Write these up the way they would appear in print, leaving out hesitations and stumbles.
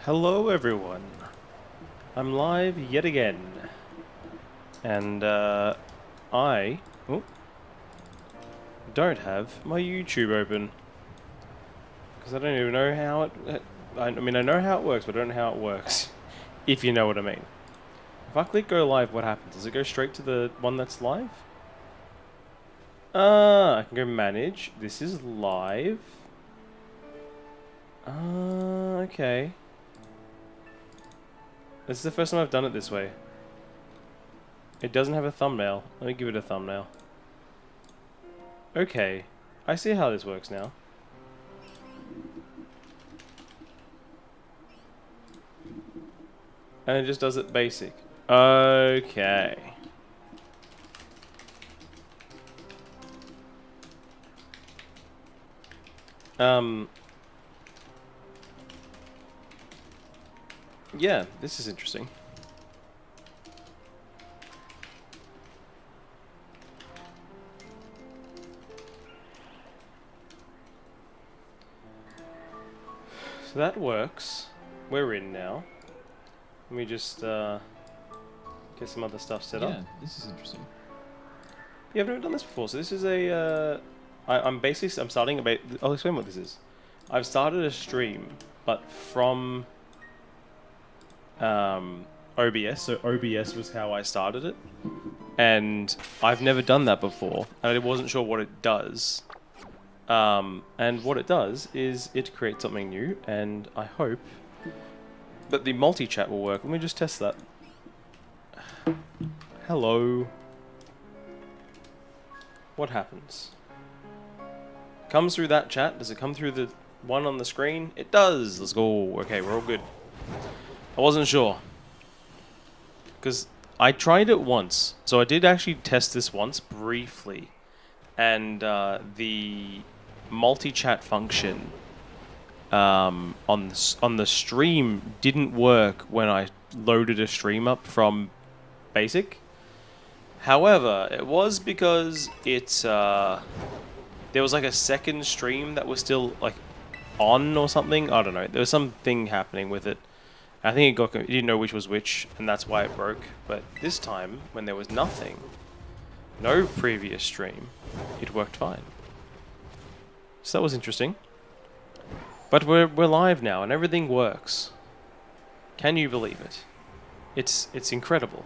Hello everyone, I'm live yet again, and I don't have my YouTube open, because I don't even know how it, I mean I know how it works, but I don't know how it works, if you know what I mean. If I click go live, what happens? Does it go straight to the one that's live? I can go manage, this is live. Okay. This is the first time I've done it this way. It doesn't have a thumbnail. Let me give it a thumbnail. Okay. I see how this works now. And it just does it basic. Okay. Yeah, this is interesting. So that works. We're in now. Let me just get some other stuff set up. Yeah, this is interesting. Yeah, I've never done this before. So this is a... I'm starting a... I'll explain what this is. I've started a stream, but from... OBS, so OBS was how I started it, and I've never done that before, and I wasn't sure what it does. And what it does is it creates something new, and I hope that the multi-chat will work. Let me just test that. Hello. What happens? Comes through that chat. Does it come through the one on the screen? It does. Let's go. Okay, we're all good. I wasn't sure, because I tried it once, so I did actually test this once briefly, and the multi-chat function on the stream didn't work when I loaded a stream up from basic. However, it was because it's there was like a second stream that was still like on or something. I don't know. There was something happening with it. I think it didn't know which was which, and that's why it broke. But this time, when there was nothing, no previous stream, it worked fine. So that was interesting. But we're live now, and everything works. Can you believe it? It's incredible.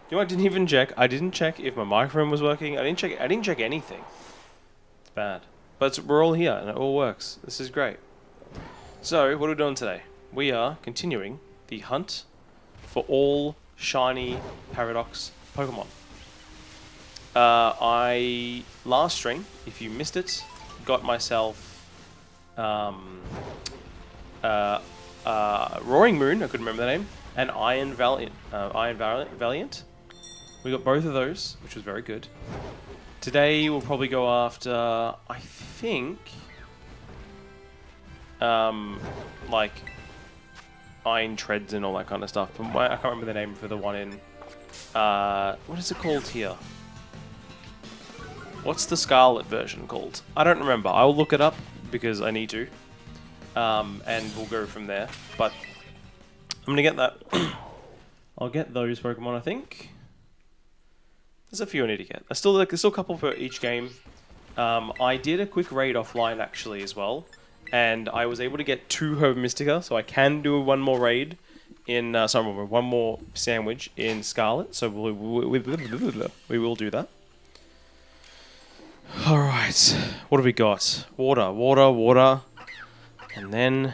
You know, I didn't even check. I didn't check if my microphone was working. I didn't check anything. It's bad. But we're all here, and it all works. This is great. So, what are we doing today? We are continuing the hunt for all shiny Paradox Pokemon. Last stream, if you missed it, got myself Roaring Moon, I couldn't remember the name, and Iron Valiant. We got both of those, which was very good. Today we'll probably go after, I think, like Iron Treads and all that kind of stuff. But I can't remember the name for the one in... what is it called here? What's the Scarlet version called? I don't remember. I'll look it up because I need to. And we'll go from there. But I'm going to get that. I'll get those Pokemon, I think. There's a few I need to get. There's still a couple for each game. I did a quick raid offline actually as well. And I was able to get 2 Herb Mystica, so I can do one more raid in, one more sandwich in Scarlet, so we will do that. Alright, what have we got? Water, and then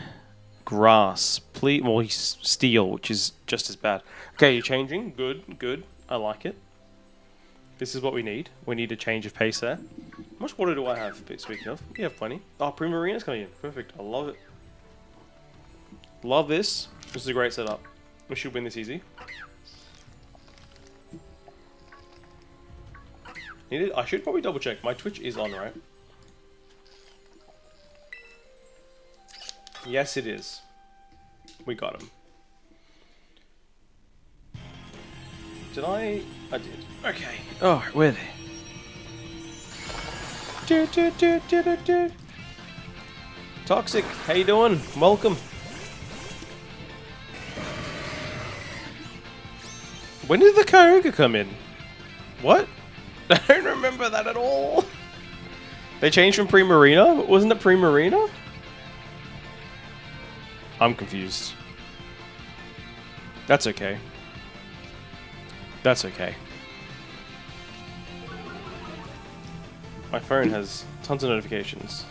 grass. Please, well, he's steel, which is just as bad. Okay, you're changing, good, I like it. This is what we need. We need a change of pace there. How much water do I have, speaking of? We have plenty. Oh, Primarina's coming in. Perfect. I love it. Love this. This is a great setup. We should win this easy. I should probably double check. My Twitch is on, right? Yes, it is. We got him. Did I? I did. Okay. Oh, where are they? Toxic, how you doing? Welcome. When did the Kyogre come in? What? I don't remember that at all. They changed from Primarina? Wasn't it Primarina? I'm confused. That's okay. That's okay. My phone has tons of notifications.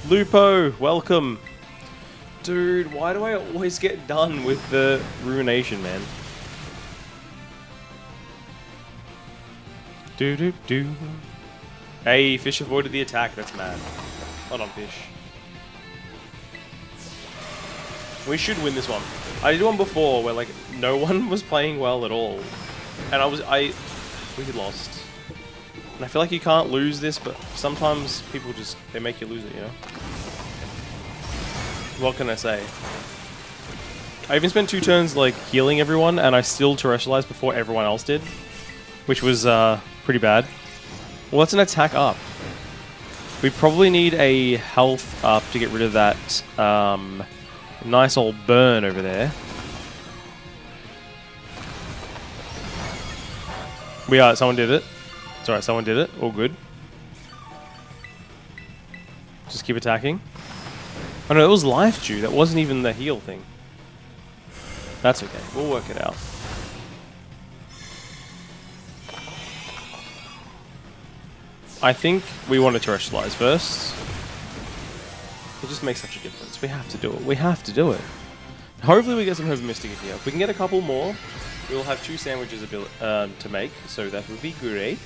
Lupo, welcome. Dude, why do I always get done with the ruination, man? Hey, Fish avoided the attack. That's mad. Hold on, Fish. We should win this one. I did one before where like no one was playing well at all, and we lost. And I feel like you can't lose this, but sometimes people they make you lose it, you know. What can I say? I even spent 2 turns like healing everyone, and I still terrestrialized before everyone else did, which was pretty bad. Well, that's an attack up. We probably need a health up to get rid of that nice old burn over there. Someone did it. It's alright, someone did it. All good. Just keep attacking. Oh no, it was life dew. That wasn't even the heal thing. That's okay. We'll work it out. I think we want to terrestrialize first. It just makes such a difference. We have to do it. We have to do it. Hopefully we get some Herb Mystic here. If we can get a couple more, we'll have 2 sandwiches to make. So that would be great.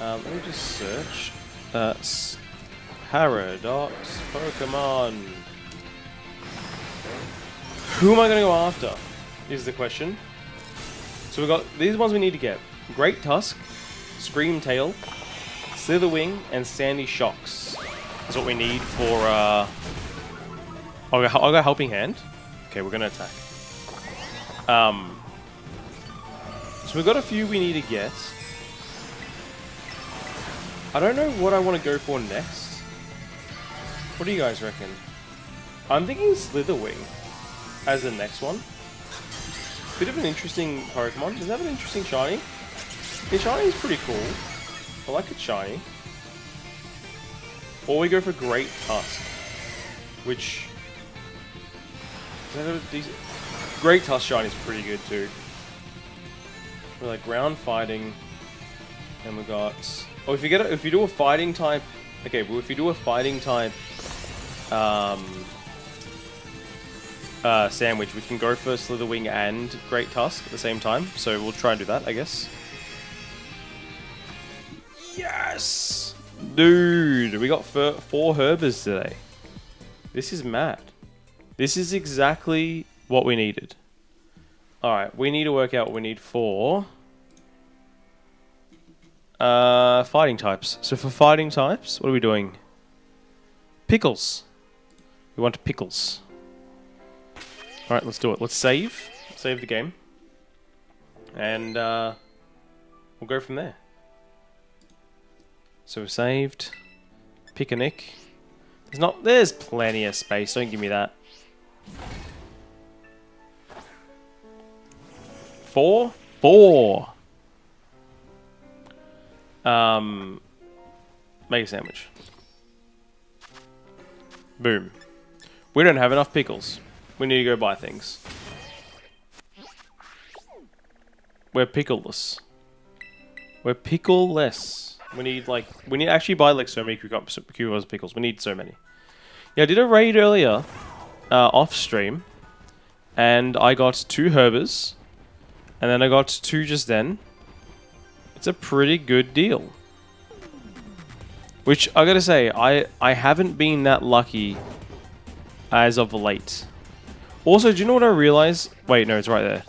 Let me just search. Paradox Pokemon. Who am I going to go after? Is the question. So we've got these ones we need to get. Great Tusk, Scream Tail, Slitherwing, and Sandy Shocks. That's what we need for... I'll go Helping Hand. Okay, we're going to attack. So we've got a few we need to get. I don't know what I want to go for next. What do you guys reckon? I'm thinking Slitherwing as the next one. Bit of an interesting Pokemon. Does it have an interesting shiny? The shiny is pretty cool. I like it shiny. Or we go for Great Tusk, which... Great Tusk shiny is pretty good too. We're like ground fighting, and we got... Oh, if you do a fighting type... Okay, well if you do a fighting type sandwich, we can go for Slitherwing and Great Tusk at the same time. So we'll try and do that, I guess. Yes! Dude, we got 4 Herbers today. This is mad. This is exactly what we needed. Alright, we need to work out what we need for... fighting types. So for fighting types, what are we doing? Pickles. We want Pickles. Alright, let's do it. Let's save. Save the game. And we'll go from there. So we've saved. Pick a nick. There's plenty of space. Don't give me that. 4? 4! Make a sandwich. Boom. We don't have enough pickles. We need to go buy things. We're pickleless. We're pickleless. We need to actually buy like so many cucumbers and pickles. We need so many. Yeah, I did a raid earlier, off stream, and I got 2 Herbers, and then I got 2 just then. It's a pretty good deal. Which, I gotta say, I haven't been that lucky as of late. Also, do you know what I realized? Wait, no, it's right there.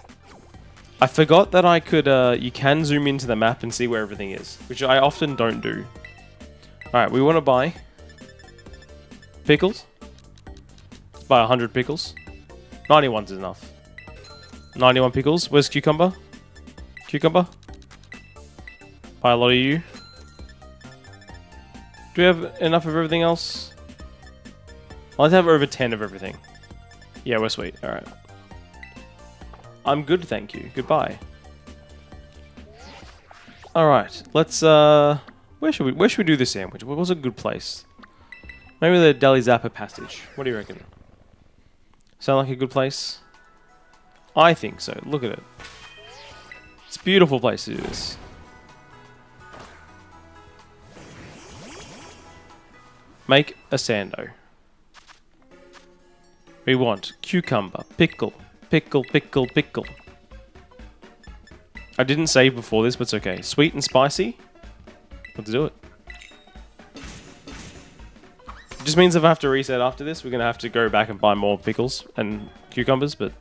I forgot that I could, you can zoom into the map and see where everything is, which I often don't do. Alright, we want to buy pickles. Let's buy 100 pickles. 91's enough. 91 pickles. Where's cucumber? Cucumber? Buy a lot of you. Do we have enough of everything else? I like to have over 10 of everything. Yeah, we're sweet. Alright. I'm good, thank you. Goodbye. Alright, let's, where should we do this sandwich? What was a good place? Maybe the Deli Zappa Passage. What do you reckon? Sound like a good place? I think so. Look at it. It's a beautiful place to do this. Make a sando. We want cucumber, pickle, pickle, pickle, pickle. I didn't save before this, but it's okay. Sweet and spicy. Let's do it. It just means if I have to reset after this, we're going to have to go back and buy more pickles and cucumbers, but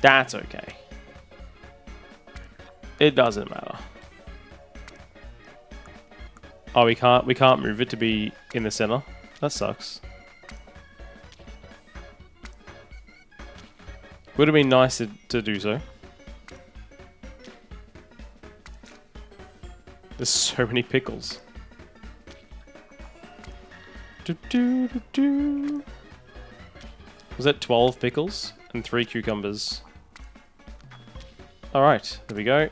that's okay. It doesn't matter. Oh, we can't move it to be in the center. That sucks. Would have been nice to do so. There's so many pickles. Was that 12 pickles and 3 cucumbers? Alright, there we go.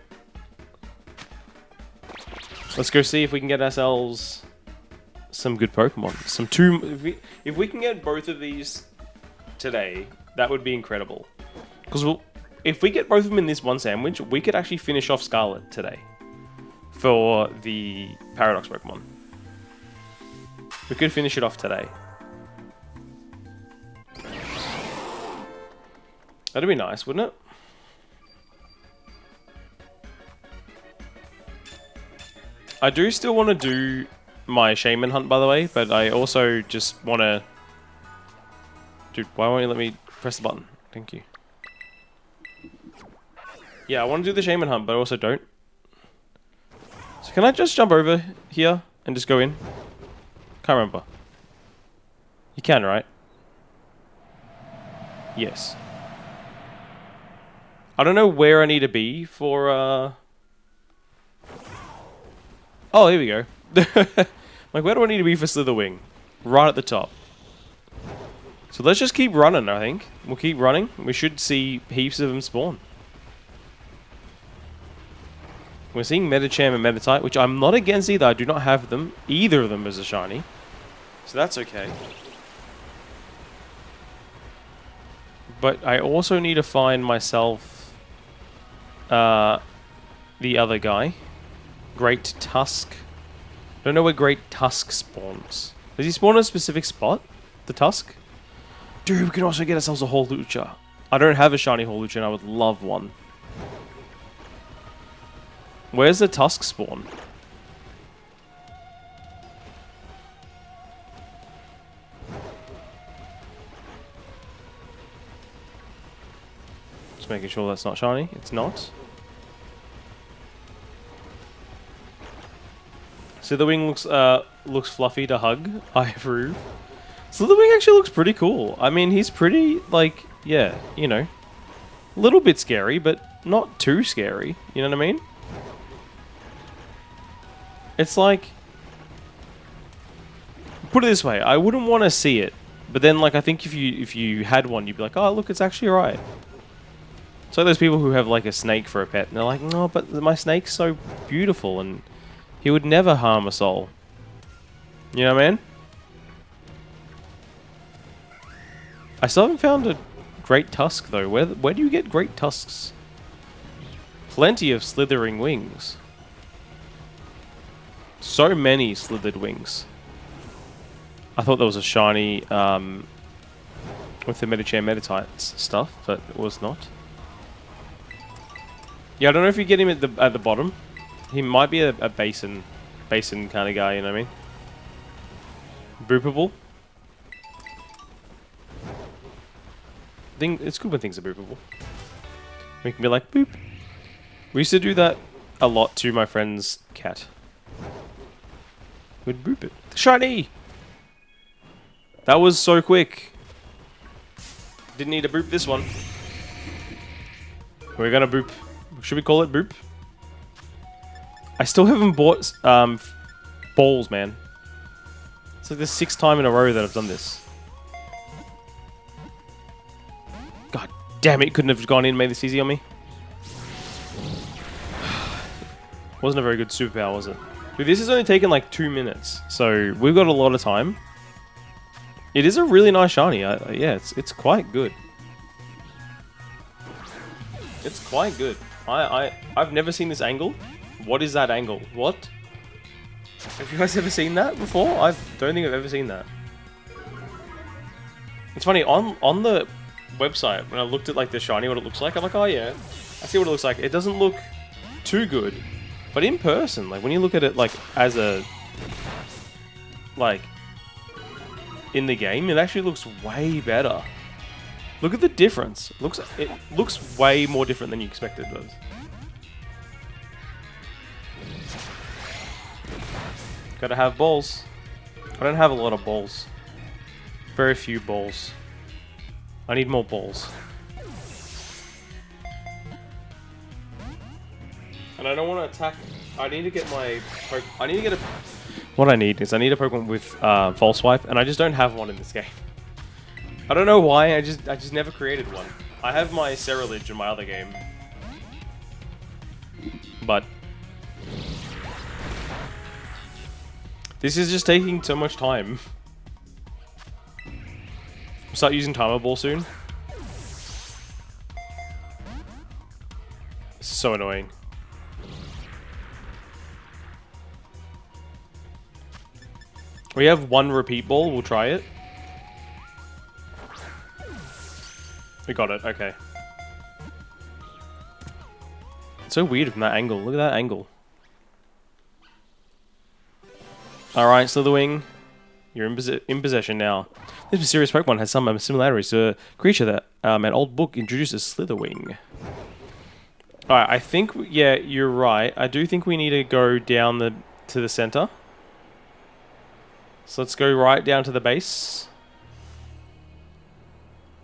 Let's go see if we can get ourselves some good Pokemon. If we can get both of these today, that would be incredible. Because if we get both of them in this one sandwich, we could actually finish off Scarlet today for the Paradox Pokemon. We could finish it off today. That'd be nice, wouldn't it? I do still want to do my Shaman hunt, by the way, but I also just want to... Dude, why won't you let me press the button? Thank you. Yeah, I want to do the Shaman hunt, but I also don't. So can I just jump over here and just go in? Can't remember. You can, right? Yes. I don't know where I need to be for, Oh, here we go. Like, where do I need to be for Slitherwing? Right at the top. So let's just keep running, I think. We'll keep running. We should see heaps of them spawn. We're seeing Medicham and Meditite, which I'm not against either. I do not have them. Either of them as a shiny. So that's okay. But I also need to find myself the other guy. Great Tusk. Don't know where Great Tusk spawns. Does he spawn in a specific spot? The Tusk? Dude, we can also get ourselves a Hawlucha. I don't have a shiny Hawlucha and I would love one. Where's the Tusk spawn? Just making sure that's not shiny. It's not. Slitherwing looks fluffy to hug. I approve. Slitherwing actually looks pretty cool. I mean, he's pretty, like, yeah, you know, a little bit scary, but not too scary. You know what I mean? It's like, put it this way, I wouldn't want to see it, but then, like, I think if you had one, you'd be like, oh, look, it's actually alright. It's like those people who have, like, a snake for a pet, and they're like, no, but my snake's so beautiful, and he would never harm a soul. You know what I mean? I still haven't found a Great Tusk, though. Where do you get Great Tusks? Plenty of slithering wings. So many slithered wings. I thought there was a shiny with the Medicham Meditites stuff, but it was not. Yeah, I don't know if you get him at the bottom. He might be a basin kind of guy, you know what I mean? Boopable. It's good when things are boopable. We can be like, boop. We used to do that a lot to my friend's cat. We'd boop it. Shiny! That was so quick. Didn't need to boop this one. We're gonna boop. Should we call it boop? I still haven't bought balls, man. It's like the 6th time in a row that I've done this. Damn it, couldn't have gone in and made this easy on me. Wasn't a very good superpower, was it? Dude, this has only taken like 2 minutes, so we've got a lot of time. It is a really nice shiny. Yeah, it's quite good. It's quite good. I've never seen this angle. What is that angle? What? Have you guys ever seen that before? I don't think I've ever seen that. It's funny, on the website, when I looked at like the shiny, what it looks like, I'm like, oh yeah, I see what it looks like. It doesn't look too good, but in person, like when you look at it like as a, like, in the game, it actually looks way better. Look at the difference. It looks way more different than you expected it does. Gotta have balls. I don't have a lot of balls. Very few balls. I need more balls. And I don't want to attack. I need to get my. I need to get a. What I need is I need a Pokemon with False Swipe, and I just don't have one in this game. I don't know why. I just never created one. I have my Cerulege in my other game, but this is just taking so much time. Start using Timer Ball soon. This is so annoying. We have one repeat ball. We'll try it. We got it. Okay. It's so weird from that angle. Look at that angle. Alright, Slitherwing. You're in possession now. This mysterious Pokemon has some similarities to a creature that an old book introduces, Slitherwing. Alright, I think... Yeah, you're right. I do think we need to go down to the center. So let's go right down to the base.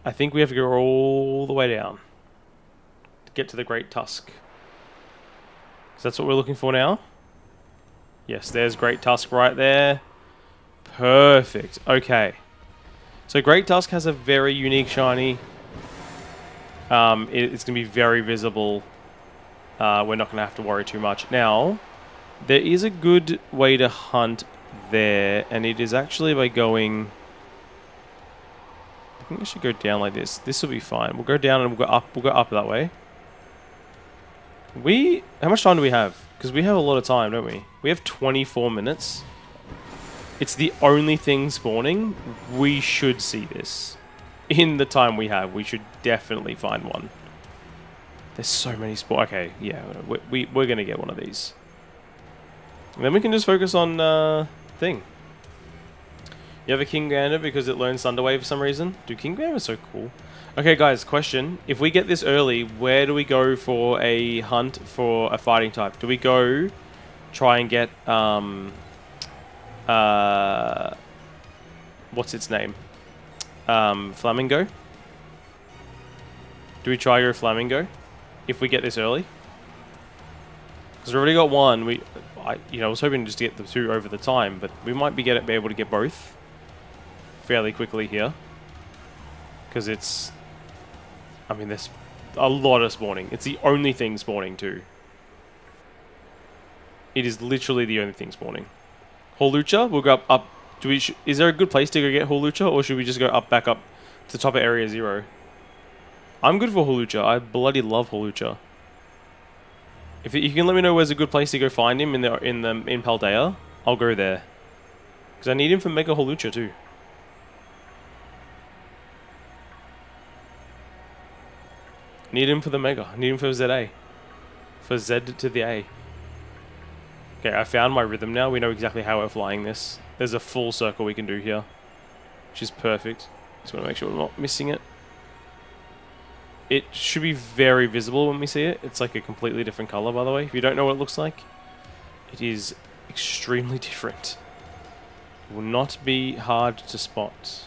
I think we have to go all the way down to get to the Great Tusk. So that's what we're looking for now. Yes, there's Great Tusk right there. Perfect. Okay. So Great Tusk has a very unique shiny. It's going to be very visible. We're not going to have to worry too much. Now, there is a good way to hunt there, and it is actually by going... I think I should go down like this. This will be fine. We'll go down and we'll go up. We'll go up that way. How much time do we have? Because we have a lot of time, don't we? We have 24 minutes. It's the only thing spawning. We should see this. In the time we have, we should definitely find one. There's so many spawn. Okay, yeah, we're going to get one of these. And then we can just focus on thing. You have a Kingambit because it learns Thunder Wave for some reason. Dude, Kingambit is so cool. Okay, guys, question. If we get this early, where do we go for a hunt for a fighting type? Do we go try and get... what's its name? Flamingo? Do we try go Flamingo? If we get this early? Because we've already got one. I was hoping just to get the two over the time, but we might be able to get both fairly quickly here. Because it's... I mean, there's a lot of spawning. It's the only thing spawning too. It is literally the only thing spawning. Hawlucha, we'll go up. Is there a good place to go get Hawlucha, or should we just go back up to the top of Area 0? I'm good for Hawlucha. I bloody love Hawlucha. If you can let me know where's a good place to go find him in Paldea, I'll go there. Because I need him for Mega Hawlucha too. Need him for the Mega. Need him for ZA. For Z to the A. Okay, I found my rhythm now. We know exactly how we're flying this. There's a full circle we can do here, which is perfect. Just want to make sure we're not missing it. It should be very visible when we see it. It's like a completely different color, by the way. If you don't know what it looks like, it is extremely different. It will not be hard to spot.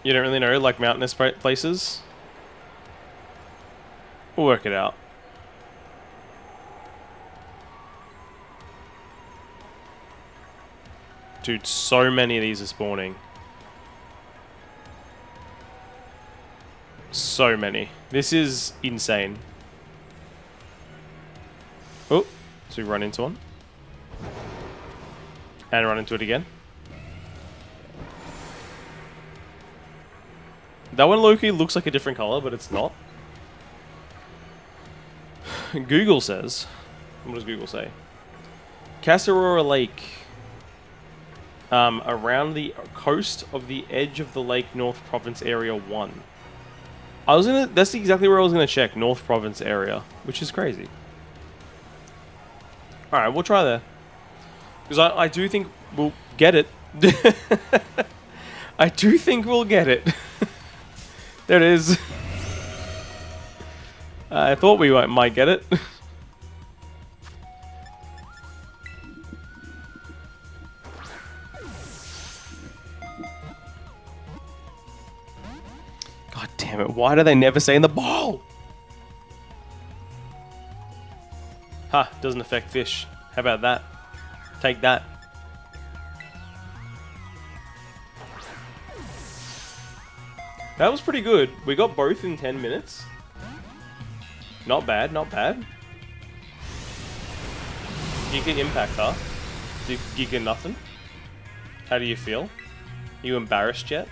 You don't really know, like mountainous places? We'll work it out. Dude, so many of these are spawning. So many. This is insane. Oh, so we run into one. And run into it again. That one Loki looks like a different color, but it's not. Google says... What does Google say? Casarora Lake. Around the coast of the edge of the Lake North Province Area 1. That's exactly where I was gonna check. North Province area. Which is crazy. Alright, we'll try there. Because I do think we'll get it. I do think we'll get it. There it is. I thought we might get it. God damn it, why do they never stay in the ball? Ha, doesn't affect fish. How about that? Take that. That was pretty good. We got both in 10 minutes. Not bad, not bad. Giga impact, huh? Giga nothing? How do you feel? Are you embarrassed yet?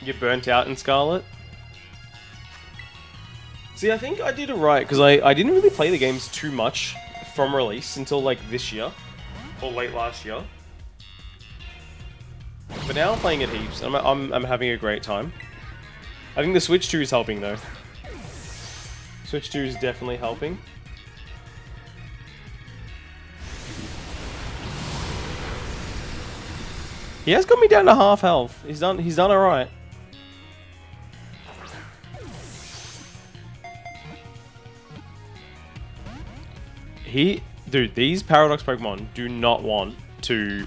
You burnt out in Scarlet? See, I think I did it right, because I didn't really play the games too much from release until like this year. Or late last year. But now I'm playing it heaps. I'm having a great time. I think the Switch 2 is helping though. Switch 2 is definitely helping. He has got me down to half health. He's done alright. Dude, these Paradox Pokemon do not want to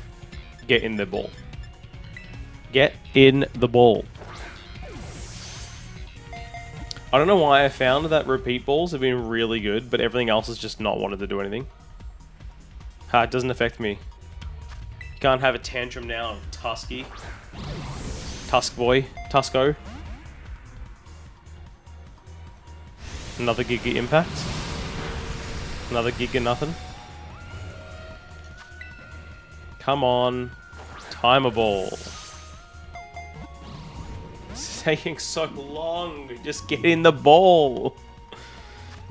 get in the ball. Get in the ball. I don't know why I found that repeat balls have been really good, but everything else has just not wanted to do anything. Ha, it doesn't affect me. Can't have a tantrum now, Tusky. Tusk boy. Tusco. Another Giga Impact. Another Giga nothing. Come on. Timer ball. It's taking so long. Just get in the ball.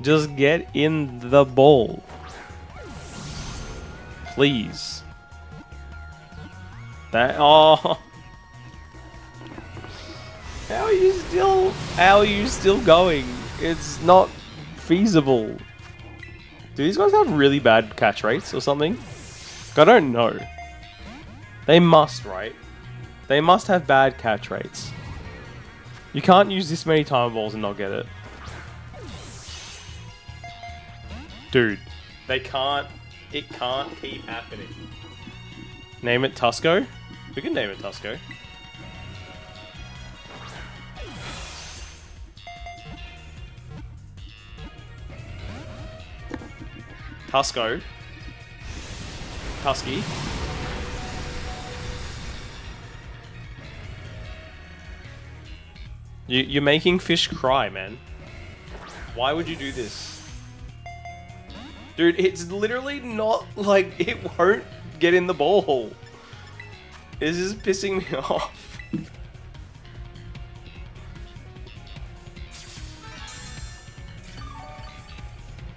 Just get in the ball. Please. Oh. How are you still going? It's not feasible. Do these guys have really bad catch rates or something? I don't know. They must, right? They must have bad catch rates. You can't use this many timer balls and not get it. Dude, they can't. It can't keep happening. Name it Tusco? We can name it Tusco. Tusco. Tusky. You're making fish cry, man. Why would you do this? Dude, it's literally not like it won't get in the ball. This is pissing me off.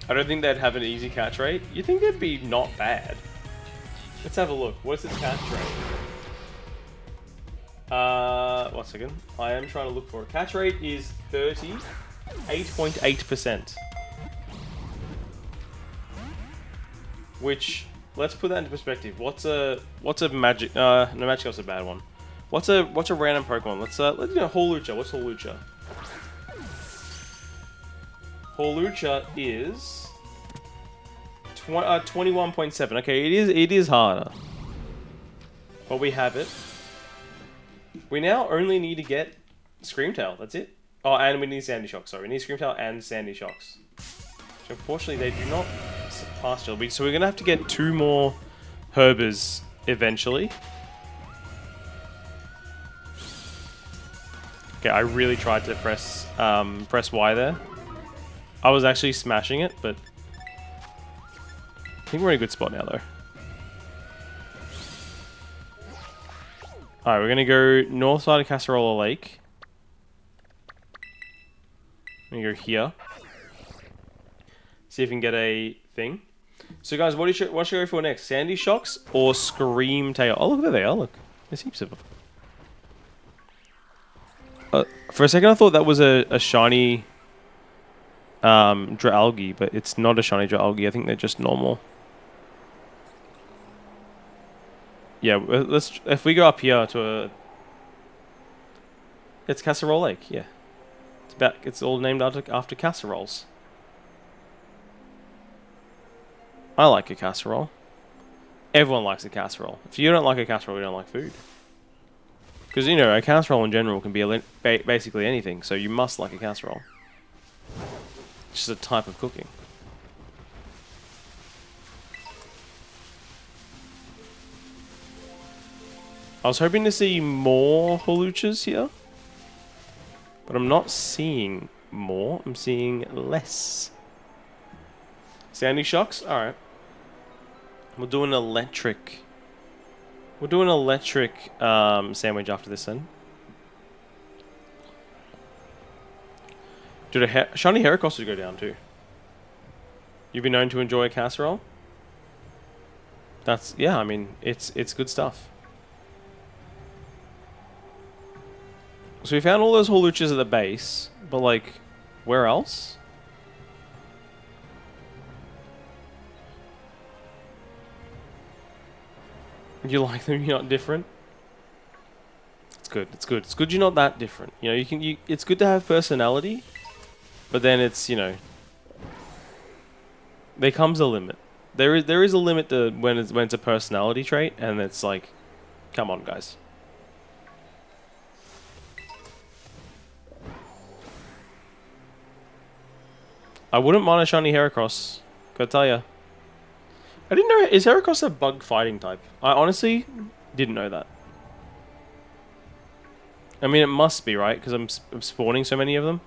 I don't think they'd have an easy catch rate. You think they'd be not bad? Let's have a look. What's its catch rate? 1 second. I am trying to look for it. Catch rate is 38.8%. Which, let's put that into perspective. What's a magic? No, Magic's a bad one. What's a random Pokemon? Let's Hawlucha. What's Hawlucha? Hawlucha is 21.7. Okay, it is harder, but we have it. We now only need to get Screamtail. That's it. Oh, and we need Sandy Shocks. Sorry, we need Screamtail and Sandy Shocks. Unfortunately, they do not pasture. So we're going to have to get 2 more Herbers eventually. Okay, I really tried to press Y there. I was actually smashing it, but I think we're in a good spot now, though. Alright, we're going to go north side of Casserola Lake. I'm going to go here. See if we can get a thing. So guys, what should I go for next? Sandy Shocks or Scream Tail? Oh, look, there they are. Look, there's heaps of them. For a second, I thought that was a shiny Draalgi, but it's not a shiny Draalgi. I think they're just normal. Yeah, if we go up here to it's Casserole Lake. Yeah, it's all named after casseroles. I like a casserole. Everyone likes a casserole. If you don't like a casserole, you don't like food. Because, you know, a casserole in general can be basically anything, so you must like a casserole. It's just a type of cooking. I was hoping to see more Holuchas here, but I'm not seeing more. I'm seeing less. Sandy Shocks? Alright. We'll do an electric... We'll do an electric sandwich after this then. Dude, a shiny Heracross would go down too. You've been known to enjoy a casserole? That's... Yeah, I mean, it's good stuff. So we found all those Holuchas at the base, but like, where else? You like them? You're not different. It's good. It's good. It's good. You're not that different. You know, it's good to have personality, but then it's, you know, there comes a limit. There is a limit to when it's a personality trait, and it's like, come on, guys. I wouldn't mind a shiny Heracross. Gotta tell ya. I didn't know... Is Heracross a bug fighting type? I honestly didn't know that. I mean, it must be, right? Because I'm spawning so many of them.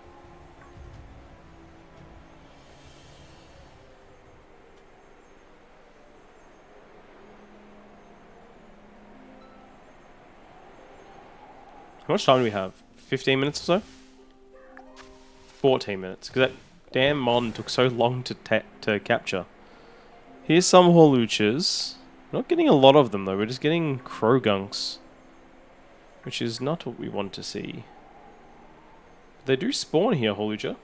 How much time do we have? 15 minutes or so? 14 minutes. Because that damn mon took so long to capture. Here's some Holuchas. Not getting a lot of them though, we're just getting Crogunks. Which is not what we want to see. They do spawn here, Holucha.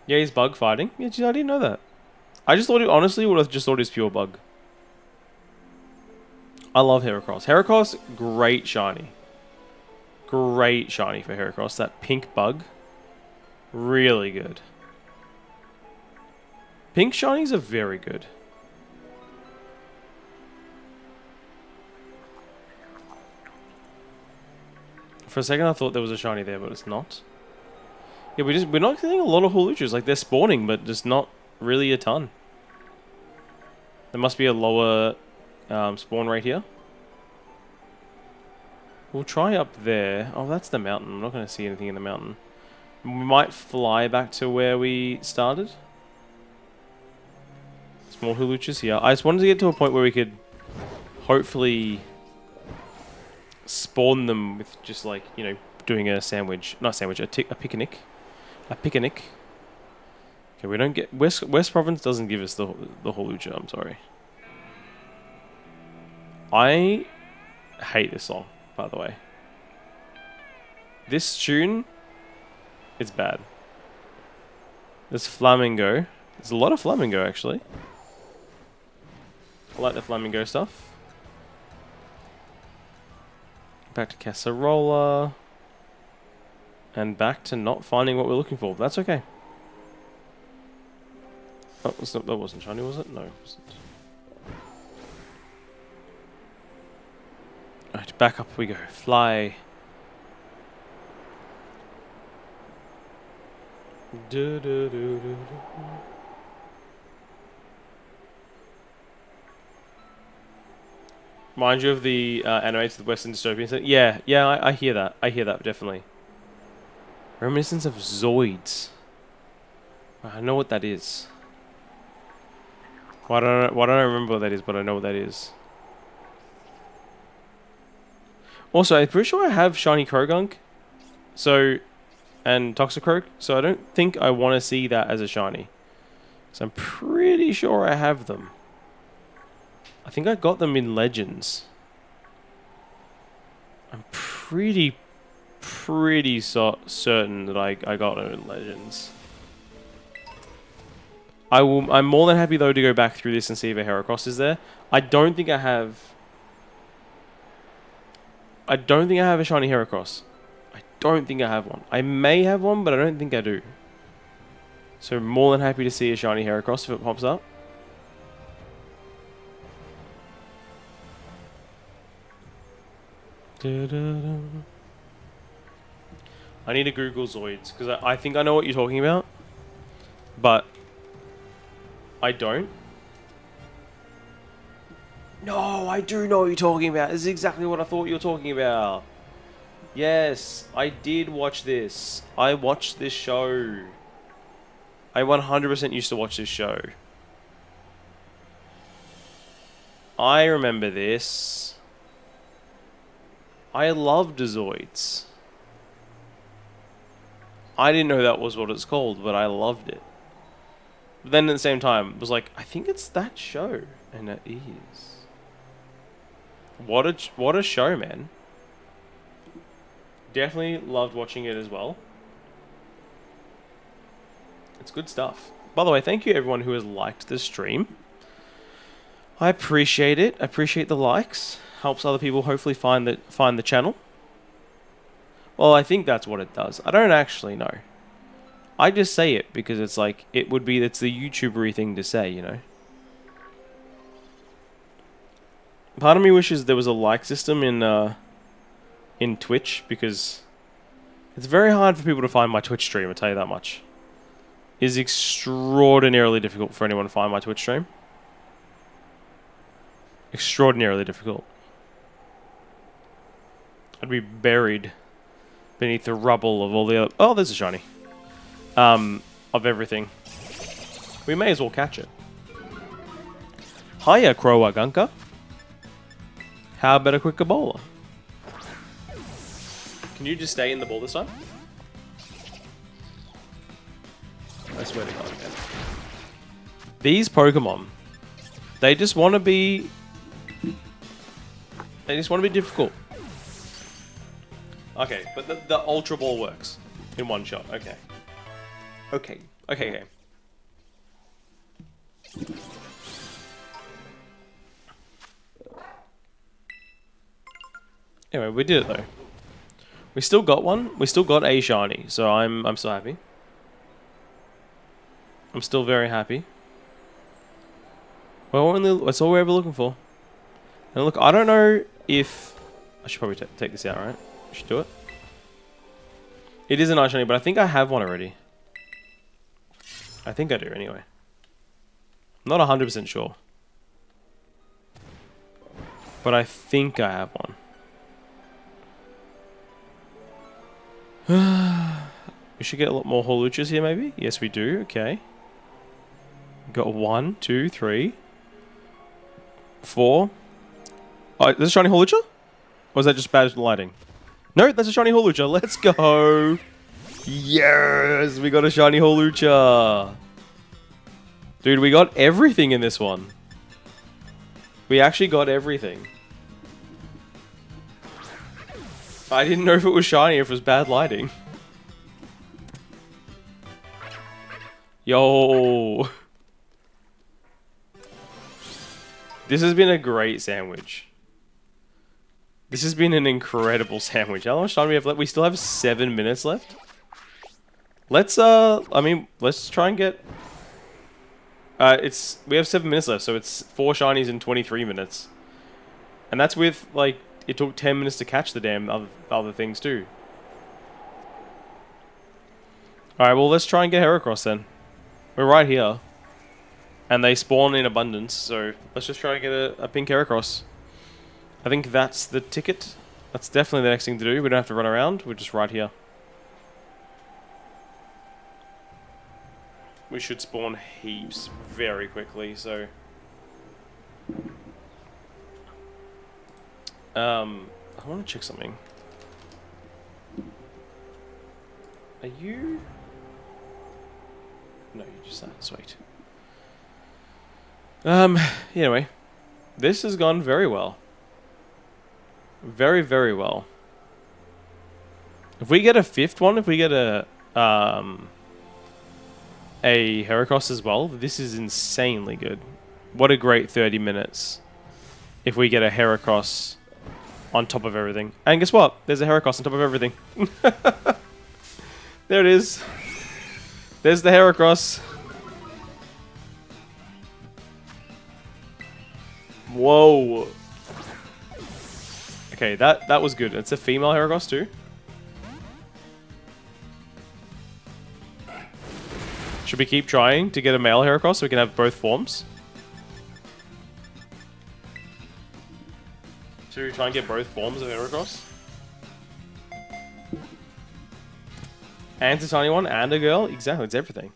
Yeah, he's bug fighting. Yeah, geez, I didn't know that. I just thought honestly would have just thought it was pure bug. I love Heracross. Heracross, great shiny. Great shiny for Heracross. That pink bug. Really good. Pink shinies are very good. For a second I thought there was a shiny there, but it's not. Yeah, we're not getting a lot of Holuchas. Like, they're spawning, but just not really a ton. There must be a lower spawn rate here. We'll try up there. Oh, that's the mountain. I'm not going to see anything in the mountain. We might fly back to where we started. Small Holuchas here. I just wanted to get to a point where we could hopefully spawn them with just like, you know, doing a sandwich. Not a sandwich, a picnic. A picnic. Okay, we don't get... West Province doesn't give us the Holucha, I'm sorry. I hate this song, by the way. This tune, it's bad. There's Flamingo. There's a lot of Flamingo, actually. I like the Flamingo stuff. Back to Casserola. And back to not finding what we're looking for. That's okay. Oh, that wasn't shiny, was it? No, it wasn't. Alright, back up we go. Fly. Mind you of the animated Western dystopian thing. Yeah, yeah, I hear that. I hear that, definitely. Reminiscence of Zoids. I know what that is. Why don't I remember what that is, but I know what that is. Also, I'm pretty sure I have Shiny Krogunk. So, and Toxicroak. So I don't think I want to see that as a Shiny. So I'm pretty sure I have them. I think I got them in Legends. I'm pretty certain that I got them in Legends. I'm more than happy though to go back through this and see if a Heracross is there. I don't think I have a shiny Heracross. I don't think I have one. I may have one, but I don't think I do. So more than happy to see a shiny Heracross if it pops up. I need to Google Zoids, because I think I know what you're talking about, but I don't. No, I do know what you're talking about. This is exactly what I thought you were talking about. Yes, I did watch this. I watched this show. I 100% used to watch this show. I remember this. I loved Zoids. I didn't know that was what it's called, but I loved it. But then at the same time, it was like, I think it's that show. And it is. What a show, man. Definitely loved watching it as well. It's good stuff. By the way, thank you everyone who has liked this stream. I appreciate it. I appreciate the likes. Helps other people hopefully find the channel. Well, I think that's what it does. I don't actually know. I just say it because it's like it's the YouTuber-y thing to say, you know. Part of me wishes there was a like system in Twitch, because it's very hard for people to find my Twitch stream, I'll tell you that much. It is extraordinarily difficult for anyone to find my Twitch stream. Extraordinarily difficult. I'd be buried beneath the rubble of all the other... Oh, there's a shiny. Of everything. We may as well catch it. Hiya, Crowagunka. How about a quick Ebola? Can you just stay in the ball this time? I swear to God, man. These Pokemon, they just want to be... They just want to be difficult. Okay, but the Ultra Ball works in one shot. Okay. Okay. Anyway, we did it though. We still got one. We still got a shiny, so I'm still happy. I'm still very happy. Well, that's all we're ever looking for. And look, I don't know if I should probably take this out, right? I should do it. It is a nice shiny, but I think I have one already. I think I do anyway. I'm not 100% sure. But I think I have one. We should get a lot more Holuchas here, maybe? Yes, we do. Okay. Got 1, 2, 3, 4. Oh, is this a shiny Holucha? Or is that just bad lighting? No, that's a shiny Holucha. Let's go. Yes, we got a shiny Holucha. Dude, we got everything in this one. We actually got everything. I didn't know if it was shiny or if it was bad lighting. Yo. This has been a great sandwich. This has been an incredible sandwich. How much time do we have left? We still have 7 minutes left. Let's let's try and get... we have 7 minutes left, so it's 4 shinies in 23 minutes. And that's with, like, it took 10 minutes to catch the damn other things too. Alright, well, let's try and get Heracross then. We're right here. And they spawn in abundance, so let's just try and get a pink Heracross. I think that's the ticket. That's definitely the next thing to do. We don't have to run around. We're just right here. We should spawn heaps very quickly, so... I want to check something. Are you... No, you just are. Sweet. Anyway. This has gone very well. Very, very well. If we get a fifth one, if we get a Heracross as well, this is insanely good. What a great 30 minutes if we get a Heracross on top of everything. And guess what? There's a Heracross on top of everything. There it is. There's the Heracross. Whoa. Okay, that was good. It's a female Heracross too. Should we keep trying to get a male Heracross so we can have both forms? Should we try and get both forms of Heracross? And it's a tiny one and a girl? Exactly, it's everything.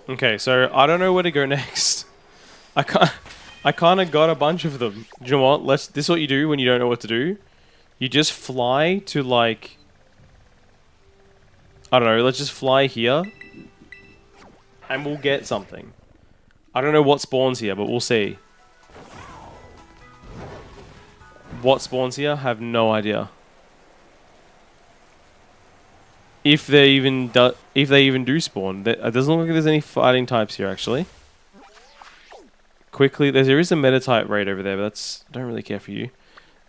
Okay, so I don't know where to go next. I kind of got a bunch of them. Do you know what? This is what you do when you don't know what to do. You just fly to like... I don't know, let's just fly here. And we'll get something. I don't know what spawns here, but we'll see. What spawns here? Have no idea. If they even do spawn. It doesn't look like there's any fighting types here, actually. Quickly, there is a meta-type raid over there, but that's... I don't really care for you.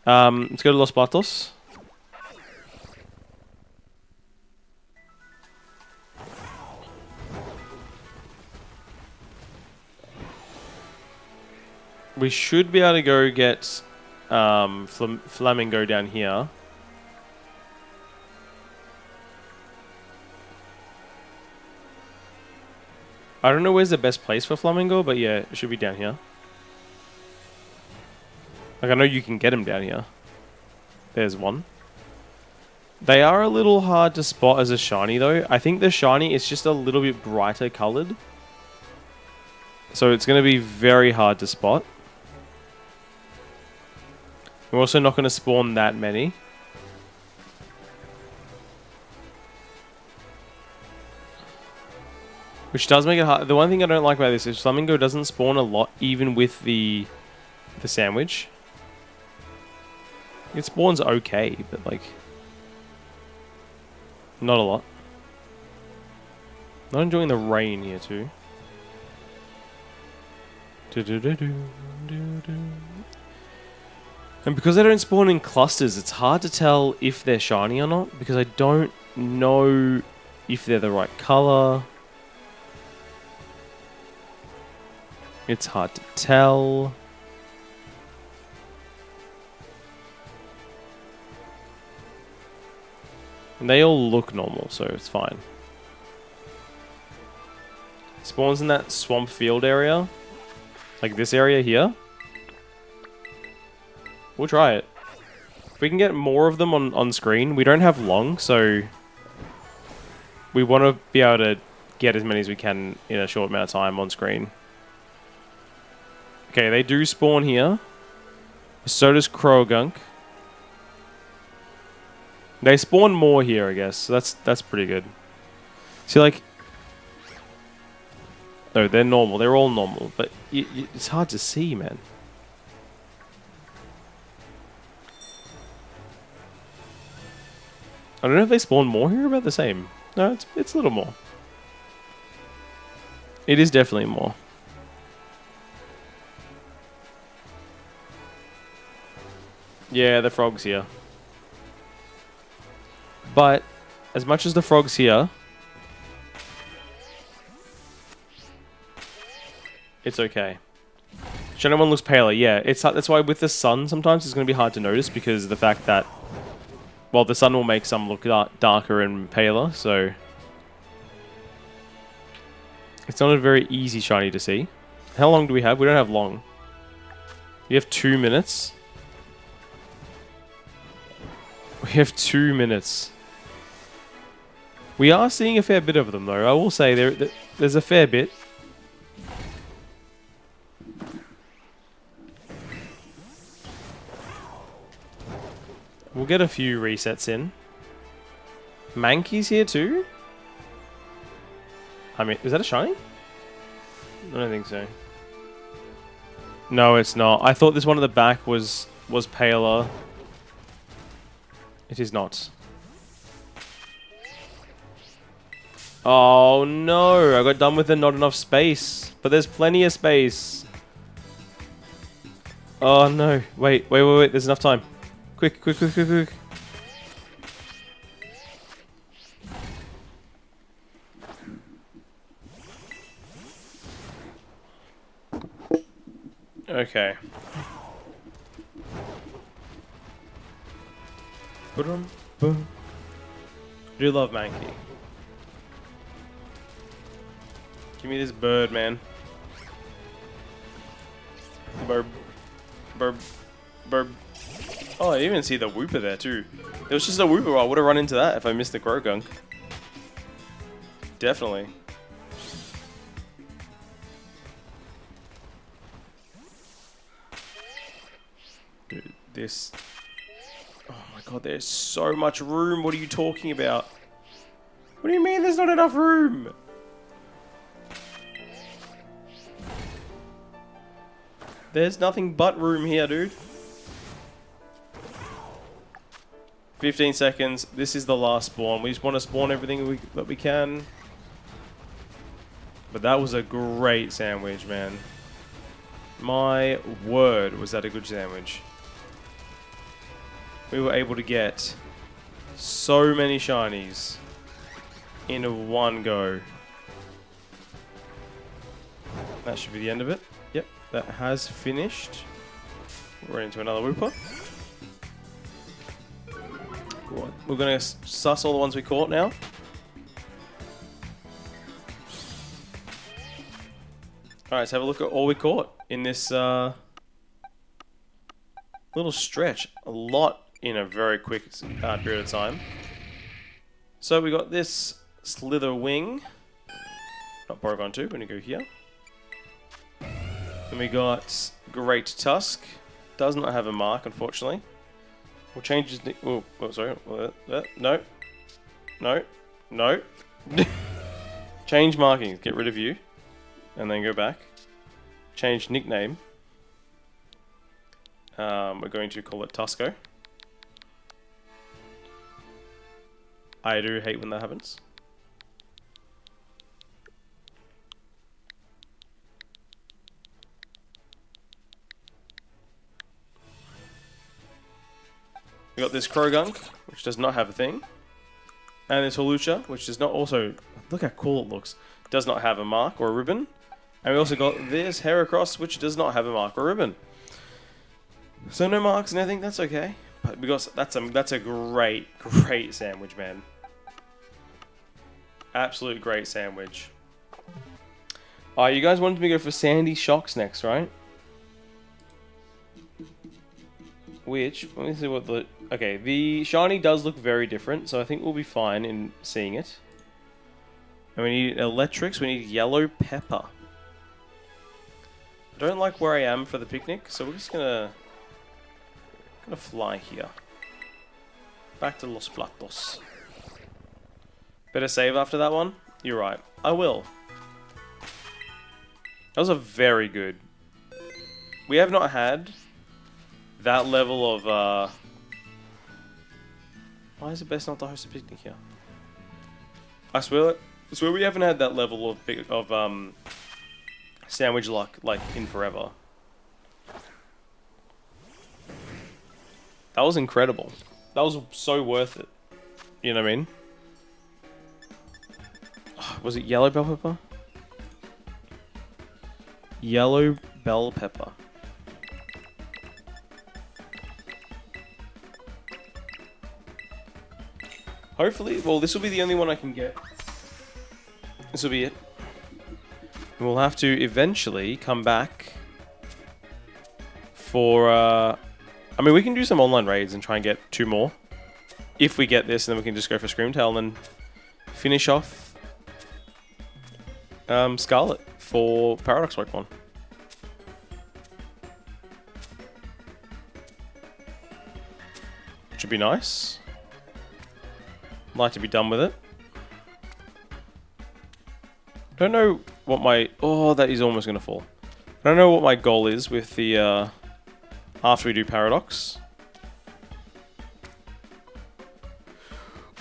Let's go to Los Patos. We should be able to go get Flamingo down here. I don't know where's the best place for Flamingo, but yeah, it should be down here. Like, I know you can get him down here. There's one. They are a little hard to spot as a shiny, though. I think the shiny is just a little bit brighter colored. So it's going to be very hard to spot. We're also not going to spawn that many. Which does make it hard. The one thing I don't like about this is Flamingo doesn't spawn a lot, even with the sandwich. It spawns okay, but like... not a lot. Not enjoying the rain here too. And because they don't spawn in clusters, it's hard to tell if they're shiny or not, because I don't know if they're the right color. It's hard to tell. And they all look normal, so it's fine. Spawns in that swamp field area. Like this area here. We'll try it. If we can get more of them on screen. We don't have long, so... we want to be able to get as many as we can in a short amount of time on screen. Okay, they do spawn here. So does Krogunk. They spawn more here, I guess. So that's pretty good. See, like... no, they're normal. They're all normal. But it's hard to see, man. I don't know if they spawn more here or about the same. No, it's a little more. It is definitely more. Yeah, the frog's here. But, as much as the frog's here, it's okay. Shadow one looks paler, yeah. That's why with the sun sometimes it's going to be hard to notice because of the fact that, well, the sun will make some look darker and paler, so It's not a very easy shiny to see. How long do we have? We don't have long. We have 2 minutes. We have 2 minutes. We are seeing a fair bit of them, though. I will say there's a fair bit. We'll get a few resets in. Mankey's here too? I mean, is that a shiny? I don't think so. No, it's not. I thought this one at the back was paler. It is not. Oh no, I got done with the not enough space. But there's plenty of space. Oh no. Wait. There's enough time. Quick. Okay. Boom. I do love Mankey. Give me this bird, man. Burb. Oh, I even see the Wooper there too. It was just a Wooper. I would have run into that if I missed the Croagunk. Definitely. Dude, this... Oh my god, there's so much room. What are you talking about? What do you mean there's not enough room? There's nothing but room here, dude. 15 seconds. This is the last spawn. We just want to spawn everything that we can. But that was a great sandwich, man. My word, was that a good sandwich. We were able to get so many shinies in one go. That should be the end of it. Yep, that has finished. We're into another Wooper. We're going to suss all the ones we caught now. Alright, let's have a look at all we caught in this little stretch. A lot in a very quick period of time. So we got this Slither Wing. Not Porygon 2, we're going to go here. Then we got Great Tusk. Does not have a mark, unfortunately. We'll change his... Oh, sorry. No. Change markings. Get rid of you. And then go back. Change nickname. We're going to call it Tusco. I do hate when that happens. We got this Croagunk, which does not have a thing. And this Hawlucha, which does not also... Look how cool it looks. Does not have a mark or a ribbon. And we also got this Heracross, which does not have a mark or ribbon. So no marks and anything, that's okay. But because that's a great sandwich, man. Absolute great sandwich. Alright, you guys wanted me to go for Sandy Shocks next, right? Which, let me see what the... Okay, the shiny does look very different, so I think we'll be fine in seeing it. And we need Electrics, we need Yellow Pepper. I don't like where I am for the picnic, so we're just gonna fly here. Back to Los Platos. Better save after that one? You're right. I will. That was a very good... We have not had that level of... Why is it best not to host a picnic here? I swear we haven't had that level of sandwich luck, like, in forever. That was incredible. That was so worth it. You know what I mean? Was it Yellow Bell Pepper? Yellow Bell Pepper. Hopefully, well, this will be the only one I can get. This will be it. We'll have to eventually come back for... I mean, we can do some online raids and try and get 2 more. If we get this, and then we can just go for Screamtail and then finish off Scarlet for Paradox Pokemon. Should be nice. Like to be done with it. Don't know what my... Oh, that is almost going to fall. I don't know what my goal is with the... after we do Paradox.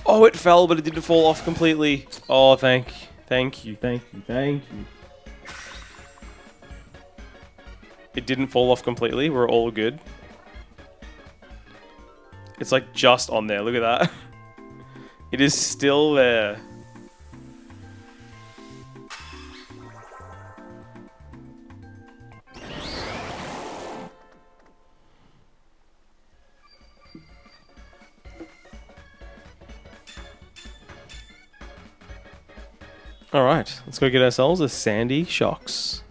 Oh, it fell, but it didn't fall off completely. Oh, thank you. It didn't fall off completely. We're all good. It's like just on there. Look at that. It is still there. Alright, let's go get ourselves a Sandy Shocks.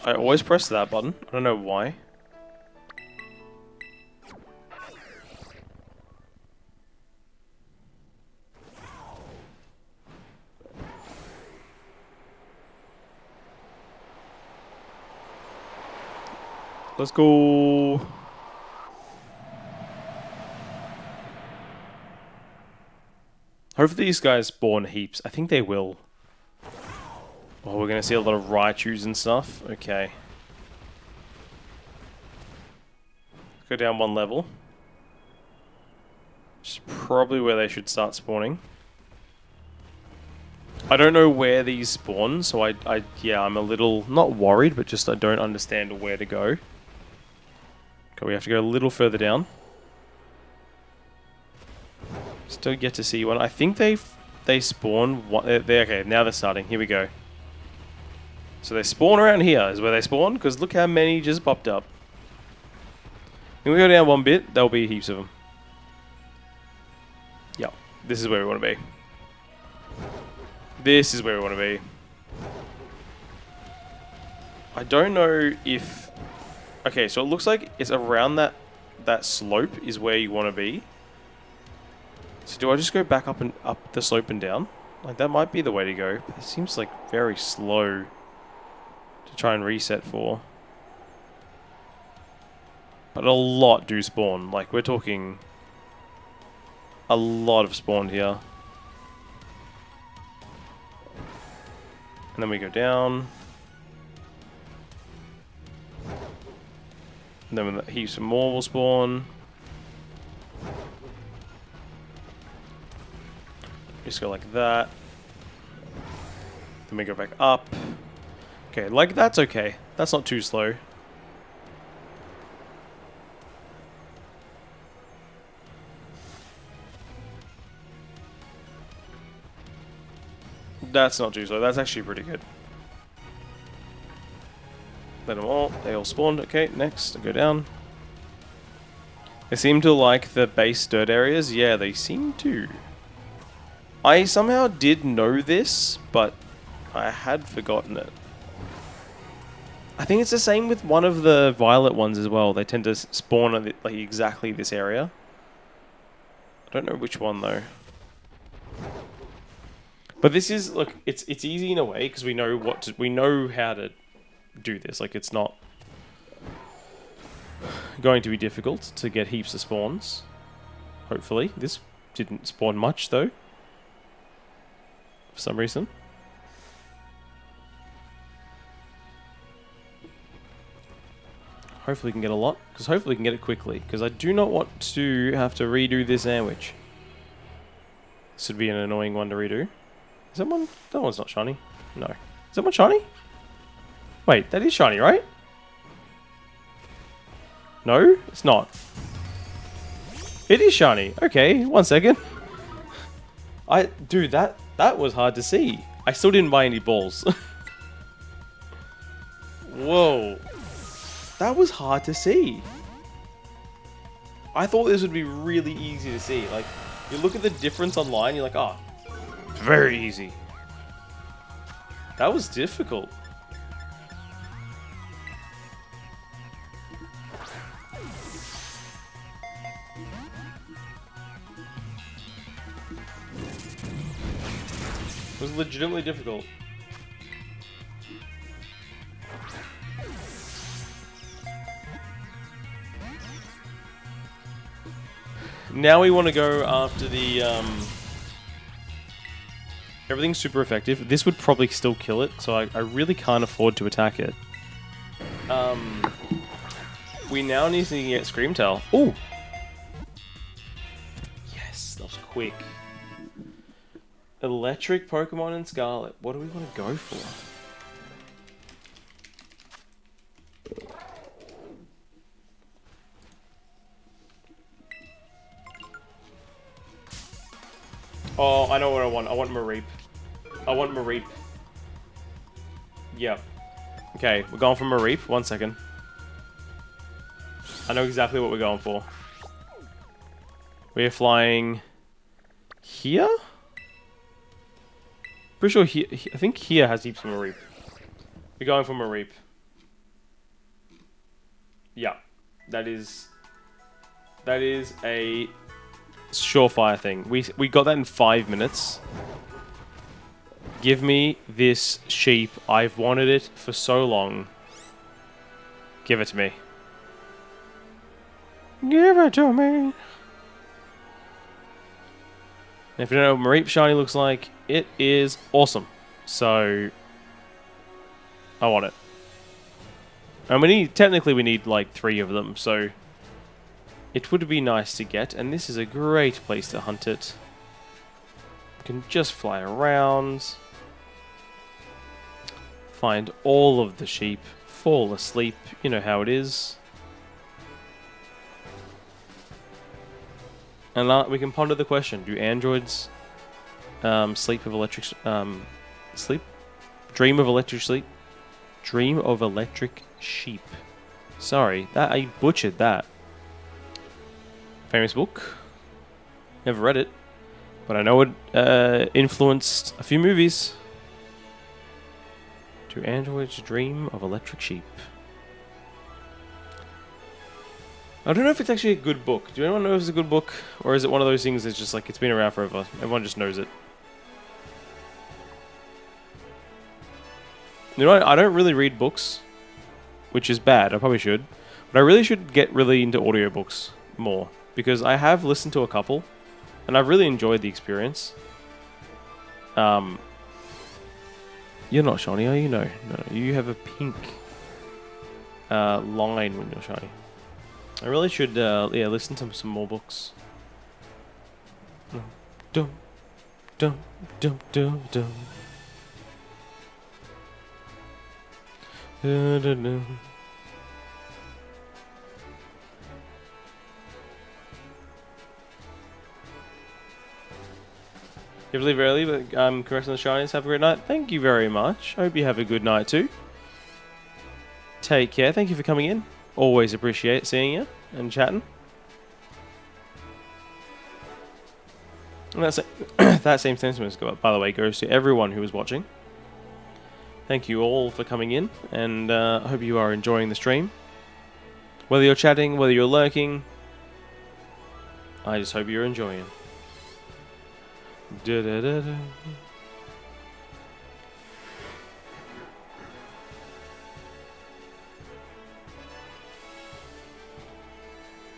I always press that button. I don't know why. Let's go. Hopefully these guys spawn heaps. I think they will. Oh, we're going to see a lot of Raichus and stuff. Okay. Let's go down 1 level. Which is probably where they should start spawning. I don't know where these spawn, so yeah, I'm a little, not worried, but just I don't understand where to go. Okay, we have to go a little further down. Still yet to see one. I think they spawn. Okay, now they're starting. Here we go. So they spawn around here is where they spawn, because look how many just popped up. When we go down 1 bit, there'll be heaps of them. Yep, this is where we want to be. This is where we want to be. I don't know if... Okay, so it looks like it's around that slope is where you want to be. So do I just go back up the slope and down? Like, that might be the way to go. It seems like very slow to try and reset for. But a lot do spawn. Like, we're talking a lot of spawned here. And then we go down. And then heaps of more will spawn. Just go like that. Then we go back up. Okay, like that's okay. That's not too slow. That's not too slow. That's actually pretty good. Let them all. They all spawned. Okay, next. Go down. They seem to like the base dirt areas. Yeah, they seem to. I somehow did know this, but I had forgotten it. I think it's the same with one of the violet ones as well. They tend to spawn at like exactly this area. I don't know which one though. But this is, look, it's easy in a way because we know we know how to do this. Like, it's not going to be difficult to get heaps of spawns. Hopefully, this didn't spawn much though. For some reason. Hopefully we can get a lot, because hopefully we can get it quickly, because I do not want to have to redo this sandwich. This would be an annoying one to redo. Is that one? That one's not shiny. No. Is that one shiny? Wait, that is shiny, right? No, it's not. It is shiny. Okay, 1 second. Dude, that was hard to see. I still didn't buy any balls. Whoa. That was hard to see. I thought this would be really easy to see. Like, You look at the difference online, you're like, oh, very easy. That was difficult. It was legitimately difficult. Now we want to go after the, everything's super effective. This would probably still kill it, so I really can't afford to attack it. We now need to get Screamtail. Ooh! Yes, that was quick. Electric Pokemon and Scarlet. What do we want to go for? Oh, I know what I want. I want Mareep. I want Mareep. Yep. Okay, we're going for Mareep. 1 second. I know exactly what we're going for. We're flying here? Pretty sure here, I think here has heaps of Mareep. We're going for Mareep. Yeah. That is a surefire thing. We got that in 5 minutes. Give me this sheep. I've wanted it for so long. Give it to me. Give it to me. And if you don't know what Mareep Shiny looks like, it is awesome. So I want it. And technically we need like 3 of them, so it would be nice to get, and this is a great place to hunt it. You can just fly around, find all of the sheep, fall asleep, you know how it is. And we can ponder the question, do androids sleep of electric... sleep? Dream of electric sleep? Dream of electric sheep. Sorry, I butchered that. Famous book. Never read it, but I know it influenced a few movies. Do androids dream of electric sheep? I don't know if it's actually a good book. Do anyone know if it's a good book? Or is it one of those things that's just like, it's been around forever. Everyone just knows it. You know what? I don't really read books, which is bad. I probably should. But I really should get really into audiobooks more. Because I have listened to a couple, and I've really enjoyed the experience. You're not shiny, are you? No. You have a pink line when you're shiny. I really should, listen to some more books. Dum, dum, dum, dum, dum. Dum, dum, dum. You have to leave early, but congrats on the shinies. Have a great night. Thank you very much. I hope you have a good night too. Take care. Thank you for coming in. Always appreciate seeing you and chatting. And that same sentiment, by the way, goes to everyone who is watching. Thank you all for coming in, and I hope you are enjoying the stream. Whether you're chatting, whether you're lurking, I just hope you're enjoying. Da da da da.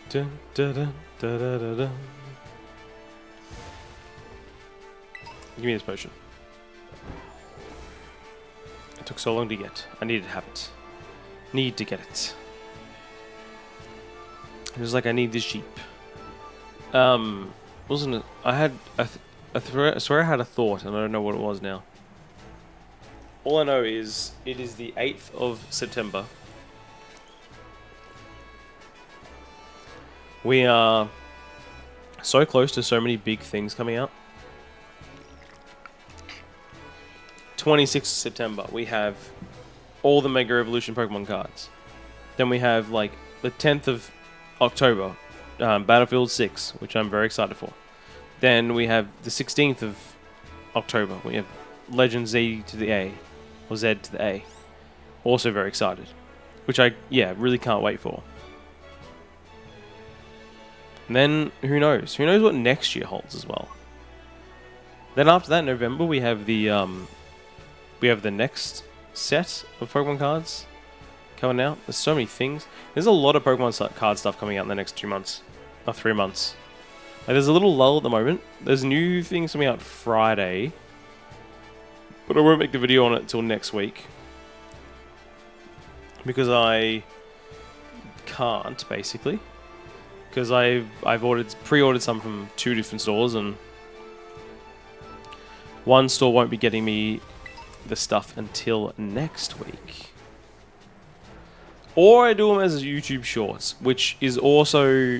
Dun, dun, dun, dun, dun, dun, dun. Give me this potion. It took so long to get. I needed to have it. Need to get it. It was like I need this sheep. Wasn't it? I had. I swear I had a thought, and I don't know what it was now. All I know is it is the 8th of September. We are so close to so many big things coming out. 26th September, we have all the Mega Evolution Pokemon cards. Then we have, like, the 10th of October, Battlefield 6, which I'm very excited for. Then we have the 16th of October. We have Legend Z to the A, or Z to the A. Also very excited, which I really can't wait for. And then who knows? Who knows what next year holds as well. Then after that, in November, we have the next set of Pokemon cards coming out. There's so many things. There's a lot of Pokemon card stuff coming out in the next 2 months, or 3 months. Like, there's a little lull at the moment. There's new things coming out Friday, but I won't make the video on it until next week because I can't, basically, because I've pre-ordered some from 2 different stores, and one store won't be getting me the stuff until next week. Or I do them as YouTube shorts, which is also,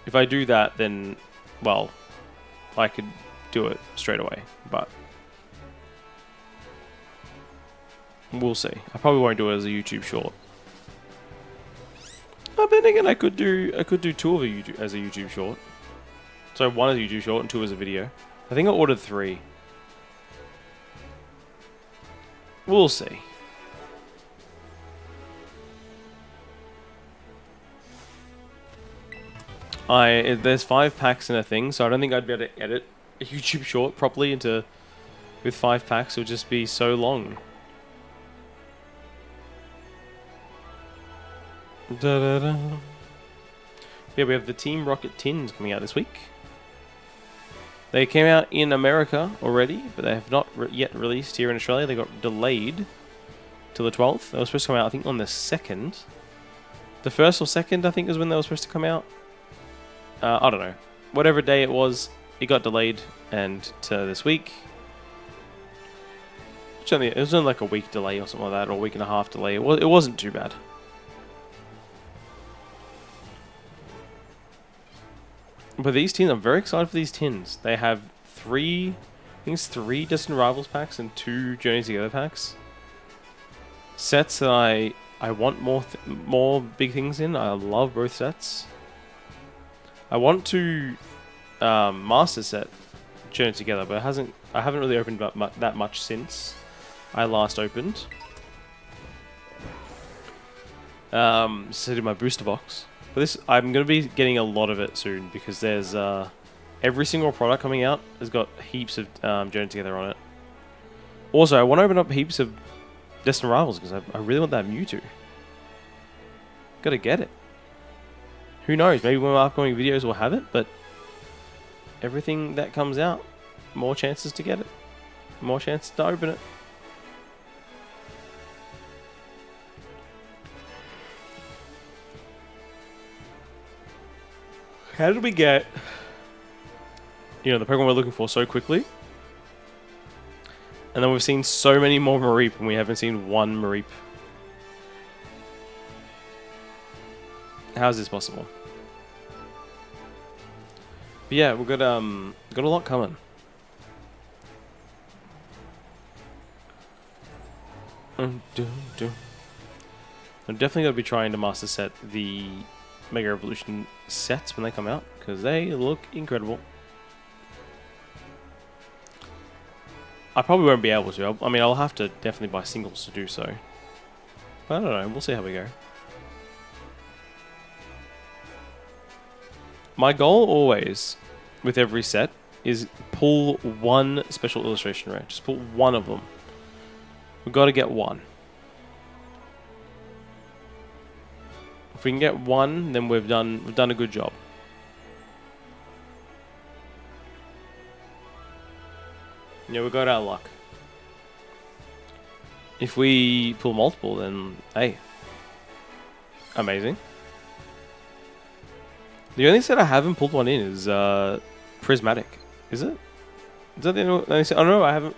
if I do that, then, well, I could do it straight away, but we'll see. I probably won't do it as a YouTube short. But then again, I could do 2 of as a YouTube short. So 1 as a YouTube short and 2 as a video. I think I ordered 3. We'll see. There's 5 packs in a thing, so I don't think I'd be able to edit a YouTube short properly with 5 packs. It would just be so long. Da-da-da. Yeah, we have the Team Rocket tins coming out this week. They came out in America already, but they have not yet released here in Australia. They got delayed till the 12th. They were supposed to come out, I think, on the 2nd. The 1st or 2nd, I think, is when they were supposed to come out. I don't know. Whatever day it was, it got delayed and to this week. It was only like a week delay or something like that, or a week and a half delay. It wasn't too bad. But these tins, I'm very excited for these tins. They have 3 Distant Rivals packs and 2 Journey Together packs. Sets that I want more big things in. I love both sets. I want to Master Set Journey Together, but I haven't really opened up that much since I last opened. So I did my booster box. But this, I'm going to be getting a lot of it soon because there's every single product coming out has got heaps of Journey Together on it. Also, I want to open up heaps of Distant Rivals because I really want that Mewtwo. Gotta get it. Who knows? Maybe one of my upcoming videos will have it, but everything that comes out, more chances to get it. More chances to open it. How did we get, the Pokemon we're looking for so quickly? And then we've seen so many more Mareep and we haven't seen one Mareep. How is this possible? But yeah, we've got a lot coming. I'm definitely going to be trying to master set the Mega Evolution sets when they come out, because they look incredible. I probably won't be able to. I mean, I'll have to definitely buy singles to do so. But I don't know. We'll see how we go. My goal always, with every set, is pull one special illustration rare. Just pull one of them. We've got to get one. If we can get one, then we've done a good job. Yeah, we got our luck. If we pull multiple, then hey, amazing. The only set I haven't pulled one in is Prismatic. Is it? Is that the only set? Oh no, I haven't.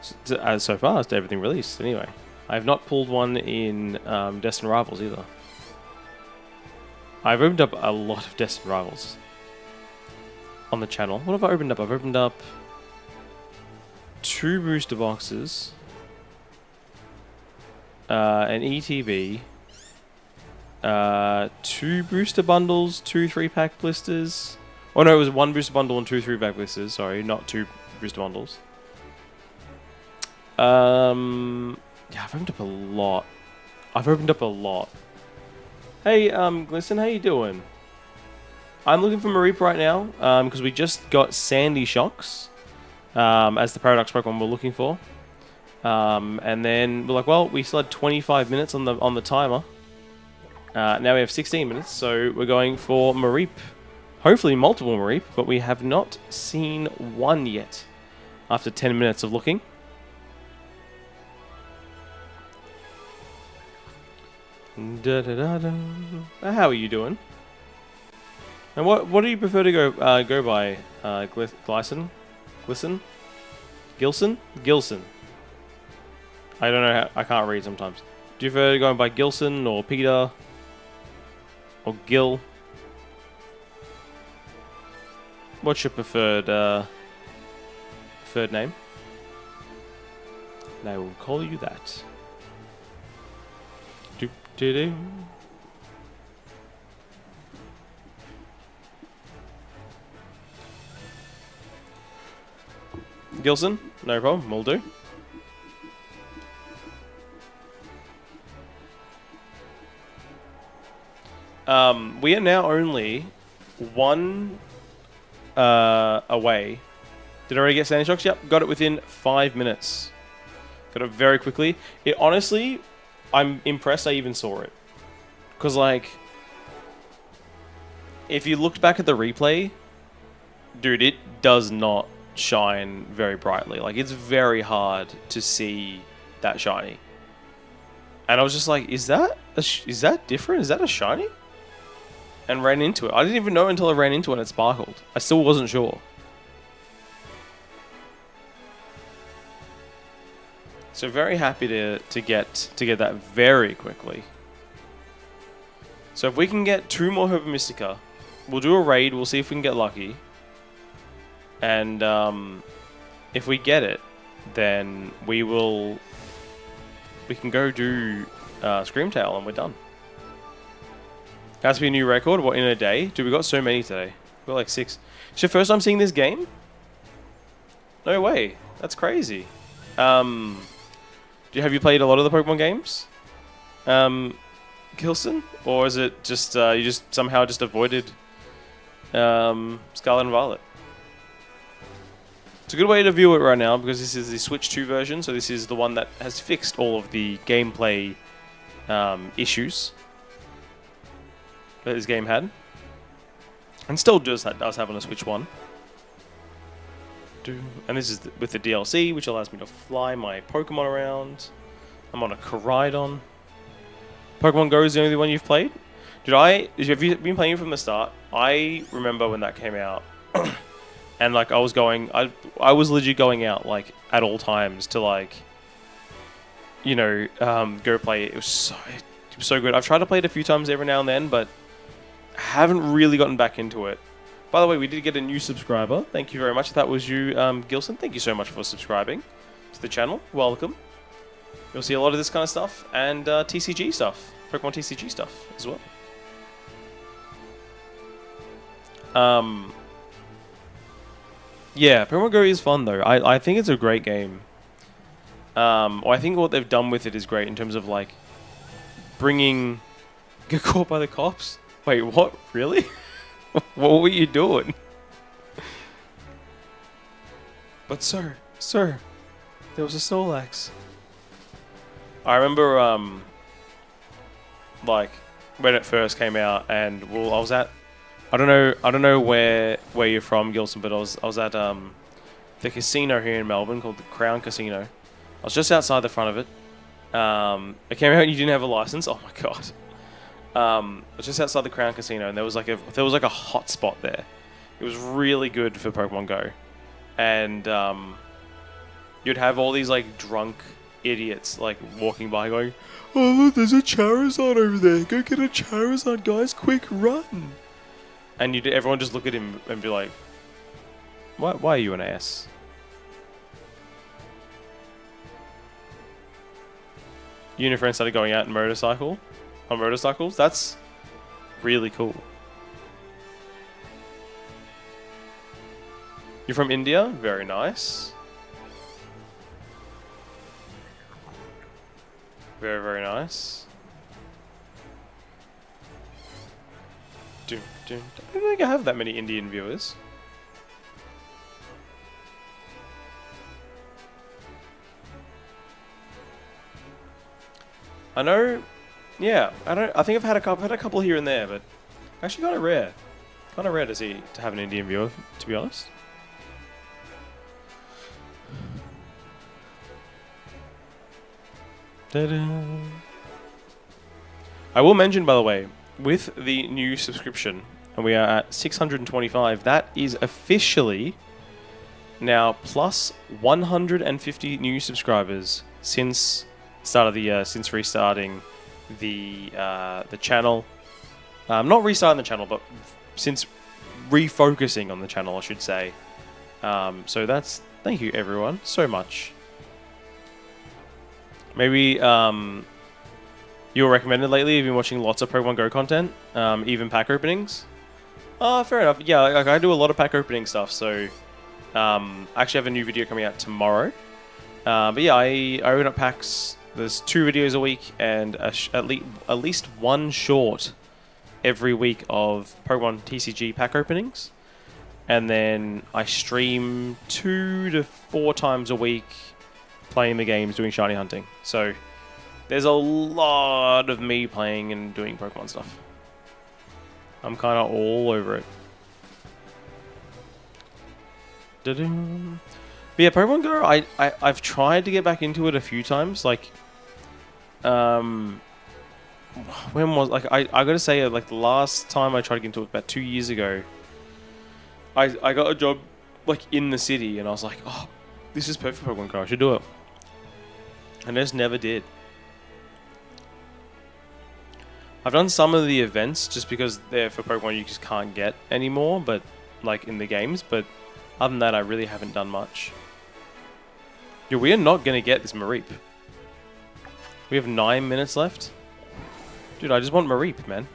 So far, it's everything released. Anyway, I have not pulled one in Destined Rivals either. I've opened up a lot of Destined Rivals on the channel. What have I opened up? I've opened up 2 booster boxes, an ETB, 2 booster bundles, 2 3-pack blisters, Oh no, it was 1 booster bundle and 2 3-pack blisters. Sorry, not 2 booster bundles. Yeah, I've opened up a lot. Hey, Glisten, how you doing? I'm looking for Mareep right now, because we just got Sandy Shocks, as the Paradox Pokemon we're looking for. And then we're like, well, we still had 25 minutes on the timer. Now we have 16 minutes, so we're going for Mareep. Hopefully multiple Mareep, but we have not seen one yet after 10 minutes of looking. Da, da, da, da. How are you doing? And what do you prefer to go by? Glison? Gilson? Gilson. I don't know how, I can't read sometimes. Do you prefer going by Gilson or Peter? Or Gil? What's your preferred name? And I will call you that. Doop doo doo. Gilson? No problem, will do. We are now only one away. Did I already get Sandy Shocks? Yep, got it within 5 minutes. Got it very quickly. It honestly, I'm impressed I even saw it. Because, like, if you looked back at the replay, dude, it does not shine very brightly. Like, it's very hard to see that shiny. And I was just like, is that different? Is that a shiny? And ran into it. I didn't even know until I ran into it and it sparkled. I still wasn't sure. So very happy to get that very quickly. So if we can get 2 more Herba Mystica, we'll do a raid, we'll see if we can get lucky. And if we get it, then we can go do Screamtail and we're done. Has to be a new record. What, in a day? Dude, we got so many today. We got like 6. It's your first time seeing this game? No way. That's crazy. Have you played a lot of the Pokemon games? Gilson? Or is it just you just somehow just avoided Scarlet and Violet? It's a good way to view it right now because this is the Switch 2 version, so this is the one that has fixed all of the gameplay issues that this game had. And still does have on a Switch 1. And this is with the DLC, which allows me to fly my Pokemon around. I'm on a Koraidon. Pokemon Go is the only one you've played? Have you been playing it from the start? I remember when that came out. And like I was legit going out like at all times to like, you know, go play it. It was so good. I've tried to play it a few times every now and then, but haven't really gotten back into it. By the way, we did get a new subscriber. Thank you very much. If that was you, Gilson, thank you so much for subscribing to the channel. Welcome. You'll see a lot of this kind of stuff and TCG stuff, Pokemon TCG stuff as well. Yeah, Pokemon Go is fun though. I think it's a great game. I think what they've done with it is great in terms of like bringing. Get caught by the cops? Wait, what? Really? What were you doing? But sir, there was a Snorlax. I remember like when it first came out, and I was at. I don't know where you're from, Gilson, but I was at the casino here in Melbourne called the Crown Casino. I was just outside the front of it. It came out and you didn't have a license. Oh my god. I was just outside the Crown Casino, and there was like a hot spot there. It was really good for Pokemon Go, and you'd have all these like drunk idiots like walking by going, "Oh look, there's a Charizard over there. Go get a Charizard, guys! Quick, run!" And everyone just look at him and be like, "Why are you an ass?" You and your friends started going out on motorcycles. That's really cool. You're from India? Very nice. Very, very nice. I don't think I have that many Indian viewers. I know, yeah. I think I've had a couple here and there, but actually kind of rare. Kind of rare to have an Indian viewer, to be honest. I will mention, by the way, with the new subscription, and we are at 625, that is officially now plus 150 new subscribers since start of the year, since restarting the channel. Not restarting the channel, but since refocusing on the channel, I should say. So that's, thank you everyone so much. Maybe you were recommended lately. You've been watching lots of Pokemon Go content, even pack openings. Fair enough. Yeah, like I do a lot of pack opening stuff. So I actually have a new video coming out tomorrow. But yeah, I open up packs. There's 2 videos a week and at least one short every week of Pokemon TCG pack openings. And then I stream 2 to 4 times a week playing the games, doing shiny hunting. So there's a lot of me playing and doing Pokemon stuff. I'm kind of all over it. But yeah, Pokemon Go, I've tried to get back into it a few times. Like, when was, like, I gotta say, like, the last time I tried to get into it, about 2 years ago, I got a job, like, in the city, and I was like, oh, this is perfect for Pokemon Go, I should do it. And I just never did. I've done some of the events just because they're for Pokemon you just can't get anymore, but like in the games, but other than that I really haven't done much. Yeah, we are not going to get this Mareep. We have 9 minutes left. Dude, I just want Mareep, man.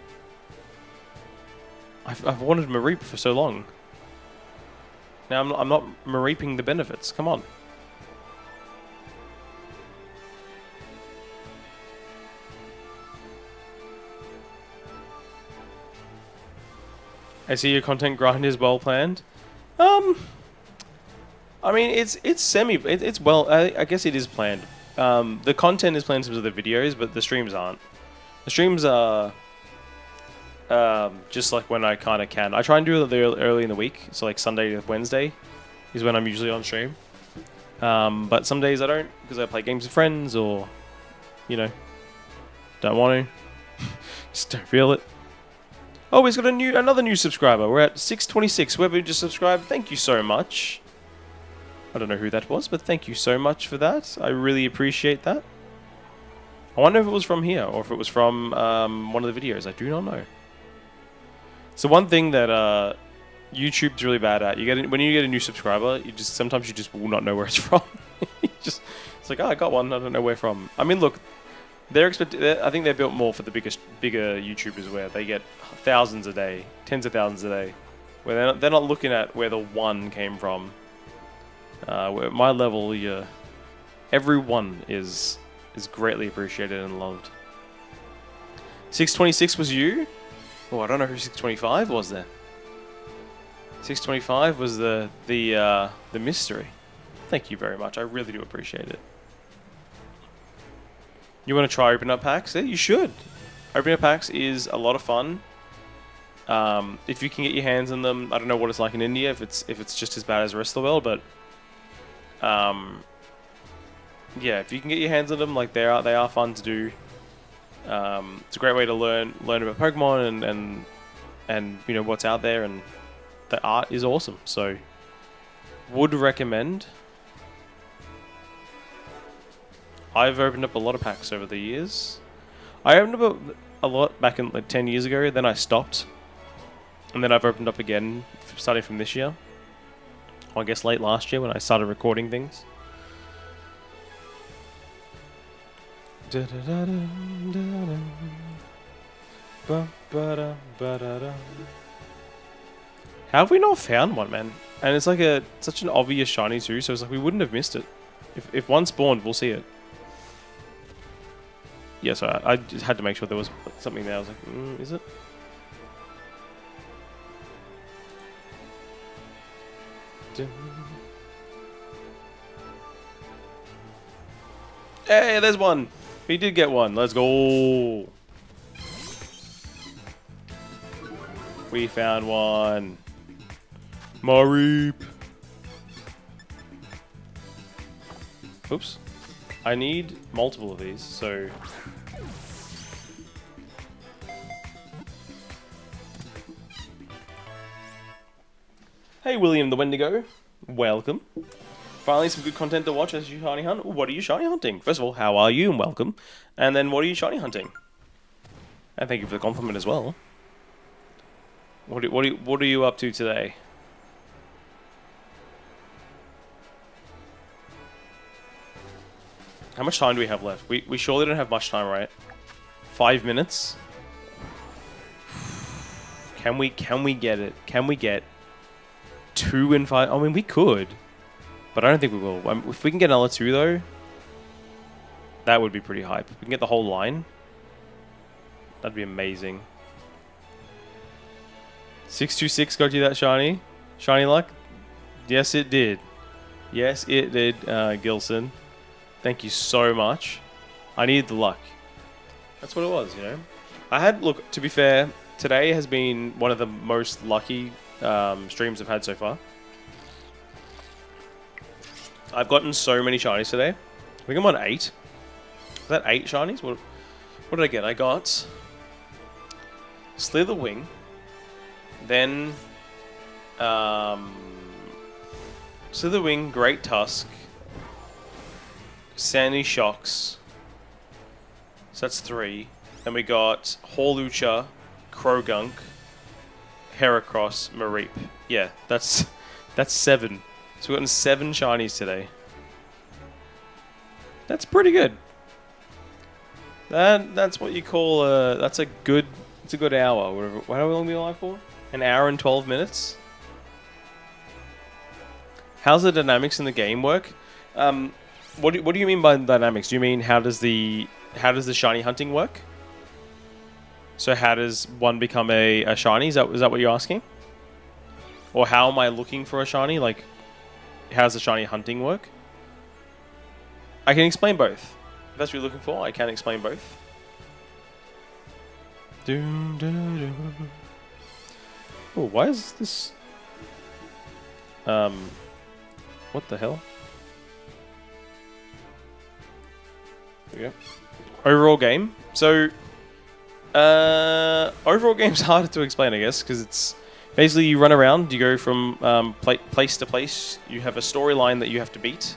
I've wanted Mareep for so long. Now I'm not Mareeping the benefits. Come on. I see your content grind is well planned. I mean, it's well. I guess it is planned. The content is planned in terms of the videos, but the streams aren't. The streams are just like when I kind of can. I try and do it early in the week, so like Sunday to Wednesday is when I'm usually on stream. But some days I don't because I play games with friends or, you know, don't want to. Just don't feel it. Oh, he's got another new subscriber. We're at 626. Whoever just subscribed, thank you so much. I don't know who that was, but thank you so much for that. I really appreciate that. I wonder if it was from here or if it was from one of the videos. I do not know. So one thing that YouTube's really bad at, when you get a new subscriber, sometimes you just will not know where it's from. It's like, oh, I got one. I don't know where from. I mean, look. I think they're built more for the bigger YouTubers where they get thousands a day, tens of thousands a day, where they're not looking at where the one came from. Where at my level, every one is greatly appreciated and loved. 626 was you? Oh, I don't know who 625 was then. 625 was the mystery. Thank you very much. I really do appreciate it. You want to try open up packs? Yeah, you should. Opening up packs is a lot of fun. If you can get your hands on them, I don't know what it's like in India, if it's just as bad as the rest of the world, but yeah, if you can get your hands on them, like they are fun to do. It's a great way to learn about Pokemon and you know what's out there, and the art is awesome. So would recommend. I've opened up a lot of packs over the years. I opened up a lot back in like 10 years ago, then I stopped. And then I've opened up again starting from this year. Or I guess late last year when I started recording things. How have we not found one, man? And it's like such an obvious shiny too, so it's like we wouldn't have missed it. If one spawned, we'll see it. Yeah, sorry, I just had to make sure there was something there. I was like, is it? Hey, there's one. We did get one. Let's go. We found one. Mareep. Oops. I need multiple of these, so... Hey, William the Wendigo. Welcome. Finally, some good content to watch as you shiny hunt. What are you shiny hunting? First of all, how are you and welcome. And then, what are you shiny hunting? And thank you for the compliment as well. What are you up to today? How much time do we have left? We surely don't have much time, right? 5 minutes? Can we get it? Can we get 2 in 5? I mean, we could. But I don't think we will. If we can get another 2, though, that would be pretty hype. If we can get the whole line, that'd be amazing. 626 got you that shiny? Shiny luck? Yes, it did. Yes, it did, Gilson. Thank you so much. I needed the luck. That's what it was, you know? Look, to be fair, today has been one of the most lucky streams I've had so far. I've gotten so many shinies today. I think I'm on 8. Is that 8 shinies? What did I get? I got Slitherwing. Then Slitherwing, Great Tusk, Sandy Shocks. So that's 3. Then we got Hawlucha, Krogunk, Heracross, Mareep. Yeah, that's 7. So we've gotten 7 shinies today. That's pretty good. That's what you call it's a good hour. Whatever. How long have we been alive for? An hour and 12 minutes. How's the dynamics in the game work? What do you mean by dynamics? Do you mean how does the shiny hunting work? So how does one become a shiny? Is that what you're asking? Or how am I looking for a shiny? Like, how does the shiny hunting work? I can explain both. If that's what you're looking for, I can explain both. Oh, why is this... what the hell? There we go. Overall game. So, overall game's harder to explain, I guess, because it's... Basically, you run around, you go from place to place. You have a storyline that you have to beat.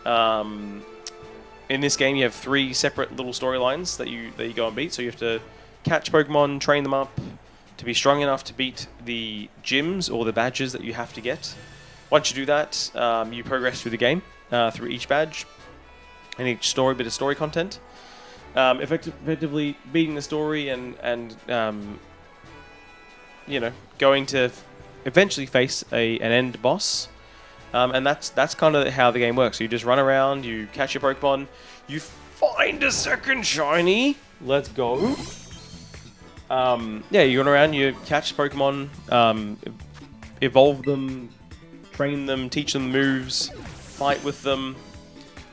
In this game, you have 3 separate little storylines that you go and beat. So you have to catch Pokemon, train them up to be strong enough to beat the gyms or the badges that you have to get. Once you do that, you progress through the game through each badge and each bit of story content. Effectively beating the story and you know, going to eventually face an end boss. And that's kind of how the game works. So you just run around, you catch your Pokemon, you find a second shiny. Let's go. Yeah, you run around, you catch Pokemon, evolve them, train them, teach them moves, fight with them,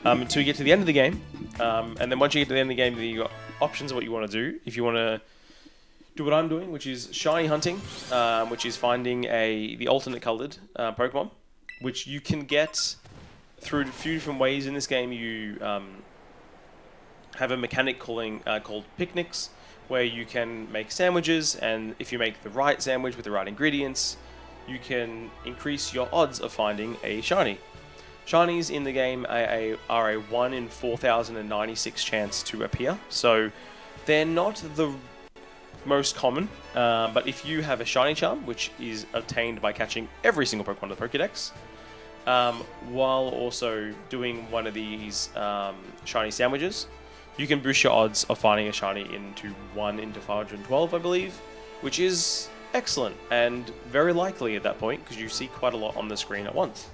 until you get to the end of the game. And then once you get to the end of the game, then you've got options of what you want to do. If you want to do what I'm doing, which is shiny hunting, which is finding the alternate colored Pokemon, which you can get through a few different ways in this game. You have a mechanic called picnics, where you can make sandwiches, and if you make the right sandwich with the right ingredients, you can increase your odds of finding a shiny. Shinies in the game are a 1 in 4,096 chance to appear, so they're not the most common, but if you have a shiny charm, which is obtained by catching every single Pokemon of the Pokedex, while also doing one of these shiny sandwiches, you can boost your odds of finding a shiny into 1 into 512, I believe, which is excellent, and very likely at that point, because you see quite a lot on the screen at once.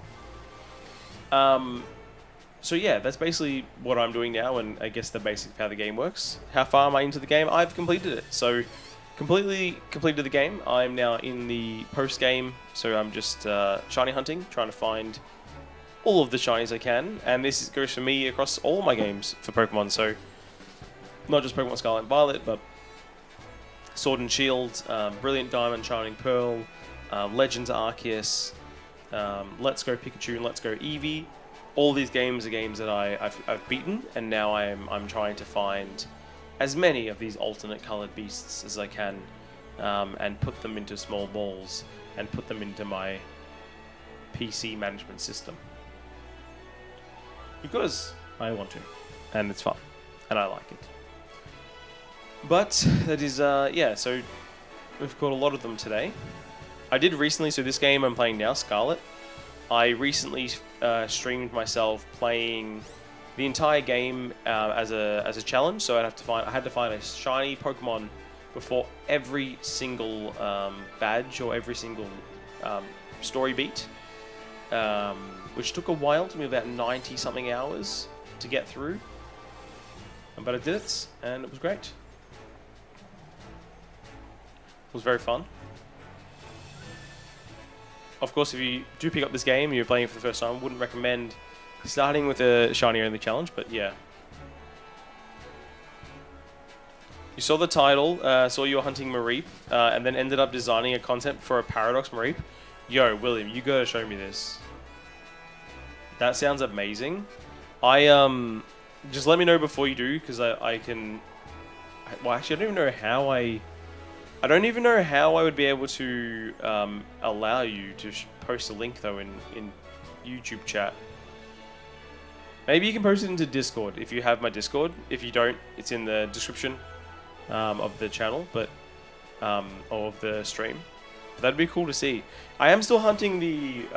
So yeah, that's basically what I'm doing now, and I guess the basic of how the game works. How far am I into the game? I've completed it. So, completely completed the game. I'm now in the post-game, so I'm just shiny hunting, trying to find all of the shinies I can, and this goes for me across all my games for Pokemon, so not just Pokemon Scarlet and Violet, but Sword and Shield, Brilliant Diamond, Shining Pearl, Legends Arceus, Let's Go Pikachu, and Let's Go Eevee. All these games are games that I've beaten, and now I'm trying to find as many of these alternate colored beasts as I can, and put them into small balls, and put them into my PC management system. Because I want to, and it's fun, and I like it. But that is, yeah, so we've caught a lot of them today. I did recently, so this game I'm playing now, Scarlet, I recently streamed myself playing the entire game as a challenge. So I had to find a shiny Pokemon before every single badge or every single story beat, which took a while. It took me about 90 something hours to get through, but I did it, and it was great. It was very fun. Of course, if you do pick up this game and you're playing it for the first time, I wouldn't recommend starting with a shiny only challenge, but yeah. You saw the title, saw you were hunting Mareep, and then ended up designing a concept for a Paradox Mareep. Yo, William, you gotta show me this. That sounds amazing. Just let me know before you do, because I can... Well, actually, I don't even know how I don't even know how I would be able to allow you to post a link, though, in YouTube chat. Maybe you can post it into Discord, if you have my Discord. If you don't, it's in the description of the channel, but or of the stream. That'd be cool to see. I am still hunting the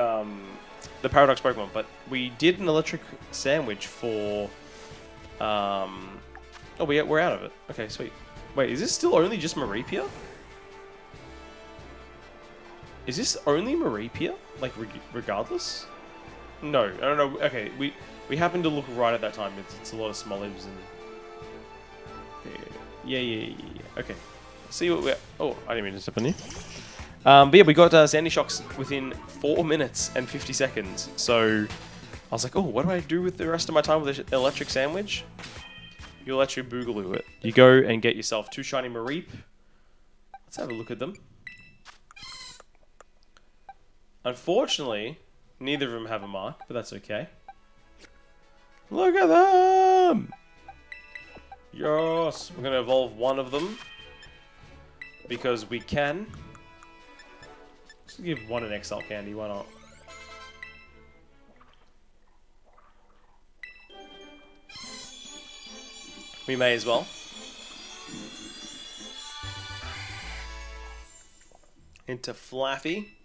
Paradox Pokemon, but we did an electric sandwich for... Oh, we're out of it. Okay, sweet. Wait, is this still only just Mareep? Is this only Mareep? Like, regardless? No, I don't know. Okay, we happened to look right at that time. It's a lot of Smolivs and... Yeah. Okay. See what we're... Oh, I didn't mean to step on you. But yeah, we got Sandy Shocks within 4 minutes and 50 seconds. So I was like, oh, what do I do with the rest of my time with the electric sandwich? You electric boogaloo it. You go and get yourself 2 shiny Mareep. Let's have a look at them. Unfortunately, neither of them have a mark, but that's okay. Look at them! Yes! We're going to evolve one of them. Because we can. Let's give one an XL candy, why not? We may as well. Into Fluffy.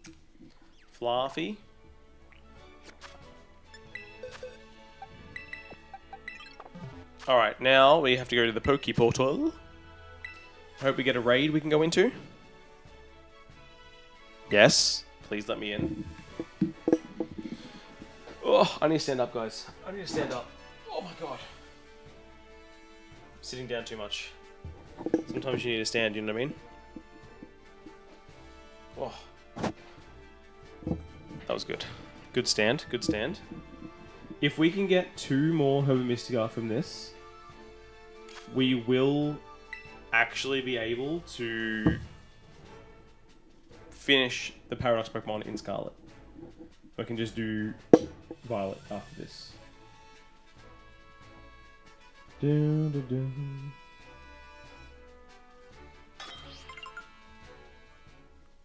Alright, now we have to go to the Poke Portal. I hope we get a raid we can go into. Yes, please let me in. Oh, I need to stand up, guys. I need to stand up. Oh my god. I'm sitting down too much. Sometimes you need to stand, you know what I mean? Oh. That was good. Good stand, good stand. If we can get 2 more Herba Mystica from this, we will actually be able to finish the Paradox Pokemon in Scarlet. We can just do Violet after this.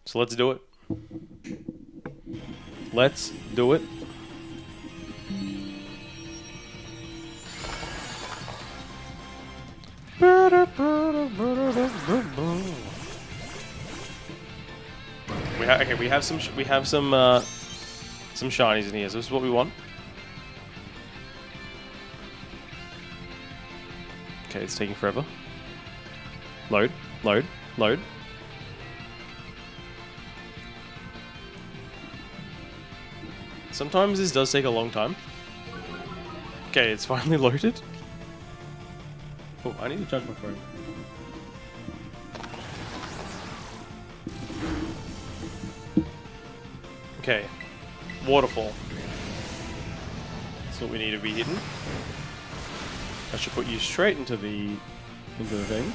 So let's do it. Let's do it. We have some shinies in here. So this is what we want. Okay, it's taking forever. Load. Sometimes this does take a long time. Okay, it's finally loaded. Oh, I need to charge my phone. Okay, waterfall. That's what we need to be hitting. I should put you straight into the thing.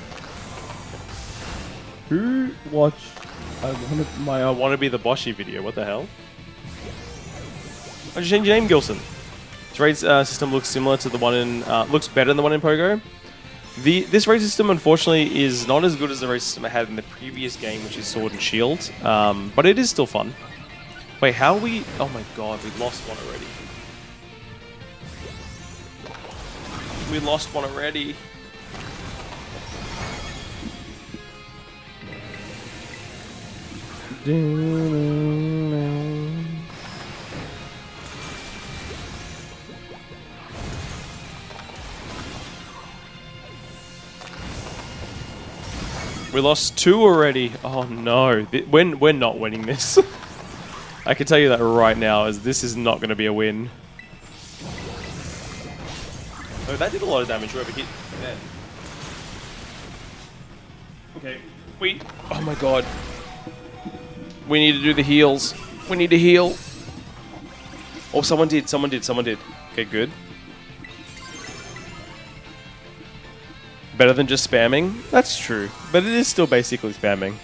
Who watched? I want to be the Boshi video. What the hell? I just changed your name, Gilson. This raid system looks similar to the one in. Looks better than the one in Pogo. This raid system, unfortunately, is not as good as the raid system I had in the previous game, which is Sword and Shield. But it is still fun. Wait, how we... Oh my god, we lost one already. We lost one already. We lost two already. Oh no. We're not winning this. I can tell you that right now, as this is not going to be a win. Oh, that did a lot of damage. Whoever hit that. Okay. Oh my god. We need to do the heals. We need to heal. Oh, someone did. Okay, good. Better than just spamming? That's true. But it is still basically spamming.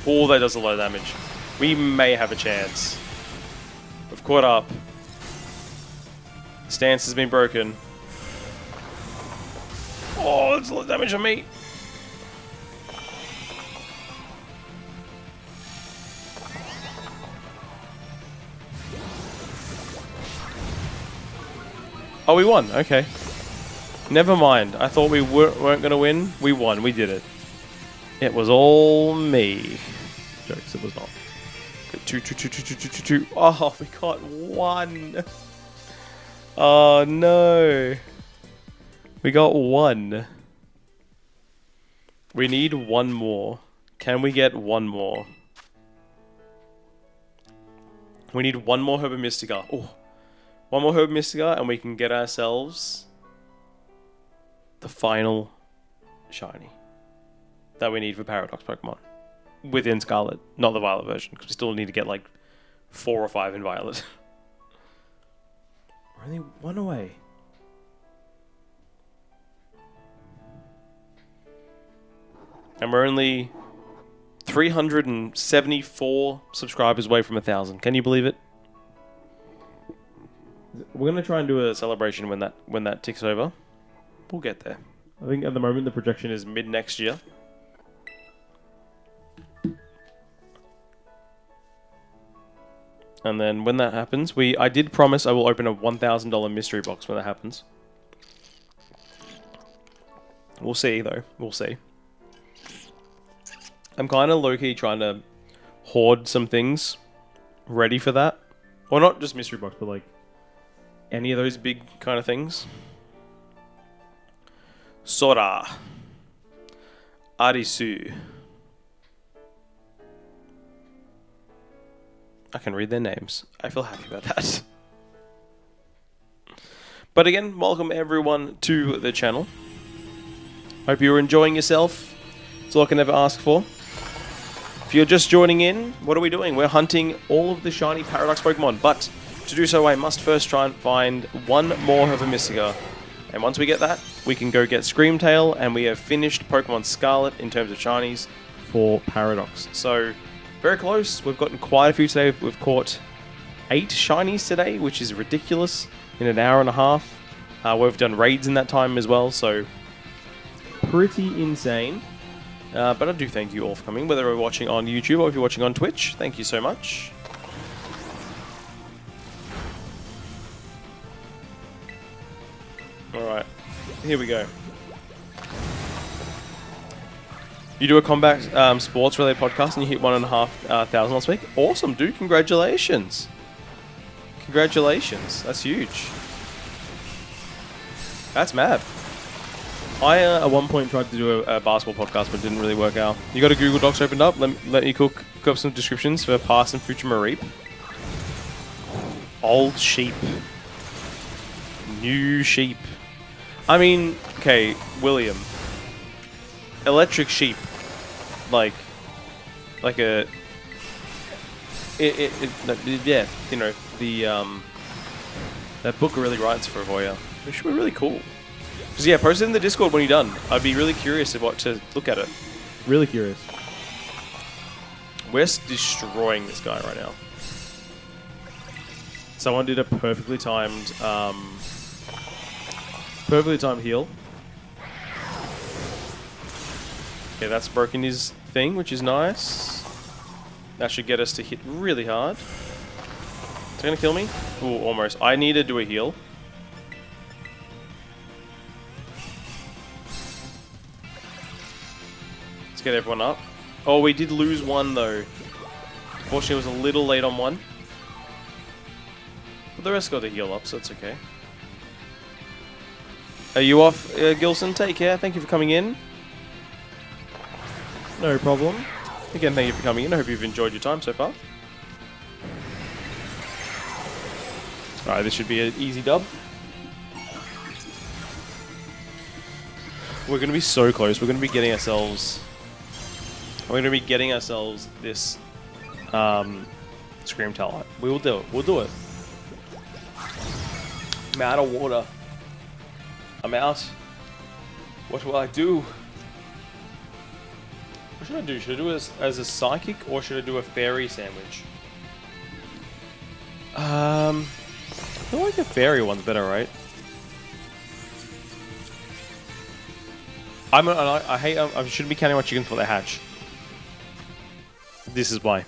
Oh, that does a lot of damage. We may have a chance. We've caught up. Stance has been broken. Oh, that's a lot of damage on me. Oh, we won. Okay. Never mind. I thought we weren't going to win. We won. We did it. It was all me. Jokes, it was not. Two. Oh, we got one. Oh, no. We got one. We need one more. Can we get one more? We need one more Herba Mystica. Oh, one more Herba Mystica and we can get ourselves the final shiny that we need for Paradox Pokemon. Within Scarlet, not the Violet version, because we still need to get like 4 or 5 in Violet. We're only one away. And we're only 374 subscribers away from 1,000. Can you believe it? We're gonna try and do a celebration when that ticks over. We'll get there. I think at the moment the projection is mid next year. And then when that happens, I did promise I will open a $1,000 mystery box when that happens. We'll see though. We'll see. I'm kind of low-key trying to hoard some things ready for that. Or not just mystery box, but like any of those big kind of things. Sora. Arisu. I can read their names. I feel happy about that. But again, welcome everyone to the channel. Hope you're enjoying yourself. That's all I can ever ask for. If you're just joining in, what are we doing? We're hunting all of the shiny Paradox Pokemon, but to do so I must first try and find one more Herba Mystica. And once we get that, we can go get Screamtail, and we have finished Pokemon Scarlet in terms of shinies for Paradox. So, very close. We've gotten quite a few today. We've caught 8 shinies today, which is ridiculous, in an hour and a half. We've done raids in that time as well, so pretty insane. But I do thank you all for coming, whether you're watching on YouTube or if you're watching on Twitch. Thank you so much. Alright, here we go. You do a combat sports related podcast and you hit 1,500 last week. Awesome, dude. Congratulations. Congratulations. That's huge. That's mad. I, at one point, tried to do a basketball podcast, but it didn't really work out. You got a Google Docs opened up? Let me cook up some descriptions for past and future Mareep. Old sheep. New sheep. I mean, okay, William. Electric sheep. Like a... yeah, you know, that book really writes for Hoya. It should be really cool. Because, yeah, post it in the Discord when you're done. I'd be really curious about to look at it. Really curious. We're destroying this guy right now. Someone did a perfectly timed heal. Okay, that's broken his thing, which is nice. That should get us to hit really hard. It's gonna kill me? Ooh, almost. I need to do a heal. Let's get everyone up. Oh, we did lose one though. Unfortunately, it was a little late on one. But the rest got to heal up, so it's okay. Are you off, Gilson? Take care. Thank you for coming in. No problem. Again, thank you for coming in. I hope you've enjoyed your time so far. Alright, this should be an easy dub. We're going to be so close. We're going to be getting ourselves... We're going to be getting ourselves this Scream Tower. We will do it. We'll do it. I'm out of water. I'm out. What will I do? What should I do? Should I do it as a psychic or should I do a fairy sandwich? I feel like the fairy one's better, right? I hate. I shouldn't be counting my chickens before they hatch. This is why.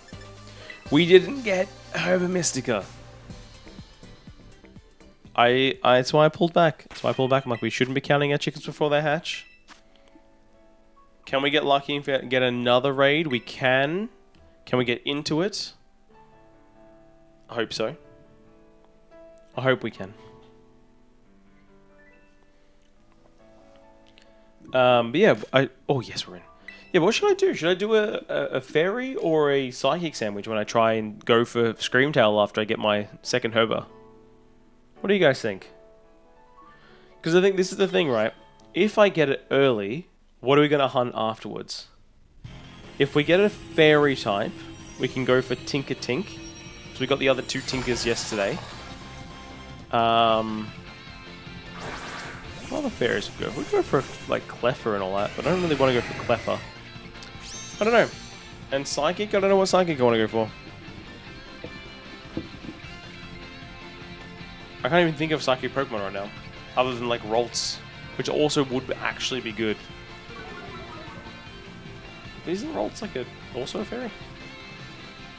We didn't get Herba Mystica. That's why I pulled back. That's why I pulled back. I'm like, we shouldn't be counting our chickens before they hatch. Can we get lucky and get another raid? We can. Can we get into it? I hope so. I hope we can. But yeah, oh yes, we're in. Yeah, but what should I do? Should I do a fairy or a psychic sandwich when I try and go for Screamtail after I get my second Herba? What do you guys think? Because I think this is the thing, right? If I get it early, what are we going to hunt afterwards? If we get a fairy type, we can go for Tinker Tink. So we got the other two Tinkers yesterday. What other fairies would go? We'd go for like Cleffer and all that, but I don't really want to go for Cleffer. I don't know. And Psychic? I don't know what Psychic I want to go for. I can't even think of Psychic Pokemon right now. Other than like Roltz, which also would actually be good. Isn't Roltz like also a fairy?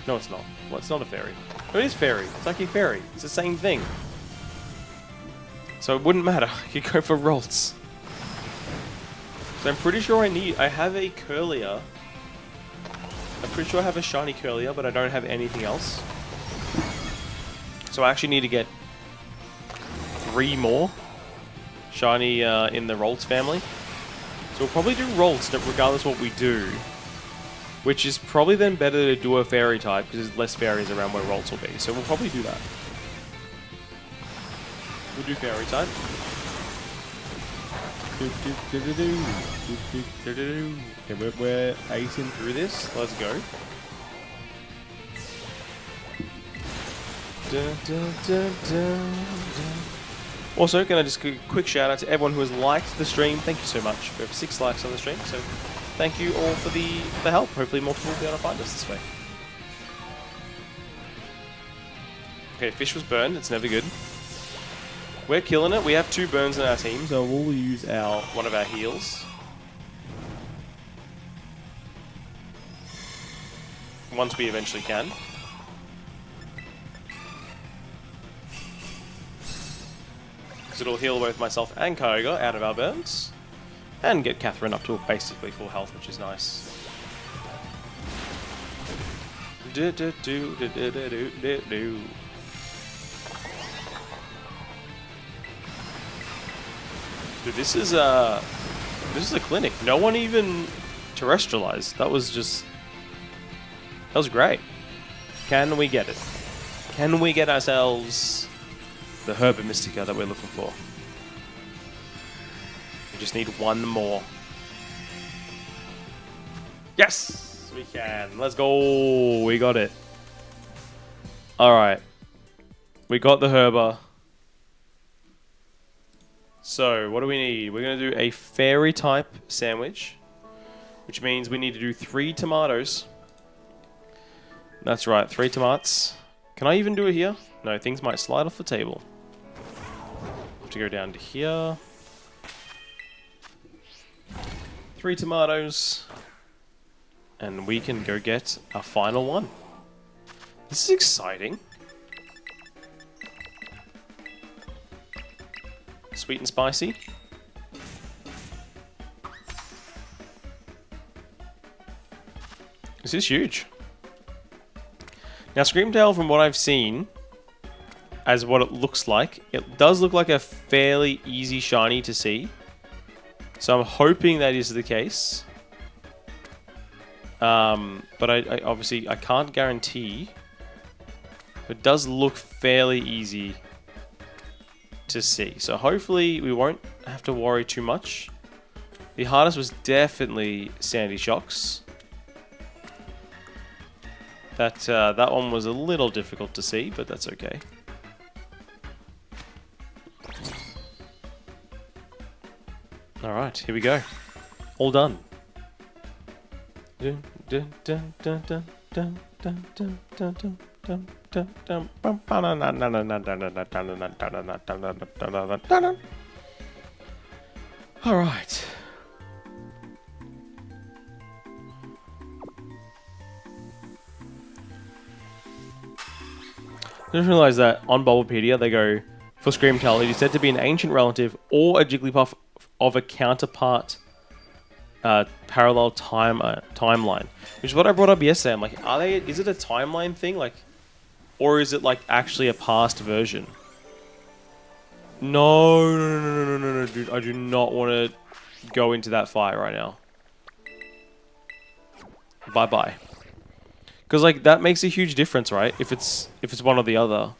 No, it's not. Well, it's not a fairy. Oh, it is fairy. It's like a fairy. It's the same thing. So it wouldn't matter. I could go for Roltz. So I'm pretty sure I have a Curlier. I'm pretty sure I have a shiny Curlier, but I don't have anything else. So I actually need to get 3 more shiny in the Roltz family. So we'll probably do Roltz regardless of what we do. Which is probably then better to do a fairy type because there's less fairies around where Roltz will be. So we'll probably do that. We'll do fairy type. Okay, we're acing through this. Let's go. Also, can I just give a quick shout out to everyone who has liked the stream. Thank you so much. We have 6 likes on the stream, so thank you all for the help. Hopefully more people will be able to find us this way. Okay, fish was burned. It's never good. We're killing it. We have 2 burns in our team, so we'll use one of our heals. Once we eventually can. Because it'll heal both myself and Kyogre out of our burns. And get Catherine up to basically full health, which is nice. Dude, this is a clinic. No one even terrestrialized. That was great. Can we get it? Can we get ourselves the Herba Mystica that we're looking for? We just need one more. Yes! We can. Let's go. We got it. Alright. We got the Herba. So, what do we need? We're going to do a fairy type sandwich, which means we need to do 3 tomatoes. That's right, 3 tomatoes. Can I even do it here? No, things might slide off the table. Have to go down to here. 3 tomatoes. And we can go get our final one. This is exciting. Sweet and spicy. This is huge. Now, Screamtail, from what I've seen, as what it looks like, it does look like a fairly easy shiny to see. So I'm hoping that is the case. But I obviously I can't guarantee. It does look fairly easy to see. So hopefully we won't have to worry too much. The hardest was definitely Sandy Shocks. That one was a little difficult to see, but that's okay. Alright, here we go. All done. Alright. I just realised that on Bulbapedia they go, for Screamtail, it is said to be an ancient relative or a Jigglypuff of a counterpart parallel timeline. Which is what I brought up yesterday. I'm like, is it a timeline thing? Like, or is it like actually a past version? No, dude. I do not want to go into that fight right now. Bye-bye. Because like that makes a huge difference, right? If it's one or the other.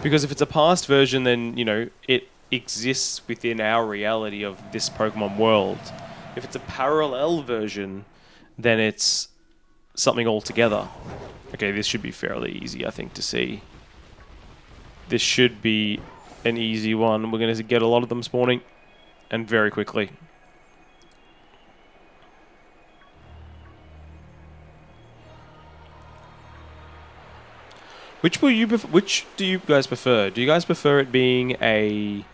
Because if it's a past version, then you know it exists within our reality of this Pokemon world. If it's a parallel version, then it's something altogether. Okay, this should be fairly easy, I think, to see. This should be an easy one. We're going to get a lot of them spawning, and very quickly. Which do you guys prefer? Do you guys prefer it being a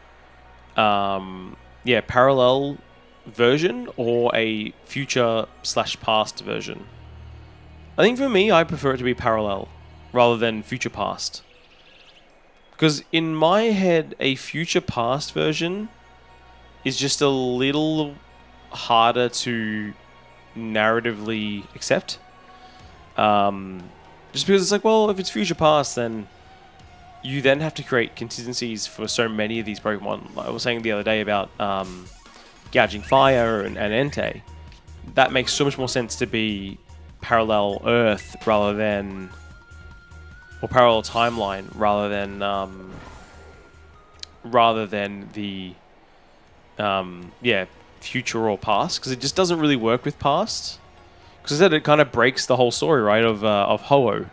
parallel version or a future/past version? I think for me, I prefer it to be parallel rather than future past. Because in my head, a future past version is just a little harder to narratively accept. Just because it's like, well, if it's future past, then you then have to create consistencies for so many of these Pokemon. Like I was saying the other day about Gouging Fire and Entei. That makes so much more sense to be parallel Earth rather than... or parallel timeline rather than the future or past, because it just doesn't really work with past. Because I said it kind of breaks the whole story, right, of Ho-Oh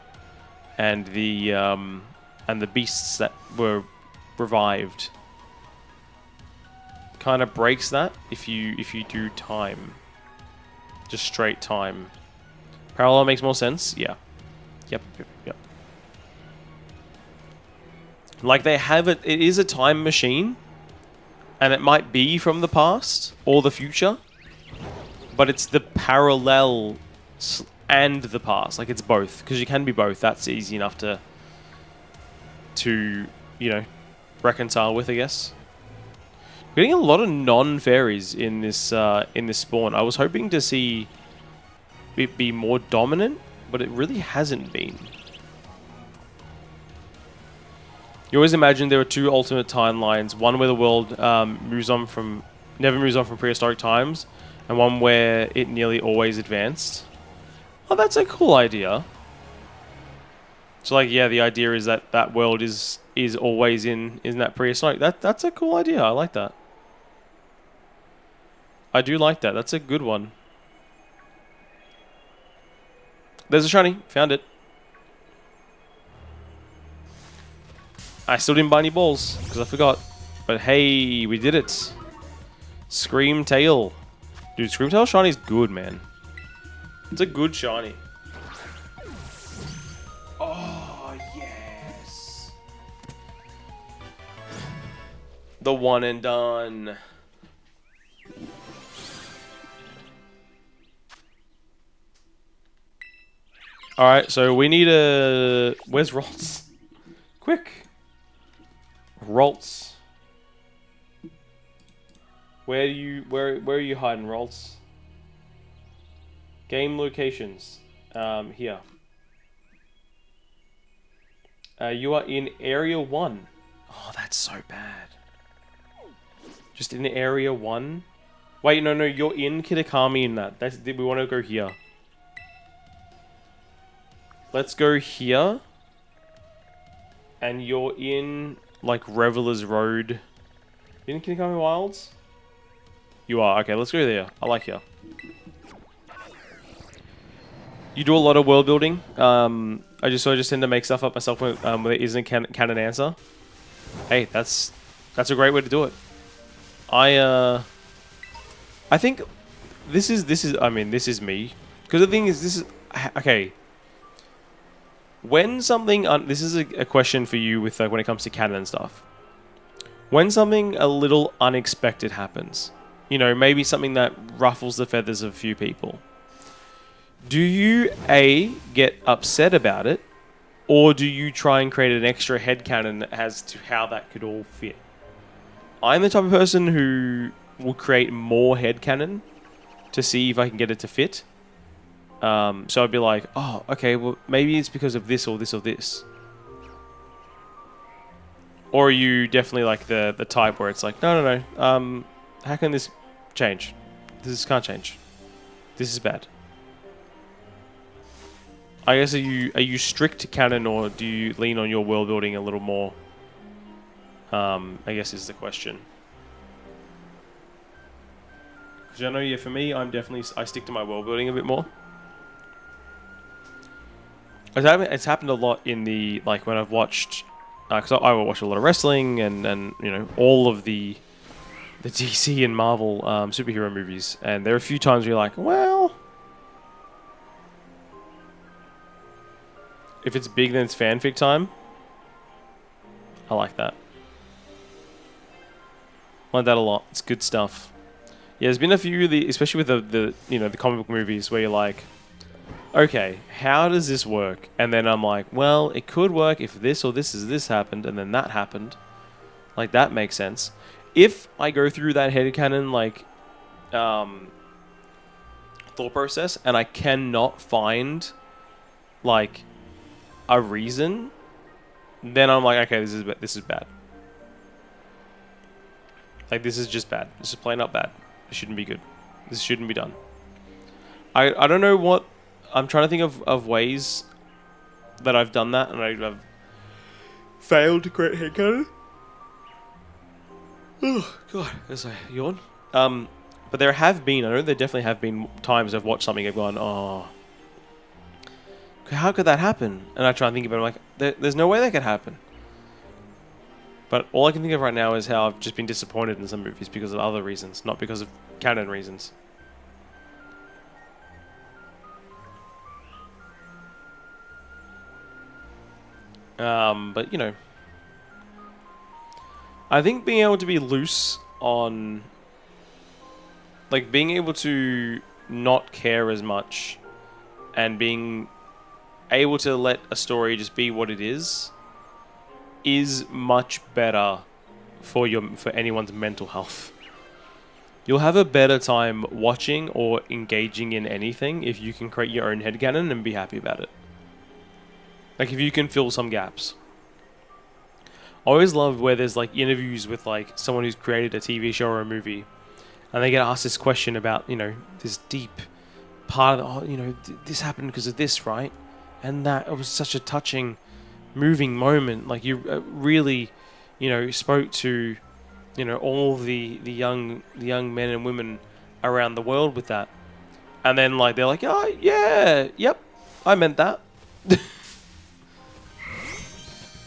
and the beasts that were revived. Kind of breaks that if you do time, just straight time. Parallel makes more sense. Yeah. Yep. Like they have it. It is a time machine, and it might be from the past or the future. But it's the parallel and the past. Like, it's both. Because you can be both. That's easy enough to you know, reconcile with, I guess. Getting a lot of non-fairies in this spawn. I was hoping to see it be more dominant, but it really hasn't been. You always imagine there are two alternate timelines. One where the world never moves on from prehistoric times, and one where it nearly always advanced. Oh, that's a cool idea. So like, yeah, the idea is that that world is always in that prehistoric. That's a cool idea. I like that. I do like that. That's a good one. There's a shiny. Found it. I still didn't buy any balls because I forgot. But hey, we did it. Scream Tail. Dude, Scream Tail shiny is good, man. It's a good shiny. Oh, yes. The one and done. Alright, so we need a... Where's Roltz? Quick. Roltz. Where are you hiding, Roltz? Game locations. Here. You are in Area 1. Oh, that's so bad. Just in Area 1? Wait, no, you're in Kitakami in that. We want to go here. Let's go here. And you're in, like, Reveler's Road. In Kitakami Wilds? You are. Okay, let's go there. I like here. You do a lot of world building. I just tend to make stuff up myself when there isn't a canon answer. Hey, that's a great way to do it. I think this is I mean, this is me, because the thing is, this is okay. When something this is a question for you with when it comes to canon and stuff. When something a little unexpected happens, you know, maybe something that ruffles the feathers of a few people. Do you A, get upset about it, or do you try and create an extra headcanon as to how that could all fit? I'm the type of person who will create more headcanon to see if I can get it to fit. So I'd be like, oh, okay, well, maybe it's because of this or this or this. Or are you definitely like the type where it's like, no, how can this change? This can't change. This is bad. I guess are you strict to canon, or do you lean on your world building a little more? I guess is the question. Because I know, yeah, for me, I stick to my world building a bit more. It's happened a lot in the, like, when I've watched, because I watch a lot of wrestling and you know, all of the DC and Marvel superhero movies, and there are a few times where you're like, well, if it's big, then it's fanfic time. I like that. I like that a lot. It's good stuff. Yeah, there's been a few, especially with the you know, the comic book movies, where you're like, okay, how does this work? And then I'm like, well, it could work if this or this happened, and then that happened. Like, that makes sense. If I go through that headcanon, like, thought process, and I cannot find, like, a reason, then I'm like, okay, this is bad. Like, this is just bad. This is plain up bad. It shouldn't be good. This shouldn't be done. I don't know what... I'm trying to think of ways that I've done that, and I've failed to create headcanon. Oh, God. As I yawn. But there have been... I know there definitely have been times I've watched something and gone, oh... how could that happen? And I try and think about it, I'm like, there's no way that could happen. But all I can think of right now is how I've just been disappointed in some movies because of other reasons, not because of canon reasons. But, you know, I think being able to be loose on, like, being able to not care as much and being able to let a story just be what it is much better for anyone's mental health. You'll have a better time watching or engaging in anything if you can create your own headcanon and be happy about it. Like, if you can fill some gaps. I always love where there's like interviews with like someone who's created a TV show or a movie, and they get asked this question about, you know, this deep part of the, oh, you know, this happened because of this, right? And that, it was such a touching, moving moment. Like, you really, you know, spoke to, you know, all the young men and women around the world with that. And then like they're like, oh yeah, yep, I meant that.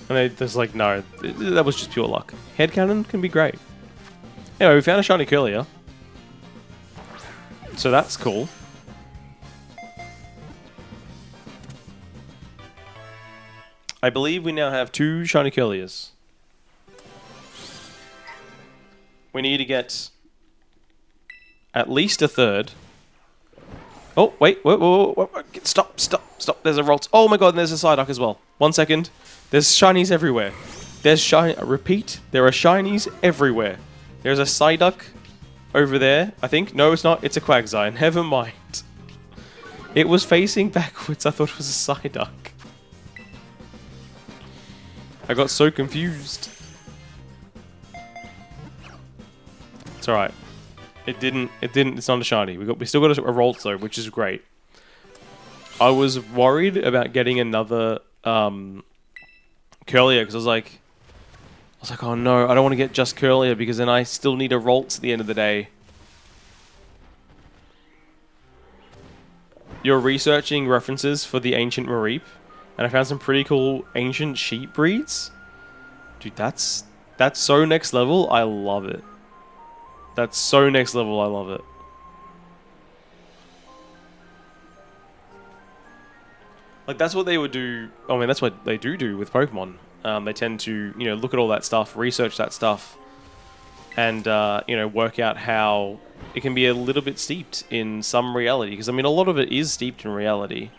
And they just like, no, that was just pure luck. Headcanon can be great. Anyway, we found a shiny Curlier, so that's cool. I believe we now have 2 shiny Curliers. We need to get at least a third. Oh, wait, whoa. Stop. There's a Ralts. Oh my god, and there's a Psyduck as well. 1 second. There's shinies everywhere. Repeat, there are shinies everywhere. There's a Psyduck over there, I think. No, it's not. It's a Quagsire. Never mind. It was facing backwards. I thought it was a Psyduck. I got so confused. It's alright. It's not a shiny. We still got a Ralts though, which is great. I was worried about getting another Curlier, because I was like, oh no, I don't want to get just Curlier, because then I still need a Ralts at the end of the day. You're researching references for the ancient Mareep, and I found some pretty cool ancient sheep breeds. Dude, that's so next level. I love it. That's so next level. I love it. Like, that's what they would do. I mean, that's what they do with Pokemon. They tend to, you know, look at all that stuff, research that stuff, and, you know, work out how it can be a little bit steeped in some reality. Because, I mean, a lot of it is steeped in reality.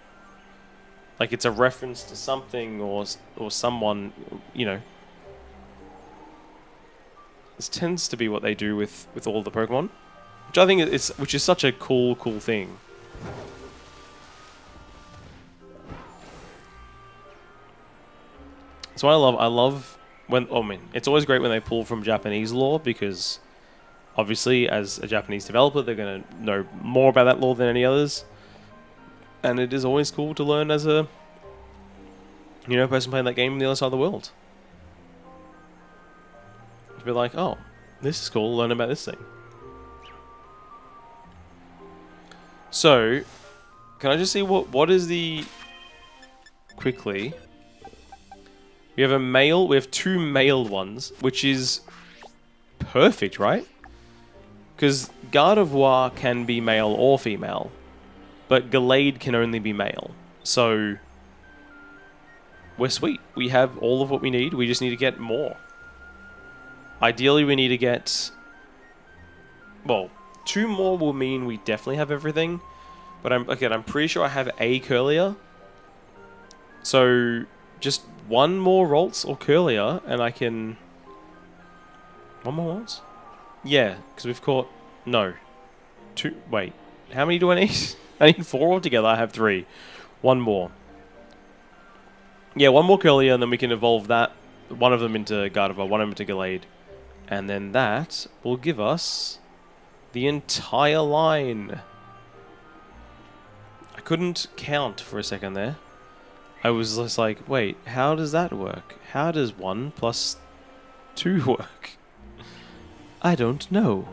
Like, it's a reference to something or someone, you know. This tends to be what they do with all the Pokemon, which I think which is such a cool thing. So I love when, I mean, it's always great when they pull from Japanese lore, because obviously as a Japanese developer, they're going to know more about that lore than any others. And it is always cool to learn as a, you know, person playing that game on the other side of the world. To be like, oh, this is cool, learn about this thing. So, can I just see what is the... Quickly. We have 2 male ones, which is perfect, right? Because Gardevoir can be male or female, but Gallade can only be male. So, we're sweet. We have all of what we need, we just need to get more. Ideally, we need to get... Well, 2 more will mean we definitely have everything. But I'm pretty sure I have a Curlier. So, just 1 more Ralts or Curlier, and I can... 1 more Ralts? Yeah, because we've caught... No. 2... Wait. How many do I need? I need 4 altogether. I have 3. 1 more. Yeah, 1 more Curlier, and then we can evolve that. One of them into Gardevoir, one of them into Gallade. And then that will give us the entire line. I couldn't count for a second there. I was just like, wait, how does that work? How does 1 plus 2 work? I don't know.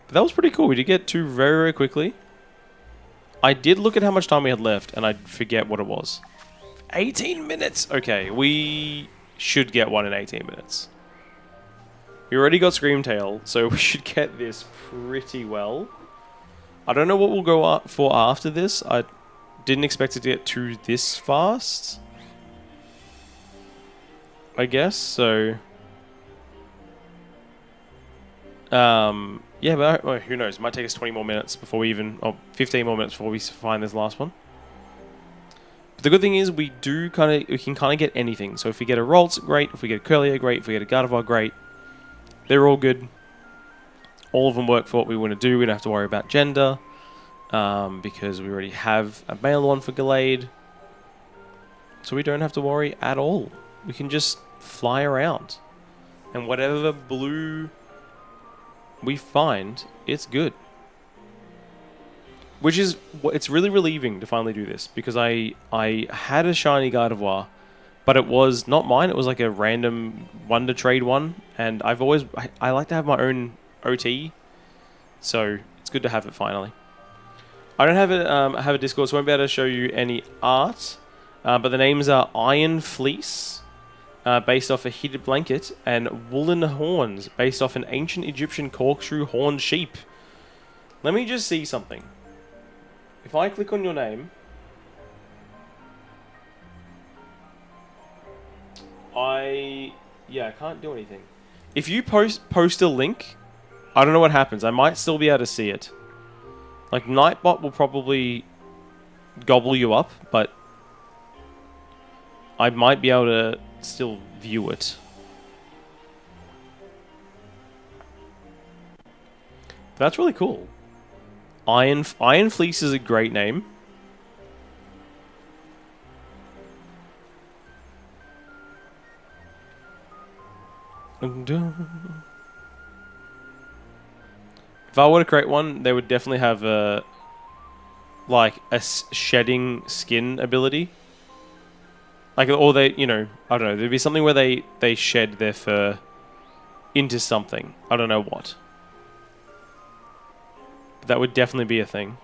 But that was pretty cool. We did get 2 very, very quickly. I did look at how much time we had left, and I forget what it was. 18 minutes! Okay, we should get 1 in 18 minutes. We already got Screamtail, so we should get this pretty well. I don't know what we'll go for after this. I didn't expect it to get to this fast, I guess, so... yeah, but well, who knows? It might take us 20 more minutes before we even... Or 15 more minutes before we find this last one. But the good thing is we can kind of get anything. So if we get a Ralts, great. If we get a Curlier, great. If we get a Gardevoir, great. They're all good. All of them work for what we want to do. We don't have to worry about gender. Because we already have a male one for Gallade. So we don't have to worry at all. we can just fly around. And whatever blue we find, it's good. Which is, it's really relieving to finally do this, because I had a shiny Gardevoir, but it was not mine. It was like a random Wonder Trade one, and I like to have my own OT, so it's good to have it finally. I don't have a Discord, so I won't be able to show you any art, but the names are Iron Fleece, based off a heated blanket, and Woolen Horns, based off an ancient Egyptian corkscrew horned sheep. Let me just see something. If I click on your name, I can't do anything. If you post a link, I don't know what happens. I might still be able to see it. Like, Nightbot will probably gobble you up, but I might be able to still view it. That's really cool. Iron Fleece is a great name. If I were to create one, they would definitely have a shedding skin ability. Like, or they, I don't know, there'd be something where they shed their fur into something. I don't know what. But that would definitely be a thing.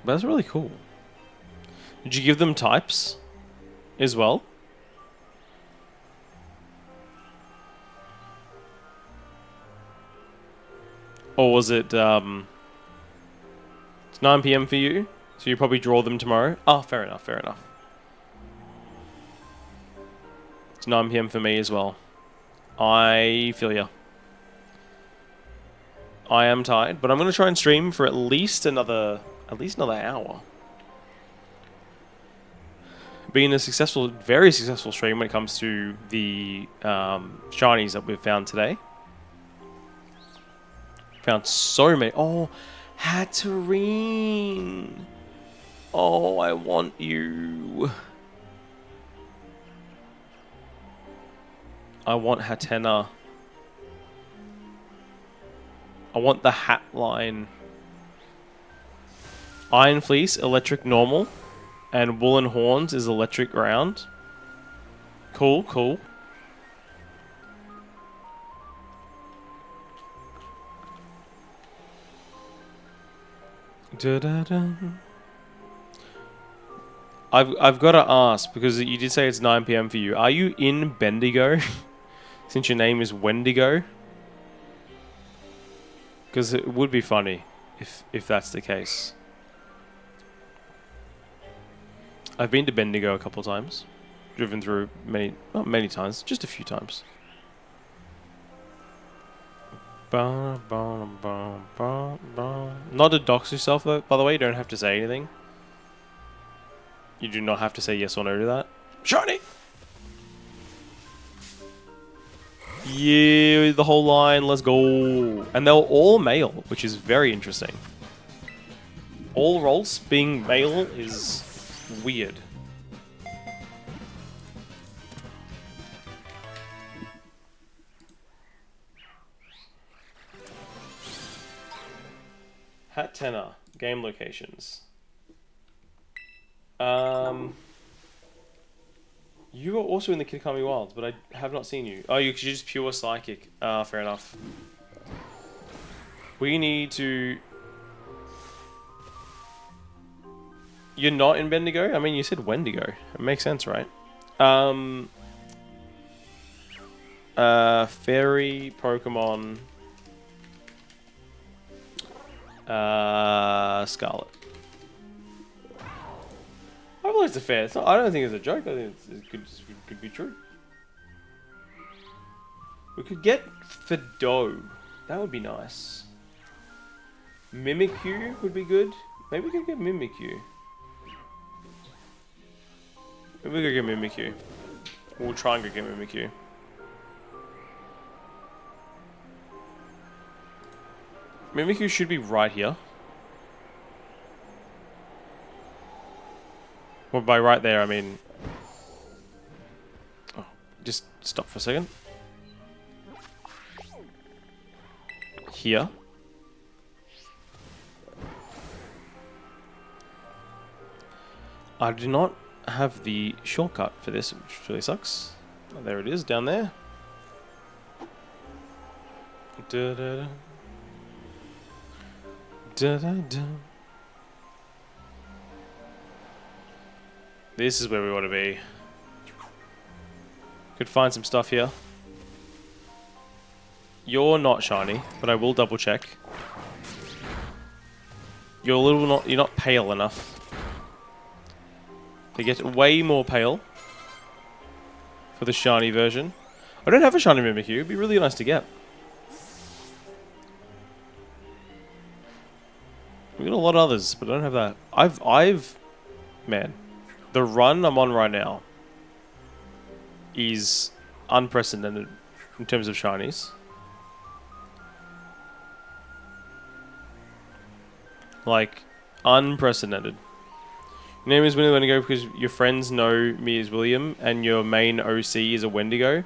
But that's really cool. Did you give them types as well? Or was it, it's 9 PM for you, so you probably draw them tomorrow? Oh, fair enough, fair enough. It's 9 PM for me as well. I feel ya. I am tired, but I'm going to try and stream for at least another hour. Being a successful, very successful stream when it comes to the shinies that we've found today. Found so many. Oh, Hatterene. Oh, I want you. I want Hatena. I want the hat line. Iron Fleece, electric normal. And Woolen Horns is electric ground. Cool, cool. I've got to ask, because you did say it's 9 PM for you. Are you in Bendigo? Since your name is Wendigo? Because it would be funny if that's the case. I've been to Bendigo a couple of times. Driven through not many times, just a few times. Not to dox yourself, though, by the way, you don't have to say anything. You do not have to say yes or no to that. Shiny! Yeah, the whole line, let's go. And they're all male, which is very interesting. All roles being male is weird. Hattena, game locations. You are also in the Kitakami Wilds, but I have not seen you. Oh, you're just pure psychic. Ah, fair enough. We need to... You're not in Bendigo? I mean, you said Wendigo. It makes sense, right? Fairy, Pokemon... Scarlet. I believe it's a fair. I don't think it's a joke. I think it could be true. We could get Fido. That would be nice. Mimikyu would be good. Maybe we could get Mimikyu. Maybe we could get Mimikyu. We'll try and go get Mimikyu. Mimikyu should be right here. Well, by right there, I mean... Oh, just stop for a second. Here. I do not have the shortcut for this, which really sucks. Oh, there it is, down there. Da da da. Da da da. This is where we want to be. Could find some stuff here. You're not shiny, but I will double check. You're a little not. You're not pale enough. They get way more pale for the shiny version. I don't have a shiny Mimikyu. It'd be really nice to get. We got a lot of others, but I don't have that. Man, the run I'm on right now is unprecedented in terms of shinies. Like, unprecedented. Your name is William Wendigo because your friends know me as William and your main OC is a Wendigo.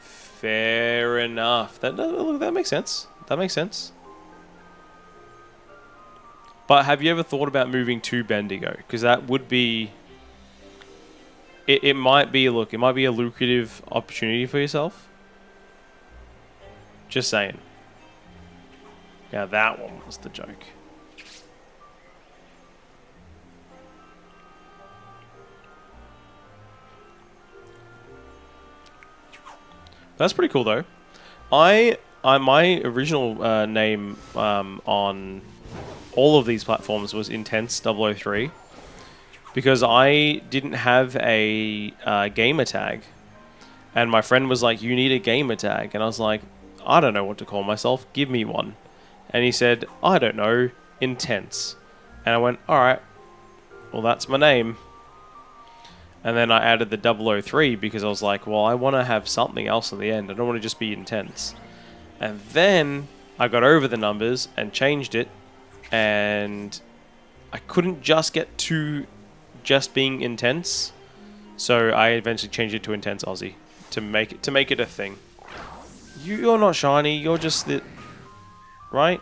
Fair enough. That makes sense. That makes sense. But have you ever thought about moving to Bendigo? Because that would be... It might be, look, it might be a lucrative opportunity for yourself. Just saying. Yeah, that one was the joke. That's pretty cool though. My original name on all of these platforms was Intense003 because I didn't have a gamer tag, and my friend was like, "You need a gamer tag," and I was like, "I don't know what to call myself. Give me one." And he said, "I don't know, Intense," and I went, "All right, well that's my name." And then I added the 003 because I was like, well, I want to have something else in the end. I don't want to just be Intense. And then I got over the numbers and changed it. And I couldn't just get to just being Intense. So I eventually changed it to Intense Aussie to make it a thing. You're not shiny. You're just the... Right?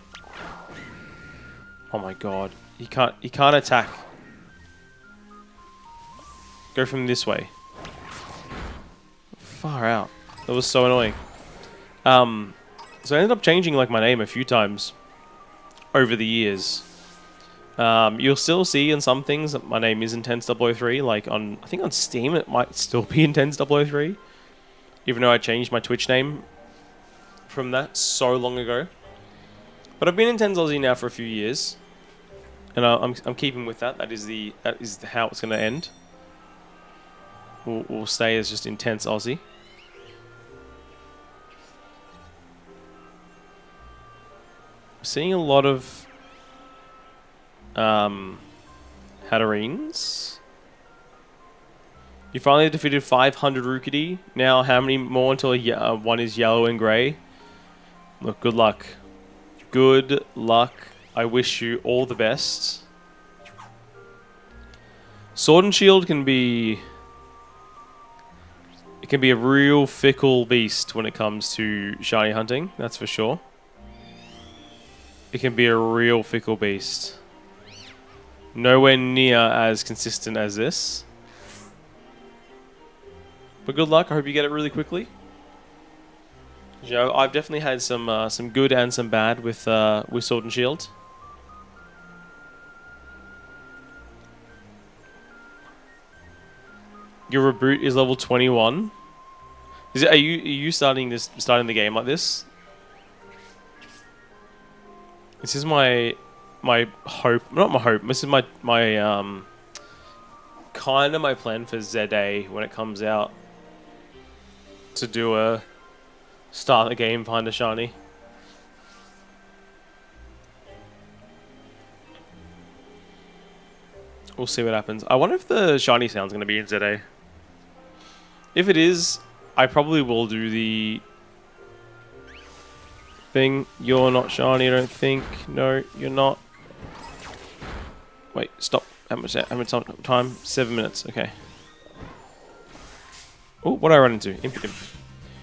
Oh my god. He can't attack. Go from this way. Far out. That was so annoying. So I ended up changing like my name a few times over the years. You'll still see in some things that my name is Intense003. Like I think on Steam it might still be Intense003, even though I changed my Twitch name from that so long ago. But I've been Intense Aussie now for a few years, and I'm keeping with that. That is how it's going to end. We'll stay as just Intense Aussie. Seeing a lot of Hatterines. You finally defeated 500 Rukidi. Now how many more until one is yellow and grey? Look, good luck. Good luck. I wish you all the best. Sword and Shield can be... It can be a real fickle beast when it comes to shiny hunting, that's for sure. It can be a real fickle beast. Nowhere near as consistent as this. But good luck, I hope you get it really quickly. You know, I've definitely had some good and some bad with Sword and Shield. Your reboot is level 21. Are you starting the game like this? This is my hope, not my hope. This is my kind of my plan for ZA when it comes out, to do a start the game, find a shiny. We'll see what happens. I wonder if the shiny sound's going to be in ZA. If it is, I probably will do the thing. You're not shiny, I don't think. No, you're not. Wait, stop. How much time? 7 minutes. Okay. Oh, what did I run into? Imp.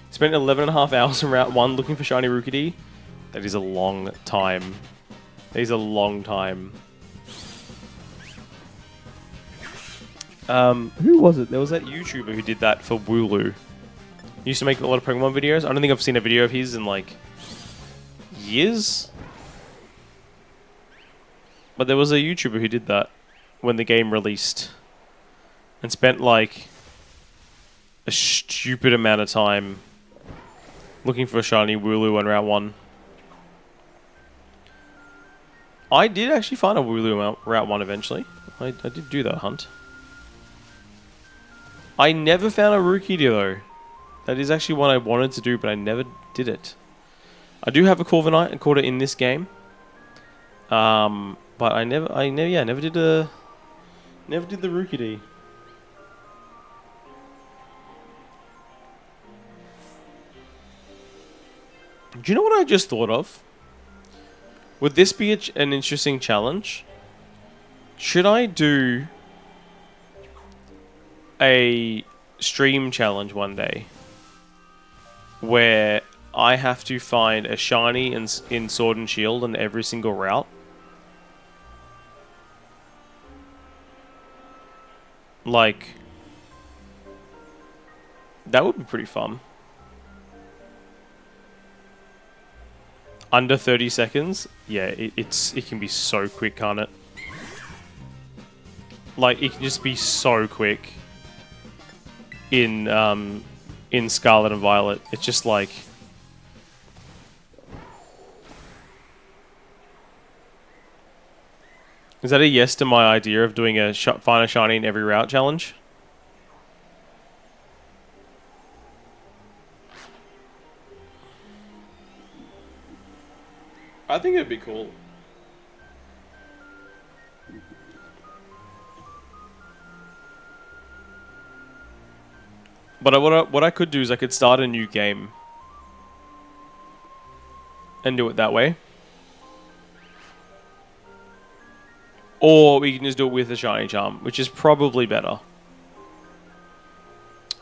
Spent 11.5 hours in Route 1 looking for shiny Rookidee. That is a long time. That is a long time. Who was it? There was that YouTuber who did that for Wooloo. He used to make a lot of Pokemon videos. I don't think I've seen a video of his in like years. But there was a YouTuber who did that when the game released and spent like a stupid amount of time looking for a shiny Wooloo on Route 1. I did actually find a Wooloo on Route 1 eventually. I did do that hunt. I never found a Rookidee though. That is actually one I wanted to do, but I never did it. I do have a Corviknight and caught it in this game. But I never did the Rookidee. Do you know what I just thought of? Would this be an interesting challenge? Should I do a stream challenge one day where I have to find a shiny in Sword and Shield on every single route? Like, that would be pretty fun. Under 30 seconds? Yeah, it can be so quick, can't it? Like, it can just be so quick in Scarlet and Violet. It's just like... Is that a yes to my idea of doing a find a shiny in every route challenge? I think it'd be cool. But what I could do is I could start a new game and do it that way. Or we can just do it with a shiny charm, which is probably better.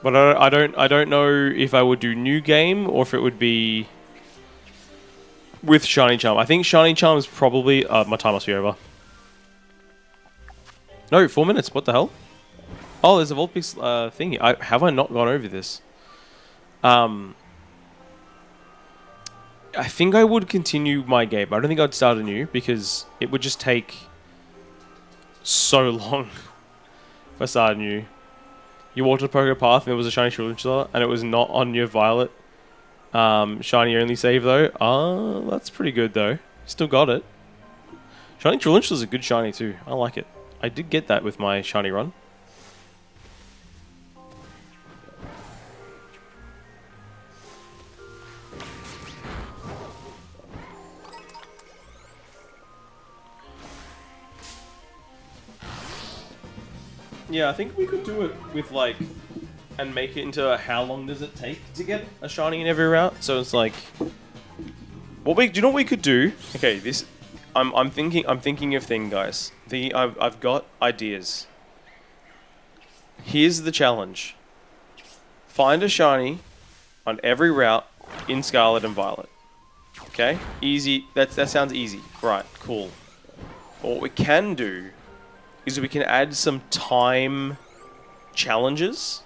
But I don't know if I would do new game or if it would be with shiny charm. I think shiny charm is probably... my time must be over. No, 4 minutes. What the hell? Oh, there's a Vulpix thingy. Have I not gone over this? I think I would continue my game. I don't think I'd start anew because it would just take so long if I started anew. You walked the Poké Path and there was a shiny Shrivelin and it was not on your Violet. Shiny only save though. That's pretty good though. Still got it. Shiny Shrivelin is a good shiny too. I like it. I did get that with my shiny run. Yeah, I think we could do it with like, and make it into a how long does it take to get a shiny in every route. So it's like, do you know what we could do? Okay, I'm thinking of things, guys. I've got ideas. Here's the challenge: find a shiny on every route in Scarlet and Violet. Okay, easy. That sounds easy. Right, cool. But what we can do is we can add some time challenges.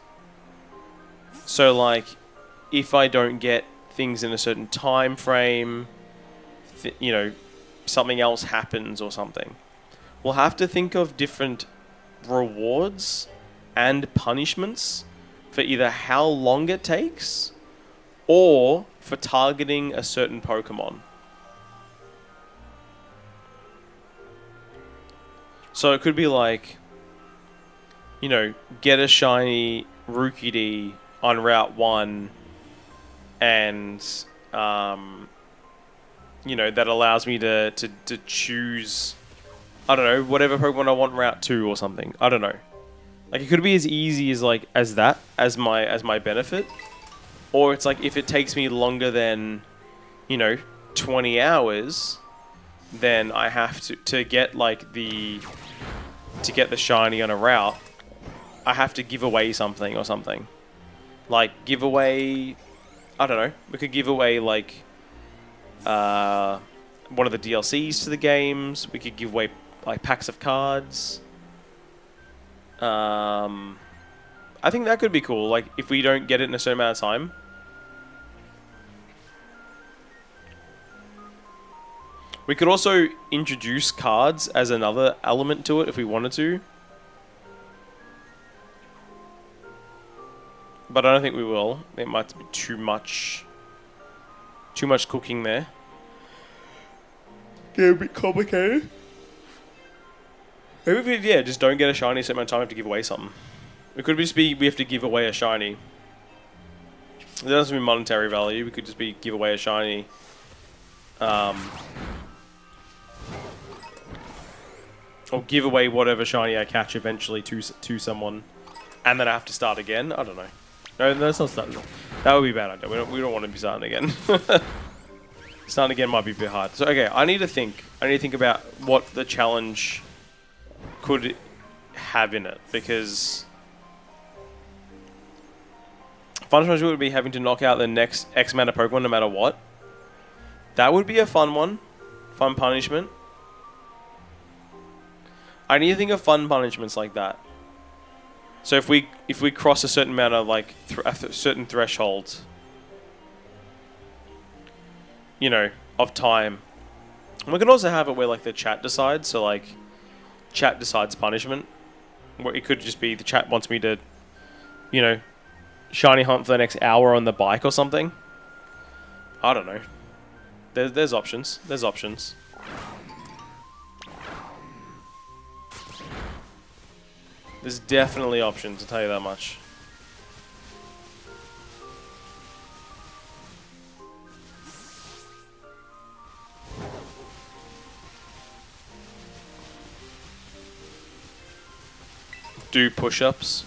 So like, if I don't get things in a certain time frame, you know, something else happens or something. We'll have to think of different rewards and punishments for either how long it takes or for targeting a certain Pokemon. So it could be like, you know, get a shiny Rookidee on Route 1 and, you know, that allows me to choose, I don't know, whatever Pokemon I want Route 2 or something. I don't know. Like, it could be as easy as, like, as my benefit. Or it's like, if it takes me longer than, you know, 20 hours, then I have to get, like, the to get the shiny on a route, I have to give away something or something. Like, give away... I don't know. We could give away, like... one of the DLCs to the games. We could give away, like, packs of cards. I think that could be cool. Like, if we don't get it in a certain amount of time. We could also introduce cards as another element to it if we wanted to. But I don't think we will. It might be too much cooking there. Get a bit complicated. Maybe if we, just don't get a shiny a certain amount of time, we have to give away something. It could just be we have to give away a shiny. It doesn't mean monetary value. We could just be give away a shiny. Or give away whatever shiny I catch eventually to someone, and then I have to start again. I don't know. No, that's not starting. That would be a bad idea. We don't want to be starting again. Starting again might be a bit hard. So okay, I need to think about what the challenge could have in it, because fun challenge would be having to knock out the next X amount of Pokemon no matter what. That would be a fun one. Fun punishment. I need to think of fun punishments like that. So if we cross a certain amount of like a certain threshold, you know, of time, and we can also have it where like the chat decides. So like, chat decides punishment. Where it could just be the chat wants me to, you know, shiny hunt for the next hour on the bike or something. I don't know. There's options. There's options. There's definitely options, I'll tell you that much. Do push-ups.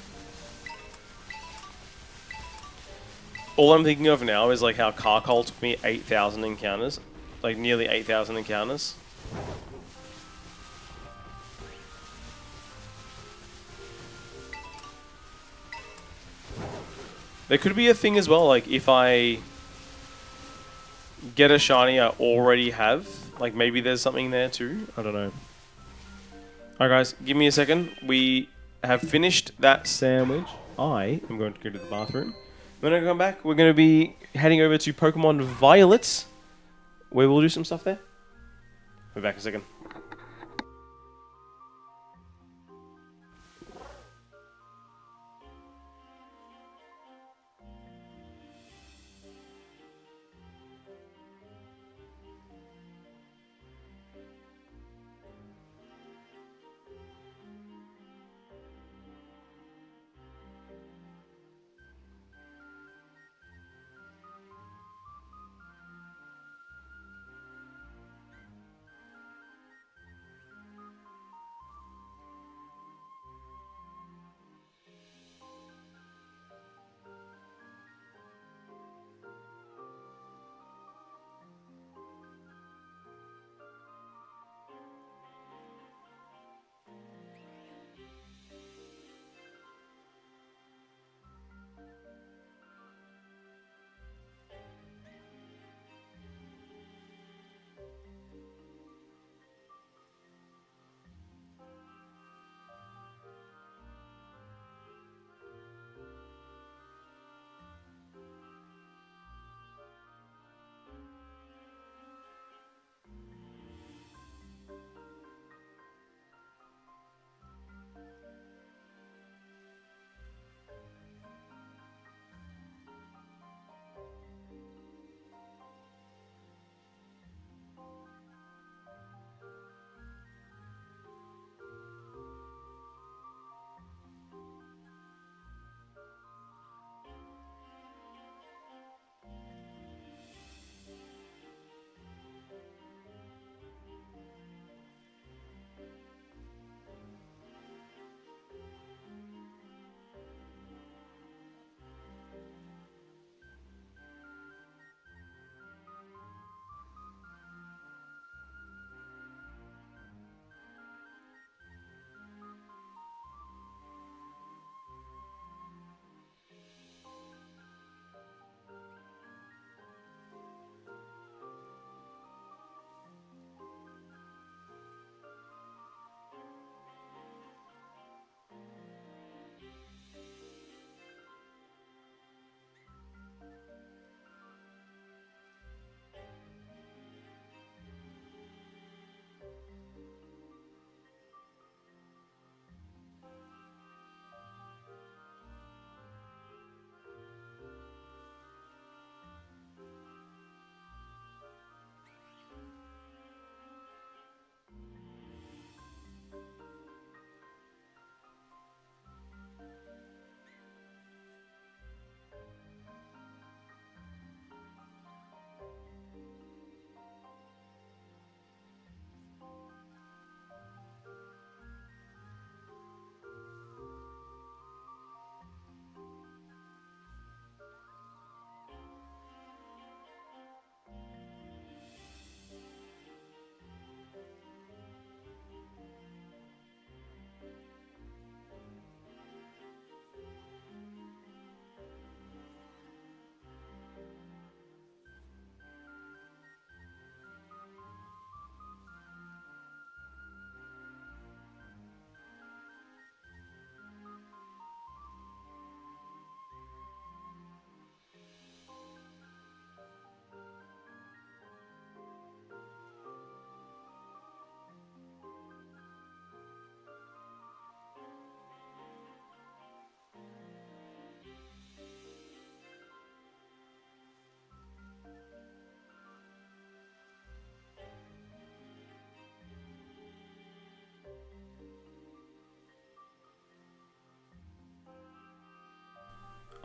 All I'm thinking of now is like how Carcol took me 8,000 encounters. Like nearly 8,000 encounters. There could be a thing as well, like if I get a shiny I already have, like maybe there's something there too. I don't know. Alright guys, give me a second. We have finished that sandwich. I am going to go to the bathroom. When I come back, we're going to be heading over to Pokemon Violet, where we'll do some stuff there. Be back in a second.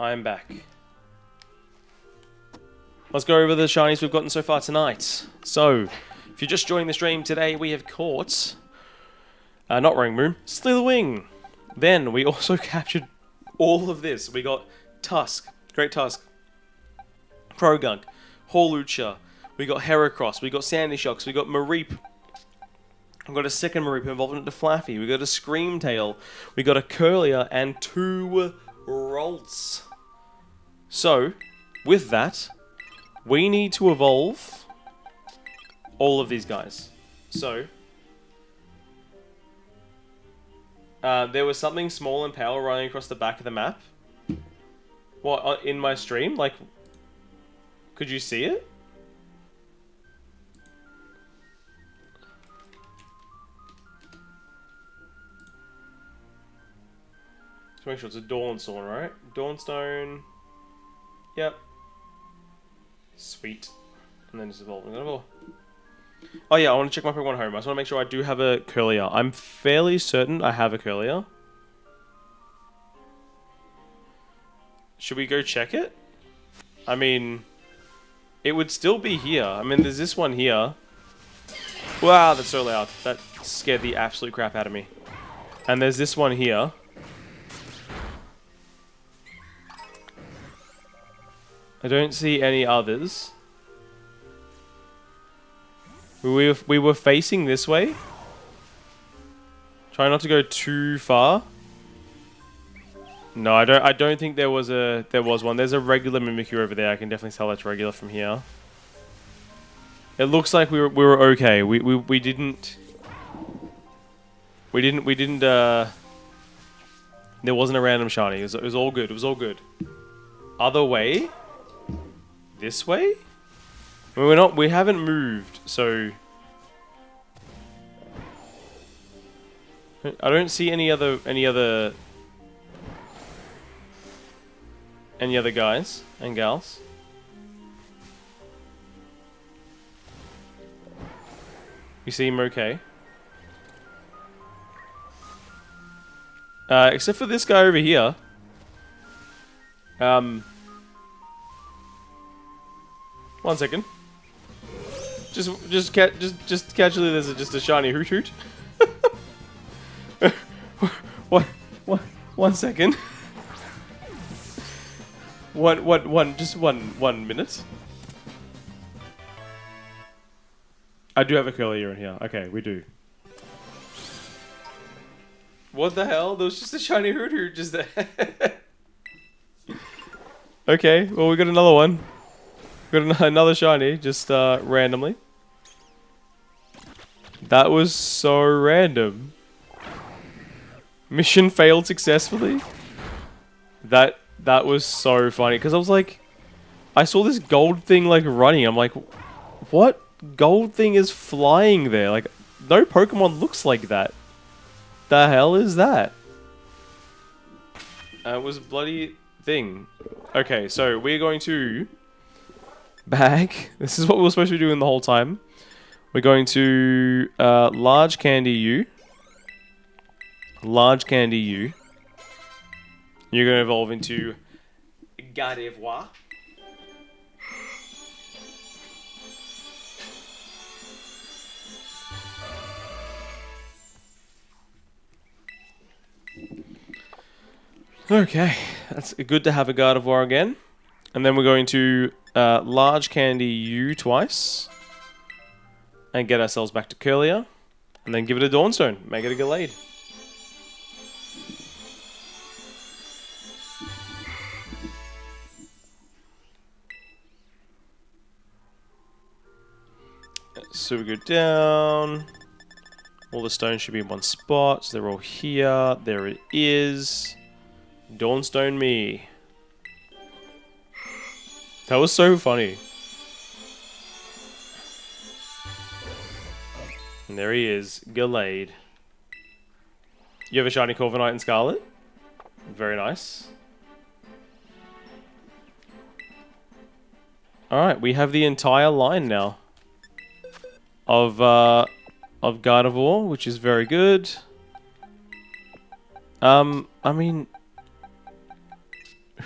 I'm back. Let's go over the shinies we've gotten so far tonight. So, if you're just joining the stream today, we have caught... not Ring Moon, Slitherwing. Then, we also captured all of this. We got Tusk, Great Tusk, Krogunk, Hawlucha, we got Heracross, we got Sandy Shocks, we got Mareep. We've got a second Mareep evolved into Flaffy, we got a Screamtail, we got a Curlier, and 2 Rolts. So, with that, we need to evolve all of these guys. So, there was something small and pale running across the back of the map. What, in my stream? Like, could you see it? Just make sure it's a Dawnstone, right? Dawnstone. Yep. Sweet. And then just evolving it. Oh yeah, I want to check my Pokemon home. I just want to make sure I do have a Curlier. I'm fairly certain I have a Curlier. Should we go check it? I mean, it would still be here. I mean, there's this one here. Wow, that's so loud. That scared the absolute crap out of me. And there's this one here. I don't see any others. We were facing this way. Try not to go too far. No, I don't think there was one. There's a regular Mimikyu over there. I can definitely tell that's regular from here. It looks like we were okay. We didn't there wasn't a random shiny. It was all good. It was all good. Other way? This way? I mean, we haven't moved, so I don't see any other guys and gals. You seem okay. Except for this guy over here. One second. Just casually, there's just a shiny Hoot Hoot. One second. Just one minute. I do have a Curlier in here. Okay, we do. What the hell? There was just a shiny Hoot Hoot just there. Okay, well we got another one. Got another shiny, just randomly. That was so random. Mission failed successfully. That was so funny, because I was like, I saw this gold thing like running. I'm like, what gold thing is flying there? Like, no Pokemon looks like that. The hell is that? It was a bloody thing. Okay, so we're going to back. This is what we were supposed to be doing the whole time. We're going to large candy you. Large candy you. You're going to evolve into Gardevoir. Okay, that's good to have a Gardevoir again. And then we're going to large candy you twice. And get ourselves back to Curlier. And then give it a Dawnstone. Make it a Gallade. So we go down. All the stones should be in one spot. So they're all here. There it is. Dawnstone me. That was so funny. And there he is, Gallade. You have a shiny Corviknight and Scarlet? Very nice. Alright, we have the entire line now of Gardevoir, which is very good. I mean,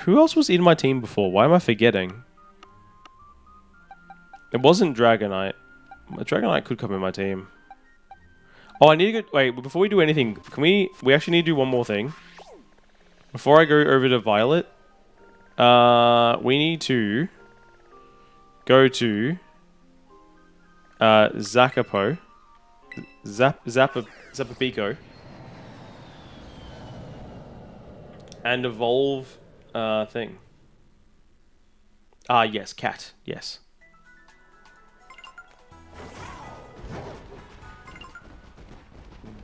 Who else was in my team before? Why am I forgetting? It wasn't Dragonite. Dragonite could come in my team. Oh, I need to go... Wait, before we do anything, can we... We actually need to do one more thing. Before I go over to Violet, we need to go to Zakapo. Zapapico. And evolve thing. Ah, yes, cat. Yes.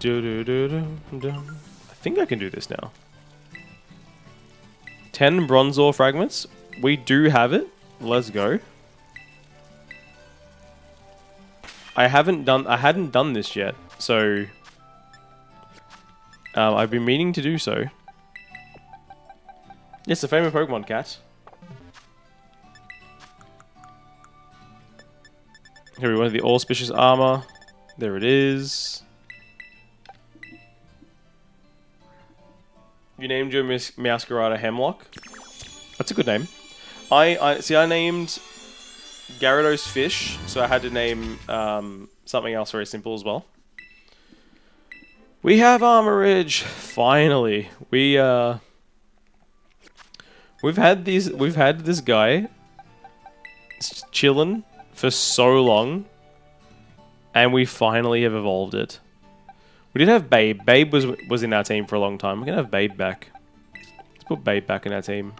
I think I can do this now. 10 bronze ore fragments. We do have it. Let's go. I hadn't done this yet, so I've been meaning to do so. Yes, the famous Pokemon cat. Here we go, the auspicious armor. There it is. You named your Meowscarada Hemlock. That's a good name. I named Gyarados Fish, so I had to name something else very simple as well. We have Armorage. Finally, we've had this guy chilling for so long, and we finally have evolved it. We did have Babe. Babe was in our team for a long time. We're gonna have Babe back. Let's put Babe back in our team.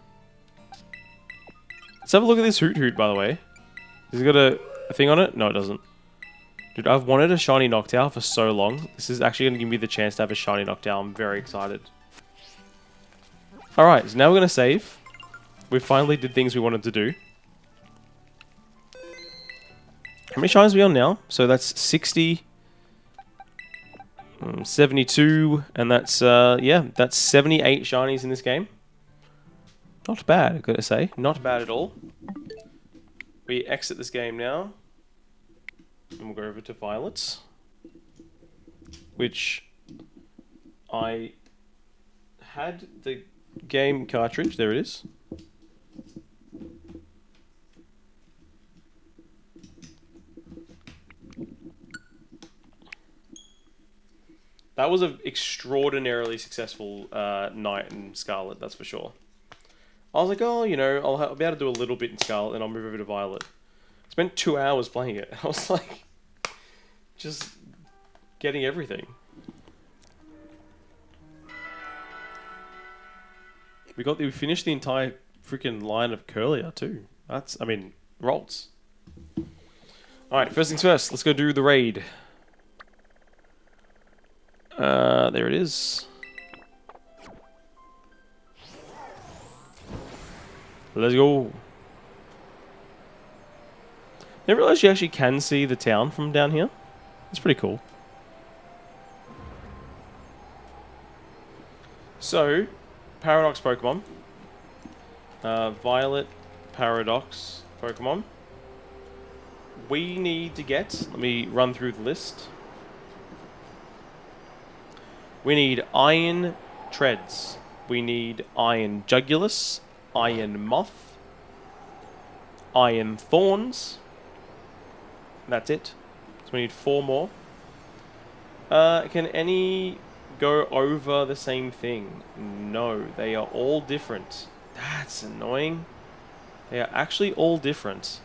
Let's have a look at this Hoot Hoot, by the way. Has it got a thing on it? No, it doesn't. Dude, I've wanted a shiny Noctowl for so long. This is actually gonna give me the chance to have a shiny Noctowl. I'm very excited. Alright, so now we're gonna save. We finally did things we wanted to do. How many shinies are we on now? So that's 60... 72, and that's, yeah, that's 78 shinies in this game. Not bad, I've got to say. Not bad at all. We exit this game now. And we'll go over to Violets. Which I had the game cartridge. There it is. That was an extraordinarily successful night in Scarlet, that's for sure. I was like, oh, you know, I'll be able to do a little bit in Scarlet, and I'll move over to Violet. Spent 2 hours playing it. I was like, just getting everything. We finished the entire freaking line of Curlier too. I mean, Rolts. Alright, first things first, let's go do the raid. There it is. Let's go. Never realized you actually can see the town from down here. It's pretty cool. So, Paradox Pokemon. Violet Paradox Pokemon. We need to get... Let me run through the list. We need Iron Treads. We need Iron Jugulus. Iron Moth. Iron Thorns. That's it. So we need 4 more. Can any go over the same thing? No, they are all different. That's annoying. They are actually all different.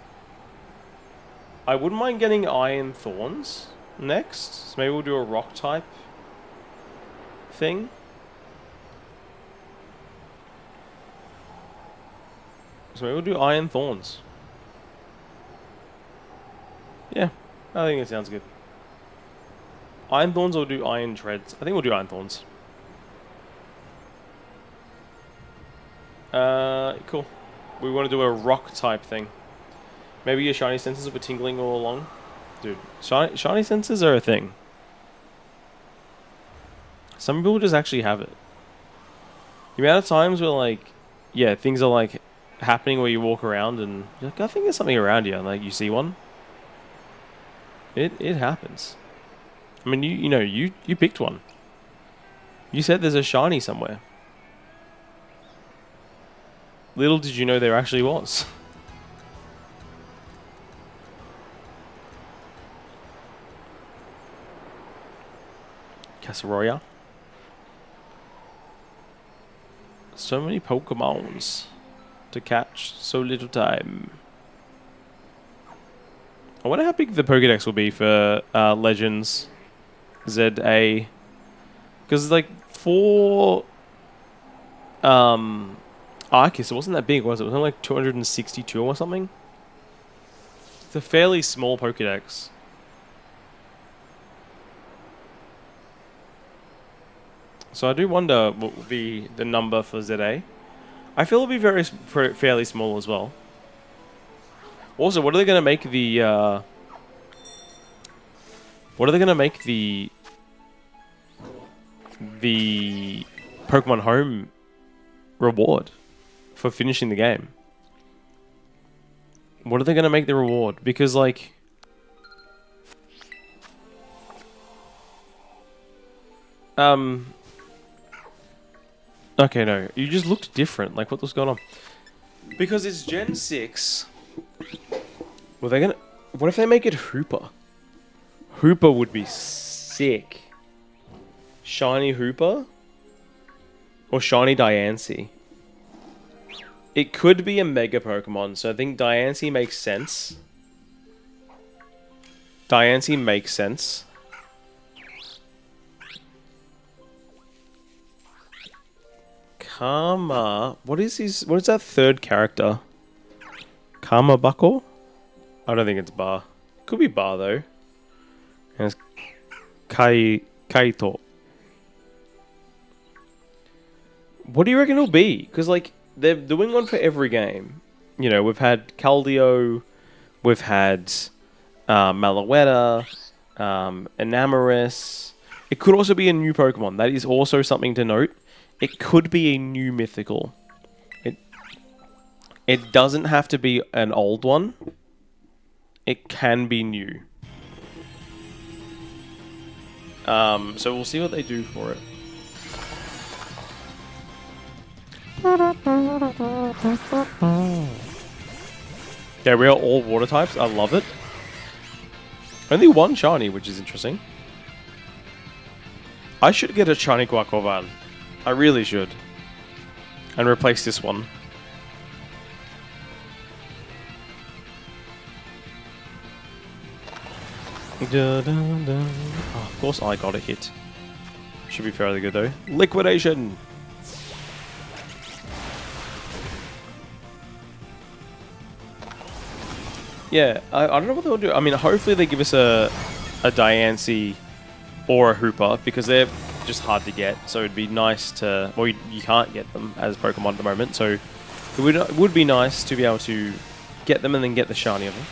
I wouldn't mind getting Iron Thorns next. So maybe we'll do a rock type thing. So maybe we'll do Iron Thorns. Yeah, I think it sounds good. Iron Thorns or do Iron Treads? I think we'll do Iron Thorns. Cool. We want to do a rock type thing. Maybe your shiny senses were tingling all along. Dude, shiny senses are a thing. Some people just actually have it. The amount of times where, like, yeah, things are, like, happening where you walk around and you're like, I think there's something around you, and, like, you see one. It happens. I mean, you picked one. You said there's a shiny somewhere. Little did you know there actually was. Casseroya. So many Pokemons to catch, so little time. I wonder how big the Pokédex will be for Legends ZA. Because, like, for Arceus, it wasn't that big, was it? It was only like 262 or something. It's a fairly small Pokédex. So I do wonder what will be the number for ZA. I feel it'll be fairly small as well. Also, what are they going to make the... what are they going to make the Pokemon Home reward for finishing the game? What are they going to make the reward? Because, like... Okay, no. You just looked different. Like, what was going on? Because it's Gen 6. Well, they're gonna... What if they make it Hooper? Hooper would be sick. Shiny Hooper? Or Shiny Diancie? It could be a Mega Pokemon, so I think Diancie makes sense. Diancie makes sense. Karma. What is that third character? Karma Buckle? I don't think it's Bar. Could be Bar though. And it's Kaito. What do you reckon it'll be? Because, like, they're doing one for every game. You know, we've had Keldeo, we've had Malouetta, Enamorus. It could also be a new Pokemon. That is also something to note. It could be a new mythical. It doesn't have to be an old one. It can be new. So we'll see what they do for it. Yeah, we are all water types. I love it. Only one shiny, which is interesting. I should get a shiny Guacovan. I really should. And replace this one. Oh, of course I got a hit. Should be fairly good though. Liquidation! Yeah, I don't know what they'll do. I mean, hopefully they give us a Diancie or a Hooper, because they're just hard to get. So it'd be nice to... Well, you can't get them as Pokemon at the moment, so it would be nice to be able to get them and then get the shiny of them.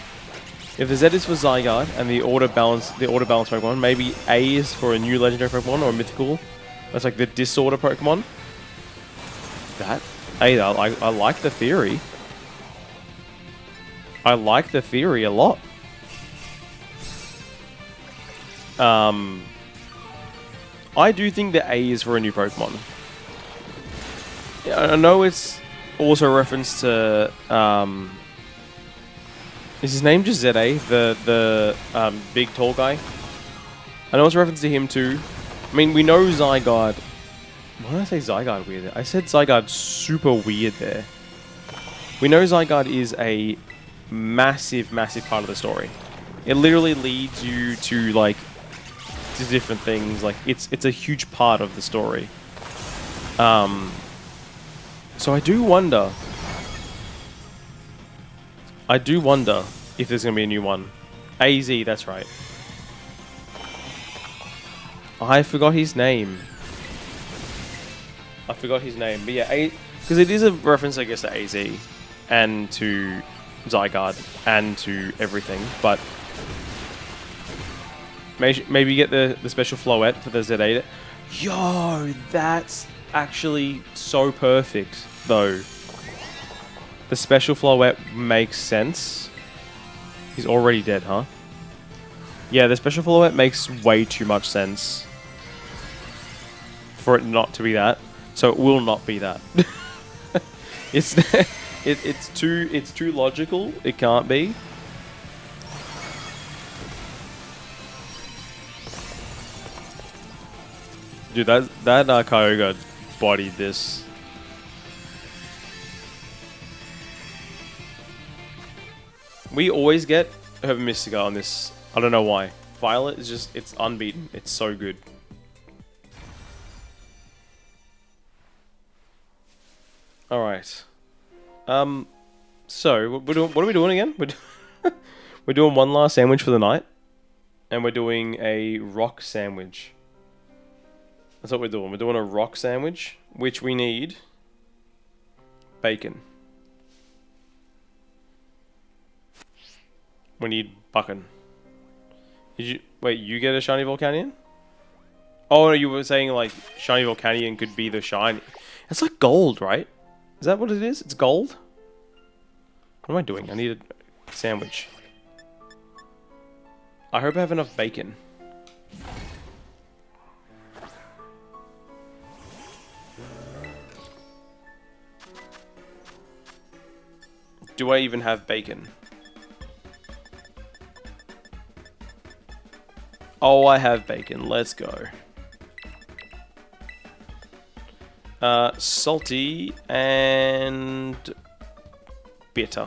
If the Z is for Zygarde and the order balance Pokemon, maybe A is for a new legendary Pokemon or a mythical. That's like the disorder Pokemon. I like the theory. I like the theory a lot. I do think that A is for a new Pokemon. Yeah, I know it's also a reference to... is his name just ZA? The big tall guy? I know it's a reference to him too. I mean, we know Zygarde... Why did I say Zygarde weird? I said Zygarde super weird there. We know Zygarde is a massive, massive part of the story. It literally leads you to, like, to different things. Like, it's a huge part of the story. So I do wonder if there's going to be a new one. AZ, that's right. I forgot his name. But yeah, because it is a reference, I guess, to AZ and to Zygarde and to everything. But maybe get the special Floette for the Z8. Yo, that's actually so perfect, though. The special Floette makes sense. He's already dead, huh? Yeah, the special Floette makes way too much sense for it not to be that. So it will not be that. It's it's too logical. It can't be. Dude, that Kyogre bodied this. We always get Herba Mystica on this. I don't know why. Violet is just, it's unbeaten. It's so good. Alright. So, what are we doing again? We're doing one last sandwich for the night. And we're doing a rock sandwich. That's what we're doing. We're doing a rock sandwich, which we need bacon. We need bacon. Wait, you get a shiny Volcanion? Oh, no, you were saying like shiny Volcanion could be the shiny. It's like gold, right? Is that what it is? It's gold? What am I doing? I need a sandwich. I hope I have enough bacon. Do I even have bacon? Oh, I have bacon. Let's go. Salty and bitter.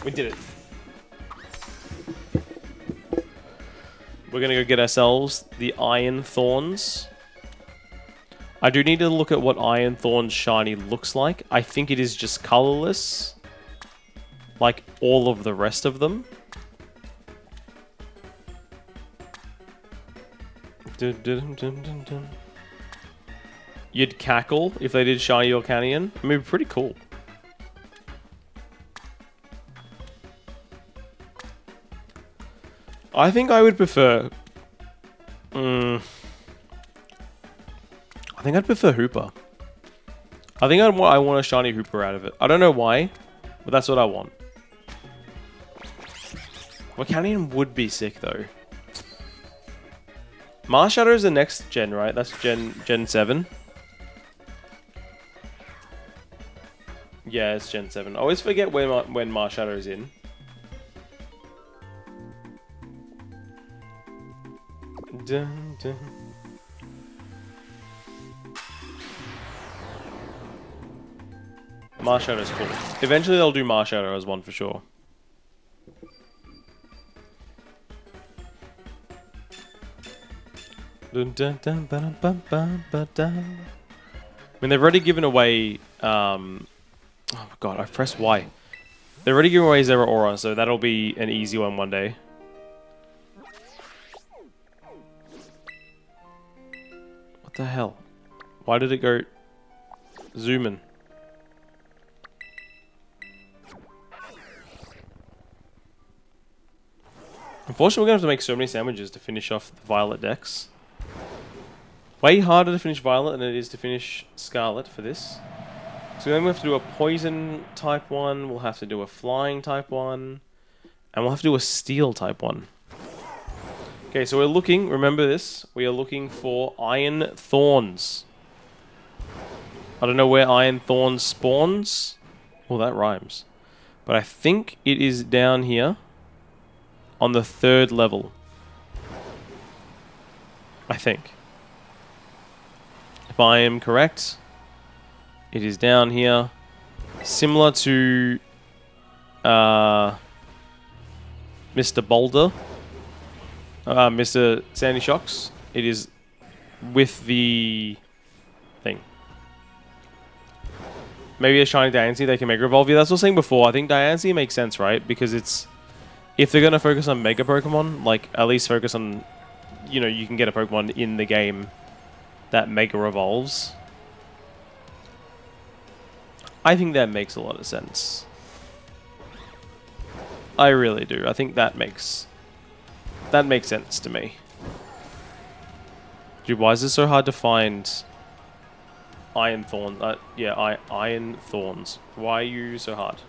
We did it. We're gonna go get ourselves the Iron Thorns. I do need to look at what Iron Thorns shiny looks like. I think it is just colorless, like all of the rest of them. You'd cackle if they did shiny Volcanion. I mean, pretty cool. I think I would prefer... I think I'd prefer Hooper. I think I want a shiny Hooper out of it. I don't know why, but that's what I want. Volcanion would be sick, though. Marshadow is the next gen, right? That's Gen 7. Yeah, it's Gen 7. I always forget when Marshadow is in. Dun, dun. Marshadow's cool. Eventually they'll do Marshadow as one for sure. Dun, dun, dun, ba, dun, ba, ba, da. I mean, they've already given away... oh my god, I pressed Y. They've already given away Zeraora, so that'll be an easy one day. What the hell? Why did it go... zoom in? Unfortunately, we're going to have to make so many sandwiches to finish off the Violet decks. Way harder to finish Violet than it is to finish Scarlet for this. So then we have to do a Poison type 1, we'll have to do a Flying type 1, and we'll have to do a Steel type 1. Okay, so we're looking, remember this, we are looking for Iron Thorns. I don't know where Iron Thorns spawns. Oh, that rhymes. But I think it is down here. On the 3rd level. I think. If I am correct, it is down here. Similar to Mr. Boulder. Mr. Sandy Shocks. It is with the thing. Maybe a shiny Diancie they can Mega Evolve. Yeah, that's what I was saying before. I think Diancie makes sense, right? Because it's... if they're going to focus on Mega Pokemon, like, at least focus on, you know, you can get a Pokemon in the game that Mega Evolves. I think that makes a lot of sense. I really do. I think that makes sense to me. Dude, why is it so hard to find Iron Thorns? Yeah, Iron Thorns. Why are you so hard?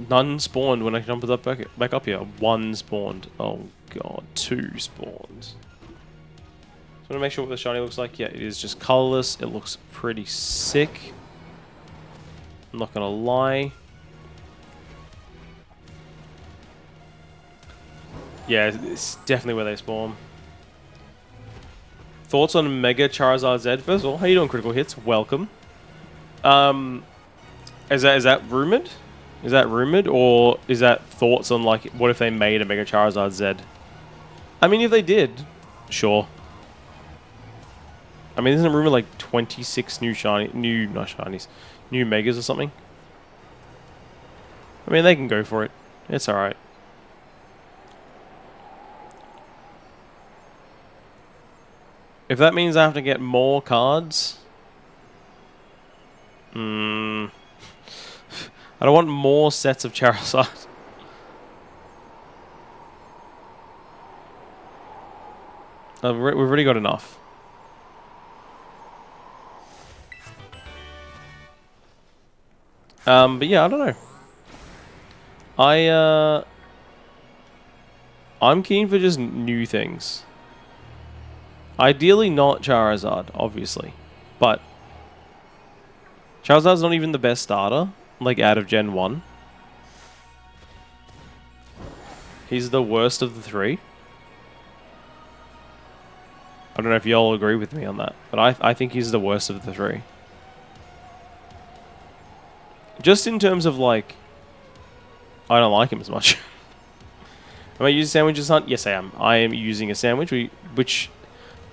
None spawned when I jumped up back up here. One spawned. Oh god, 2 spawns. So I want to make sure what the shiny looks like. Yeah, it is just colorless. It looks pretty sick. I'm not gonna lie. Yeah, it's definitely where they spawn. Thoughts on Mega Charizard Z? First of all, how you doing, Critical Hits? Welcome. Is that rumored? Is that rumored, or is that thoughts on, like, what if they made a Mega Charizard Z? I mean, if they did, sure. I mean, isn't it rumored like 26 new new Megas or something? I mean, they can go for it. It's alright. If that means I have to get more cards... I don't want more sets of Charizard. We've already got enough. But yeah, I don't know. I'm keen for just new things. Ideally not Charizard, obviously. But Charizard's not even the best starter, like out of Gen 1. He's the worst of the 3. I don't know if y'all agree with me on that, but I think he's the worst of the 3. Just in terms of, like, I don't like him as much. Am I using sandwiches, hunt? Yes, I am. I am using a sandwich, which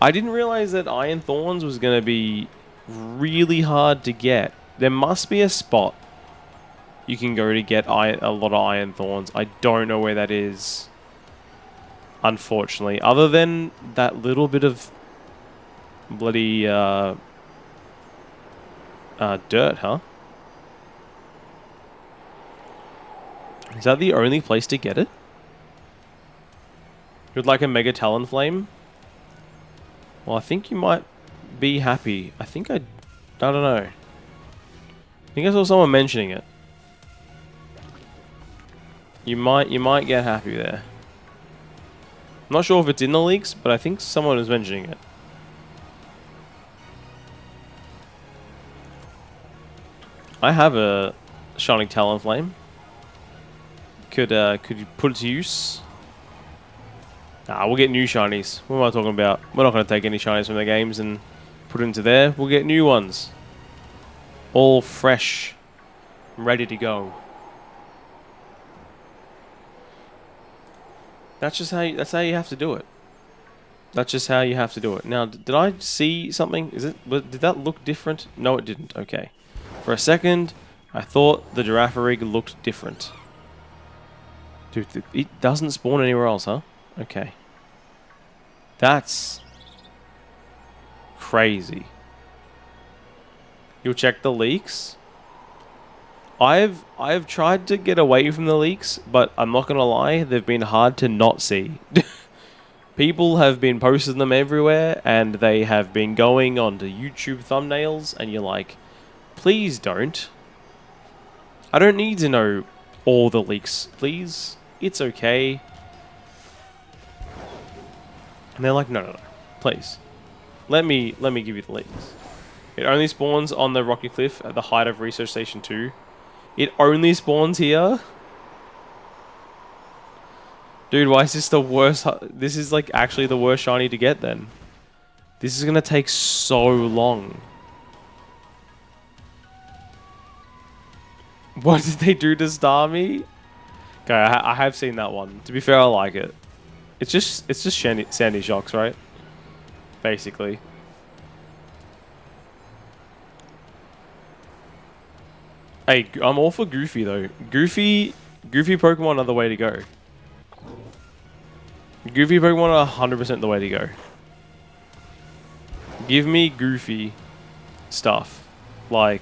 I didn't realize that Iron Thorns was going to be really hard to get. There must be a spot you can go to get a lot of Iron Thorns. I don't know where that is, unfortunately. Other than that little bit of bloody dirt, huh? Is that the only place to get it? You'd like a Mega Talonflame? Well, I think you might be happy. I don't know. I think I saw someone mentioning it. You might get happy there. I'm not sure if it's in the leaks, but I think someone was mentioning it. I have a Shining Talonflame. Could you put it to use? Nah, we'll get new shinies. What am I talking about? We're not going to take any shinies from the games and put it into there. We'll get new ones. All fresh. Ready to go. That's how you have to do it. That's just how you have to do it. Now, did I see something? Did that look different? No, it didn't. Okay. For a second, I thought the Girafarig looked different. Dude, it doesn't spawn anywhere else, huh? Okay. That's crazy. You'll check the leaks? I've tried to get away from the leaks, but I'm not gonna lie, they've been hard to not see. People have been posting them everywhere, and they have been going onto YouTube thumbnails, and you're like, please don't. I don't need to know all the leaks, please. It's okay. And they're like, no, please. Let me give you the leaks. It only spawns on the rocky cliff at the height of Research Station 2. It only spawns here? Dude, why is this the worst? This is like actually the worst shiny to get then. This is gonna take so long. What did they do to star me? Okay, I have seen that one. To be fair, I like it. It's just Sandy Shocks, right? Basically. Hey, I'm all for Goofy though. Goofy Pokemon are the way to go. Goofy Pokemon are 100% the way to go. Give me Goofy stuff. Like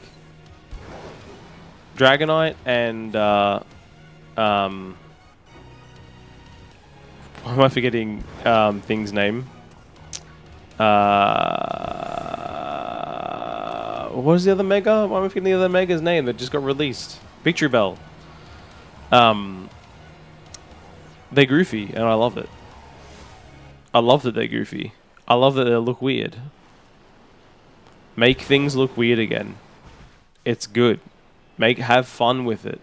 Dragonite and why am I forgetting thing's name? What was the other Mega? Why am I forgetting the other Mega's name that just got released? Victory Bell. They're Goofy, and I love it. I love that they're goofy. I love that they look weird. Make things look weird again. It's good. Have fun with it.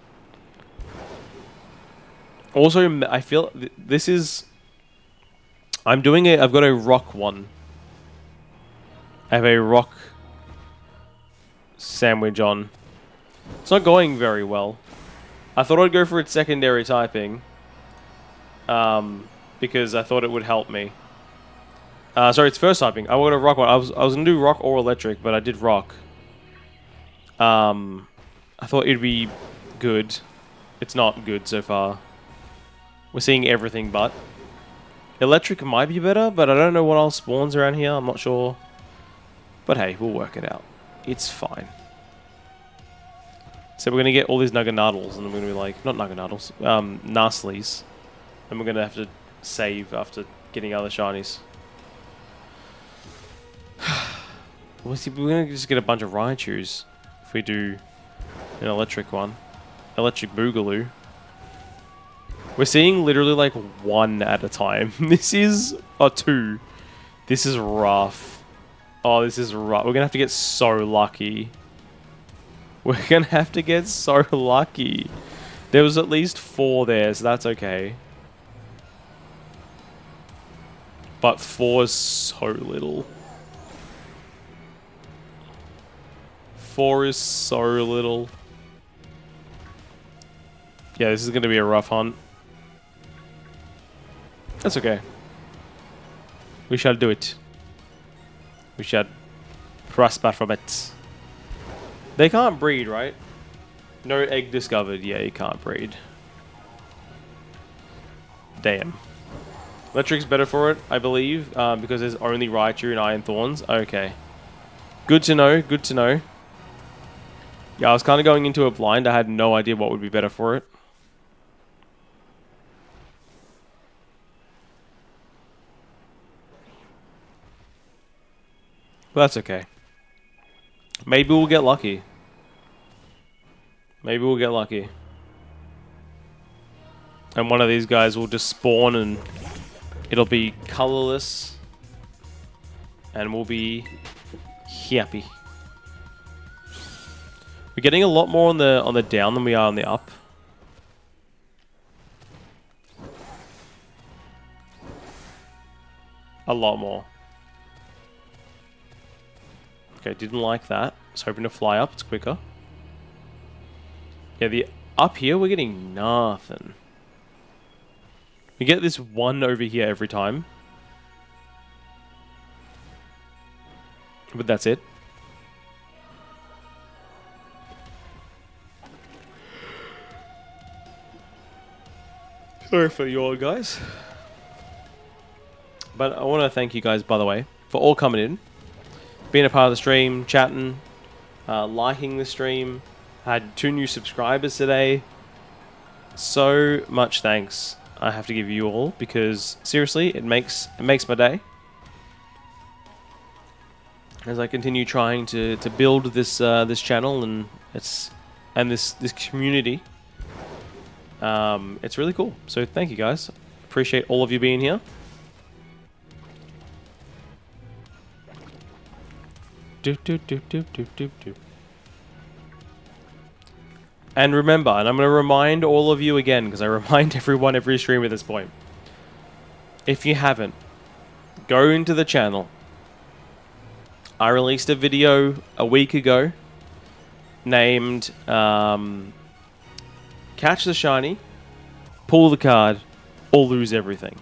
Also, I feel this is... I've got a rock one. I have a rock sandwich on. It's not going very well. I thought I'd go for its secondary typing. Because I thought it would help me. Sorry, it's first typing. I want a rock one. I was gonna do rock or electric, but I did rock. I thought it'd be good. It's not good so far. We're seeing everything but. Electric might be better, but I don't know what else spawns around here. I'm not sure. But hey, we'll work it out. It's fine. So we're going to get all these Nugganadals, and then we're going to be like... Not Nugganadals. Nastlies. And we're going to have to save after getting other shinies. We're going to just get a bunch of Raichus if we do an electric one. Electric Boogaloo. We're seeing literally like one at a time. This is a two. This is rough. Oh, this is rough. We're going to have to get so lucky. We're going to have to get so lucky. There was at least 4 there, so that's okay. But 4 is so little. 4 is so little. Yeah, this is going to be a rough hunt. That's okay. We shall do it. We shall prosper from it. They can't breed, right? No egg discovered. Yeah, you can't breed. Damn. Electric's better for it, I believe, because there's only Raichu and Iron Thorns. Okay. Good to know, good to know. Yeah, I was kind of going into it blind. I had no idea what would be better for it. But that's okay. Maybe we'll get lucky. Maybe we'll get lucky. And one of these guys will just spawn and it'll be colorless. And we'll be happy. We're getting a lot more on the down than we are on the up. A lot more. Okay, didn't like that. I was hoping to fly up. It's quicker. Yeah, the up here, we're getting nothing. We get this one over here every time. But that's it. Sorry for you all, guys. But I want to thank you guys, by the way, for all coming in. Being a part of the stream, chatting, liking the stream. Had 2 new subscribers today. So much thanks I have to give you all, because seriously, it makes my day. As I continue trying to build this this channel and this community. It's really cool. So thank you guys. Appreciate all of you being here. And remember, and I'm going to remind all of you again, because I remind everyone every stream at this point. If you haven't, go into the channel. I released a video a week ago named Catch the Shiny, Pull the Card, or Lose Everything.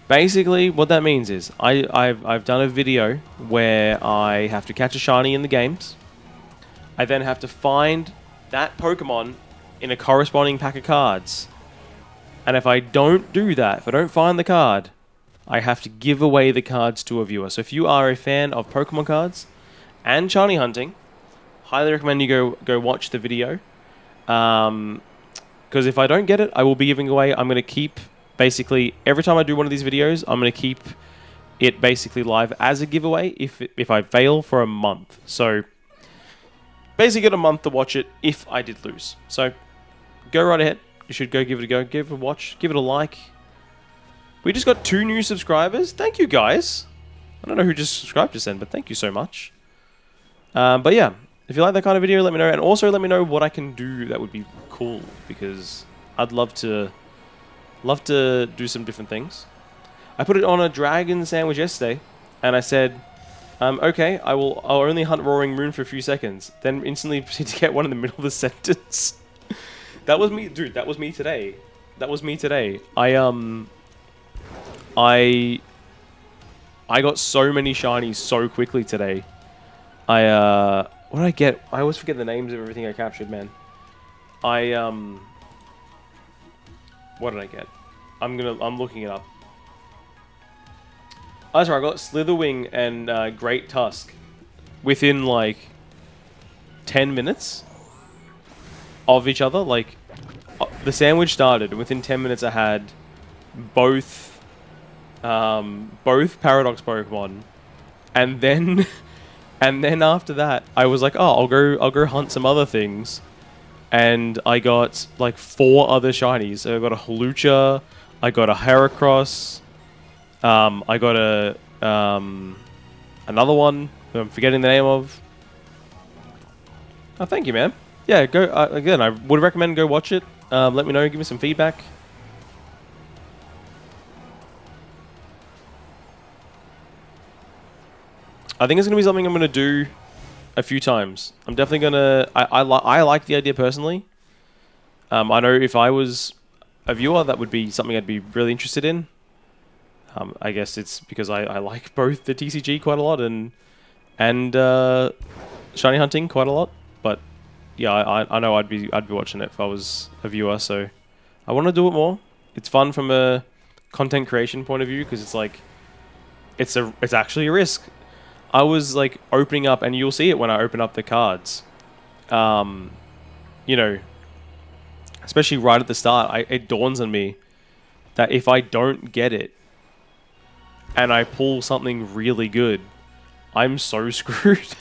Basically, what that means is I've done a video where I have to catch a shiny in the games. I then have to find that Pokemon in a corresponding pack of cards. And if I don't do that, if I don't find the card, I have to give away the cards to a viewer. So if you are a fan of Pokemon cards and shiny hunting, highly recommend you go watch the video. Because if I don't get it, I will be giving away. I'm going to keep... Basically, every time I do one of these videos, I'm going to keep it basically live as a giveaway if I fail for a month. So, basically get a month to watch it if I did lose. So, go right ahead. You should go give it a go. Give it a watch. Give it a like. We just got 2 new subscribers. Thank you, guys. I don't know who just subscribed just then, but thank you so much. But yeah, if you like that kind of video, let me know. And also let me know what I can do that would be cool, because I'd love to do some different things. I put it on a dragon sandwich yesterday, and I said, okay, I'll only hunt Roaring Moon for a few seconds, then instantly proceed to get one in the middle of the sentence. That was me, dude. That was me today. That was me today. I got so many shinies so quickly today. What did I get? I always forget the names of everything I captured, man. What did I get? I'm looking it up. Oh, sorry, I got Slitherwing and Great Tusk within like 10 minutes of each other. Like, the sandwich started, and within 10 minutes I had both Paradox Pokemon, and then after that I was like, oh, I'll go hunt some other things, and I got like 4 other shinies. So I got a Hawlucha, I got a Heracross, I got a another one that I'm forgetting the name of. Oh, thank you, man. Yeah, go again. I would recommend go watch it. Let me know, give me some feedback. I think it's going to be something I'm going to do a few times. I'm definitely going to... I like the idea personally. I know if I was a viewer, that would be something I'd be really interested in. I guess it's because I like both the TCG quite a lot and shiny hunting quite a lot. But yeah, I know I'd be watching it if I was a viewer. So I want to do it more. It's fun from a content creation point of view, because it's like it's actually a risk. I was like opening up, and you'll see it when I open up the cards. You know, especially right at the start, it dawns on me that if I don't get it and I pull something really good, I'm so screwed.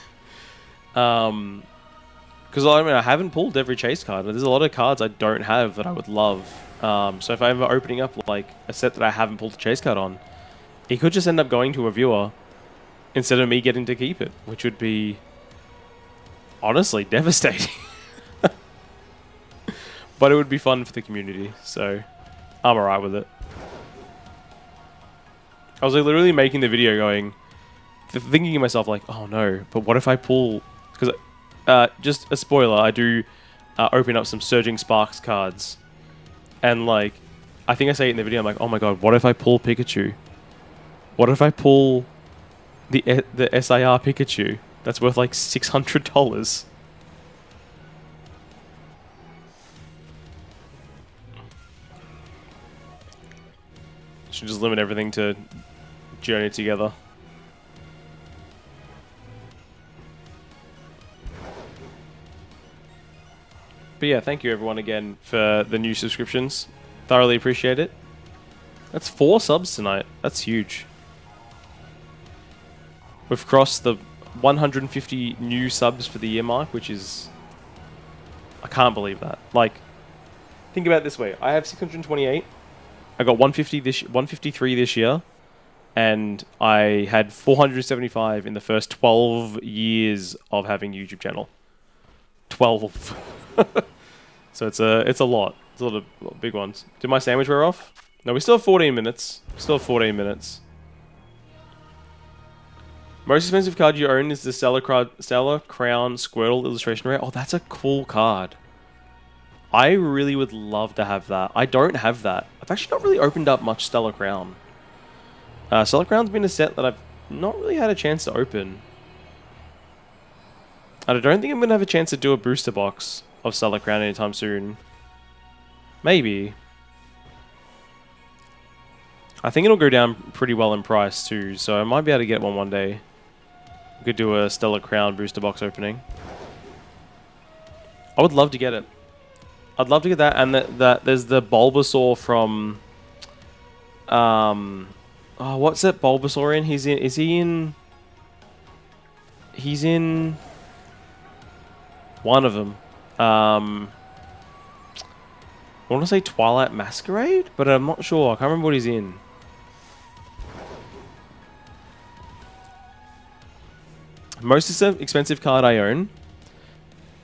Because I mean, I haven't pulled every chase card. There's a lot of cards I don't have that I would love. So if I'm ever opening up like a set that I haven't pulled a chase card on, it could just end up going to a viewer instead of me getting to keep it, which would be honestly devastating. But it would be fun for the community, so I'm alright with it. I was like, literally making the video going, thinking to myself like, oh no, but what if I pull... Because, just a spoiler, I do open up some Surging Sparks cards. And like, I think I say it in the video, I'm like, oh my god, what if I pull Pikachu? What if I pull the SIR Pikachu? That's worth like $600. Should just limit everything to Journey together. But yeah, thank you everyone again for the new subscriptions. Thoroughly appreciate it. That's 4 subs tonight. That's huge. We've crossed the 150 new subs for the year mark, which is... I can't believe that. Like, think about it this way. I have 628. I got 153 this year. And I had 475 in the first 12 years of having a YouTube channel. 12. So it's a lot. It's a lot of big ones. Did my sandwich wear off? No, we still have 14 minutes. Still have 14 minutes. Most expensive card you own is the Stellar Crown Squirtle illustration rare. Oh, that's a cool card. I really would love to have that. I don't have that. I've actually not really opened up much Stellar Crown. Stellar Crown's been a set that I've not really had a chance to open. And I don't think I'm going to have a chance to do a booster box of Stellar Crown anytime soon. Maybe. I think it'll go down pretty well in price too, so I might be able to get one day. We could do a Stellar Crown booster box opening. I would love to get it. I'd love to get that, and there's the Bulbasaur from... Oh, what's that Bulbasaur in? He's in one of them. I want to say Twilight Masquerade, but I'm not sure. I can't remember what he's in. Most expensive card I own,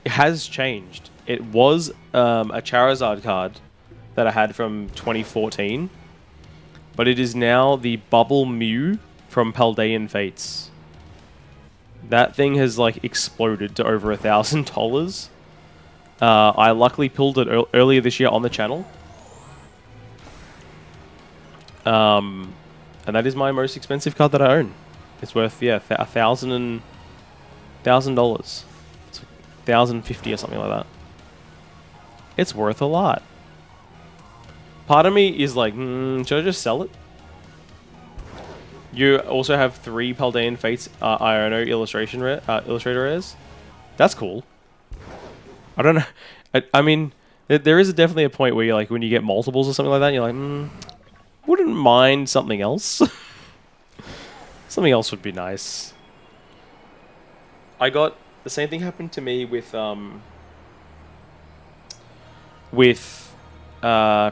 it has changed. It was a Charizard card that I had from 2014, but it is now the Bubble Mew from Paldean Fates. That thing has like exploded to over $1,000. I luckily pulled it earlier this year on the channel. And that is my most expensive card that I own. It's worth, yeah, $1,000. It's $1,050 or something like that. It's worth a lot. Part of me is like, should I just sell it? You also have 3 Paldean Fates Iono illustrator rares. That's cool. I don't know. I mean, there is definitely a point where you're like, when you get multiples or something like that, you're like, wouldn't mind something else. Something else would be nice. I got the same thing happened to me with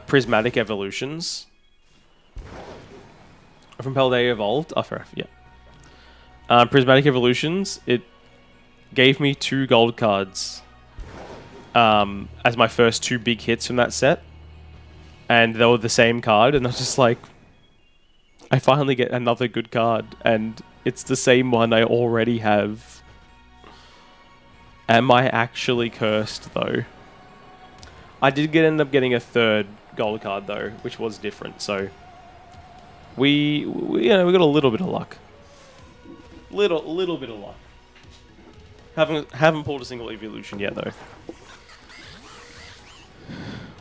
Prismatic Evolutions from Paldea Evolved. Oh, fair, yeah. Prismatic Evolutions. It gave me 2 gold cards as my first 2 big hits from that set, and they were the same card, and I was just like, I finally get another good card, and it's the same one I already have. Am I actually cursed, though? I did end up getting a 3rd gold card, though, which was different, so we got a little bit of luck. Little bit of luck. Haven't pulled a single evolution yet, though.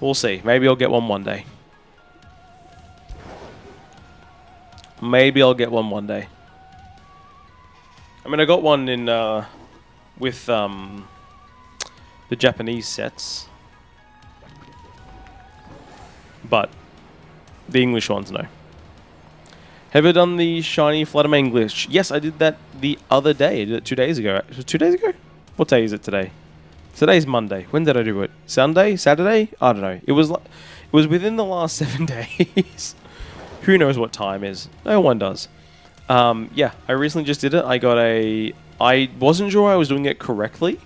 We'll see. Maybe I'll get one day. Maybe I'll get one day. I mean, I got one in with the Japanese sets, but the English ones, no. Have you done the shiny Fluttermane glitch? Yes, I did that the other day. I did it 2 days ago. Was it 2 days ago? What day is it today? Today's Monday. When did I do it? Sunday? Saturday? I don't know. It was within the last 7 days. Who knows what time is? No one does. Yeah, I recently just did it. I wasn't sure I was doing it correctly.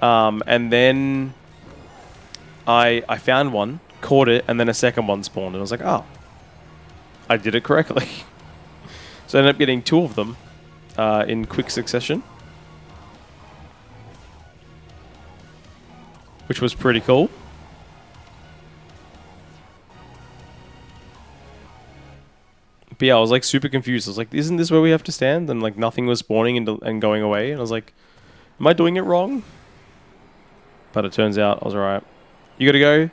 And then I found one, caught it, and then a second one spawned. And I was like, oh, I did it correctly. So I ended up getting 2 of them in quick succession, which was pretty cool. But yeah, I was like super confused. I was like, isn't this where we have to stand? And like nothing was spawning and going away. And I was like, am I doing it wrong? But it turns out I was alright. You gotta go.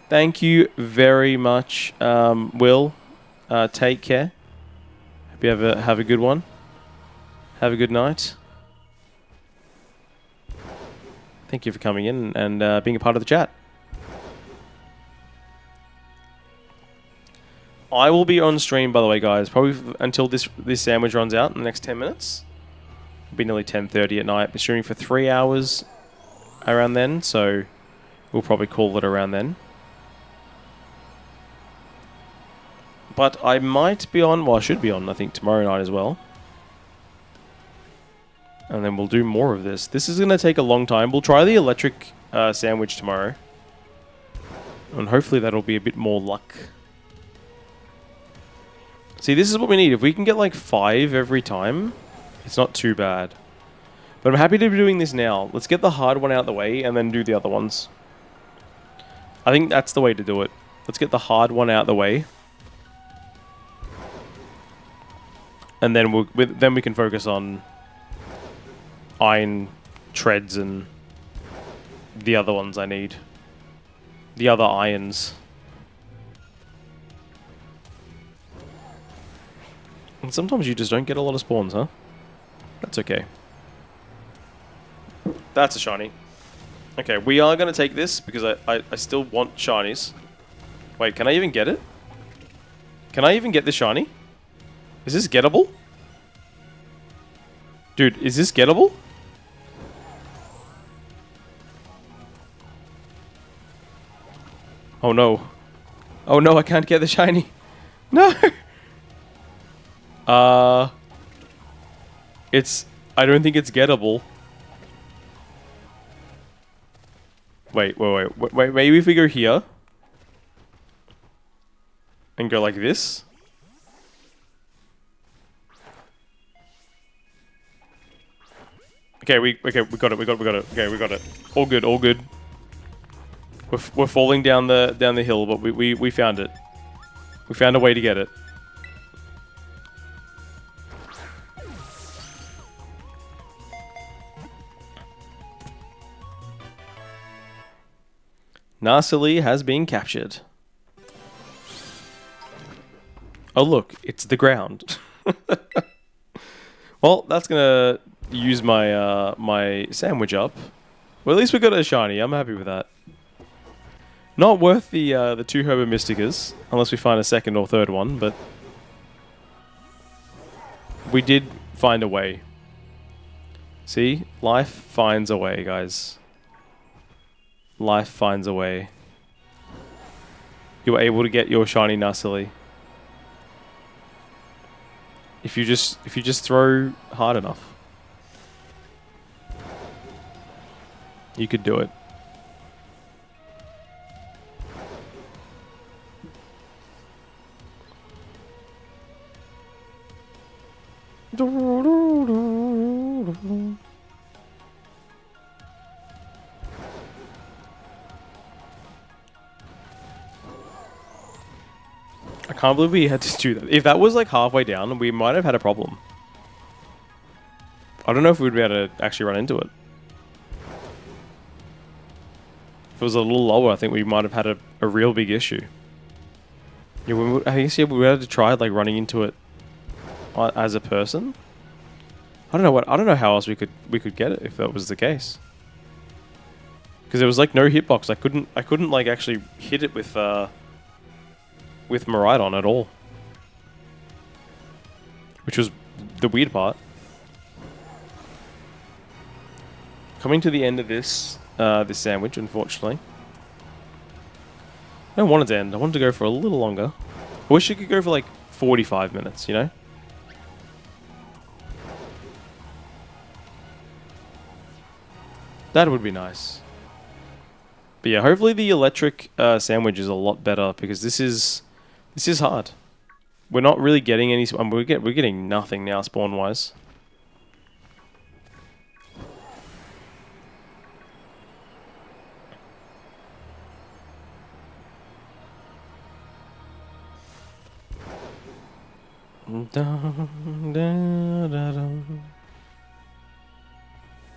Thank you very much, Will. Take care. Hope you have a good one. Have a good night. Thank you for coming in and being a part of the chat. I will be on stream, by the way, guys, probably until this sandwich runs out in the next 10 minutes. It'll be nearly 10:30 at night. Be streaming for 3 hours around then, so we'll probably call it around then. But I might be on, well, I should be on, I think, tomorrow night as well. And then we'll do more of this. This is going to take a long time. We'll try the electric sandwich tomorrow. And hopefully that'll be a bit more luck. See, this is what we need. If we can get like 5 every time, it's not too bad. But I'm happy to be doing this now. Let's get the hard one out of the way and then do the other ones. I think that's the way to do it. Let's get the hard one out of the way. And then then we can focus on iron treads and the other ones I need. The other irons. And sometimes you just don't get a lot of spawns, huh? That's okay. That's a shiny. Okay, we are going to take this because I still want shinies. Wait, can I even get it? Can I even get this shiny? Is this gettable? Dude, is this gettable? Oh no. Oh no, I can't get the shiny. No! I don't think it's gettable. Wait. Maybe if we go here and go like this. Okay, we got it. Okay, we got it. All good. We're falling down the hill, but we found it. We found a way to get it. Narsili has been captured. Oh look, it's the ground. Well, that's gonna use my my sandwich up. Well, at least we got a shiny. I'm happy with that. Not worth the 2 Herba Mysticas, unless we find a second or third one, but we did find a way. See? Life finds a way, guys. Life finds a way. You were able to get your shiny Narsili. If you just throw hard enough. You could do it. I can't believe we had to do that. If that was like halfway down, we might have had a problem. I don't know if we'd be able to actually run into it. If it was a little lower, I think we might have had a real big issue. Yeah, I guess we had to try like running into it as a person. I don't know how else we could get it if that was the case. Because there was like no hitbox. I couldn't like actually hit it with Miraidon at all. Which was the weird part. Coming to the end of this this sandwich, unfortunately. I don't want it to end. I want it to go for a little longer. I wish it could go for like 45 minutes, you know? That would be nice. But yeah, hopefully the electric sandwich is a lot better because this is hard. We're not really getting any. We're getting nothing now spawn wise.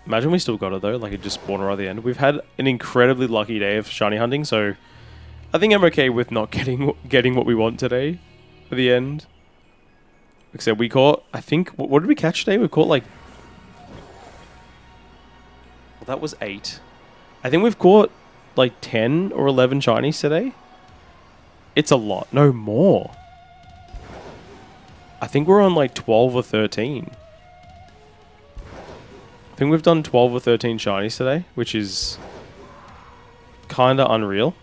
Imagine we still got it though, like it just spawned right at the end. We've had an incredibly lucky day of shiny hunting, so I think I'm okay with not getting what we want today at the end. Except we caught, I think, what did we catch today? We caught like, well, that was 8. I think we've caught like 10 or 11 shinies today. It's a lot. No, more. I think we're on like 12 or 13. I think we've done 12 or 13 shinies today, which is kind of unreal.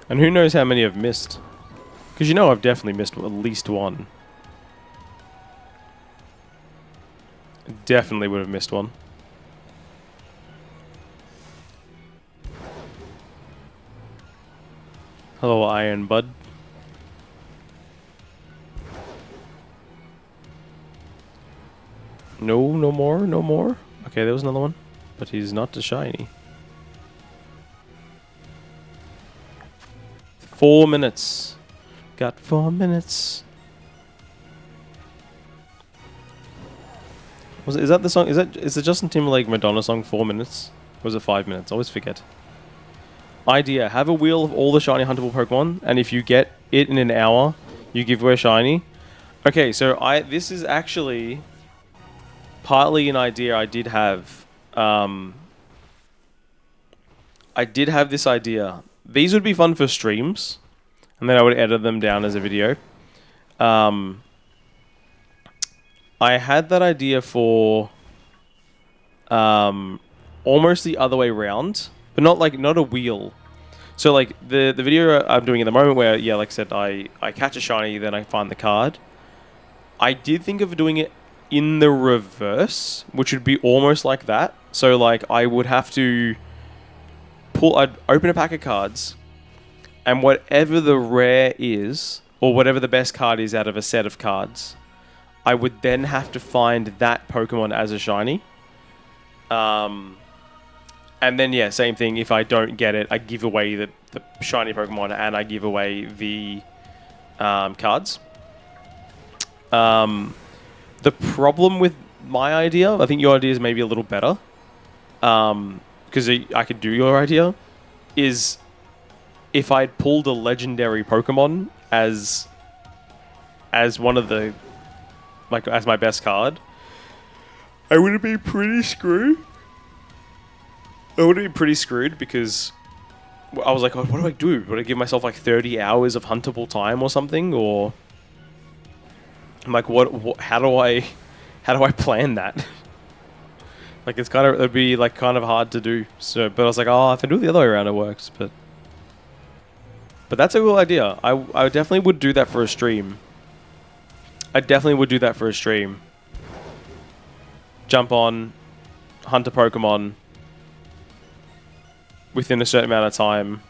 And who knows how many I've missed? Because you know I've definitely missed at least one. Definitely would have missed one. Hello, Iron Bud. No, no more, no more. Okay, there was another one, but he's not a shiny. 4 minutes. Got 4 minutes. Is that the song? Is the Justin Timberlake Madonna song 4 minutes? Or was it 5 minutes? I always forget. Idea: have a wheel of all the shiny huntable Pokemon, and if you get it in an hour, you give away a shiny. Okay, so this is actually partly an idea I did have. I did have this idea. These would be fun for streams, and then I would edit them down as a video. I had that idea for almost the other way around. but not a wheel. So like the video I'm doing at the moment where, yeah, like I said, I catch a shiny, then I find the card. I did think of doing it in the reverse, which would be almost like that. So like I would have to I'd open a pack of cards, and whatever the rare is, or whatever the best card is out of a set of cards, I would then have to find that Pokemon as a shiny. And then, yeah, same thing. If I don't get it, I give away the shiny Pokemon and I give away the cards. The problem with my idea, I think your idea is maybe a little better, because I could do your idea, is if I'd pulled a legendary Pokemon as one of the, like, as my best card, I would have been pretty screwed. I would have been pretty screwed because I was like, oh, what do I do? Would I give myself like 30 hours of huntable time or something? Or I'm like, what how do I plan that? Like, it'd be like kind of hard to do. So, but I was like, oh, if I do it the other way around, it works. But that's a cool idea. I definitely would do that for a stream. I definitely would do that for a stream. Jump on, hunt a Pokemon within a certain amount of time.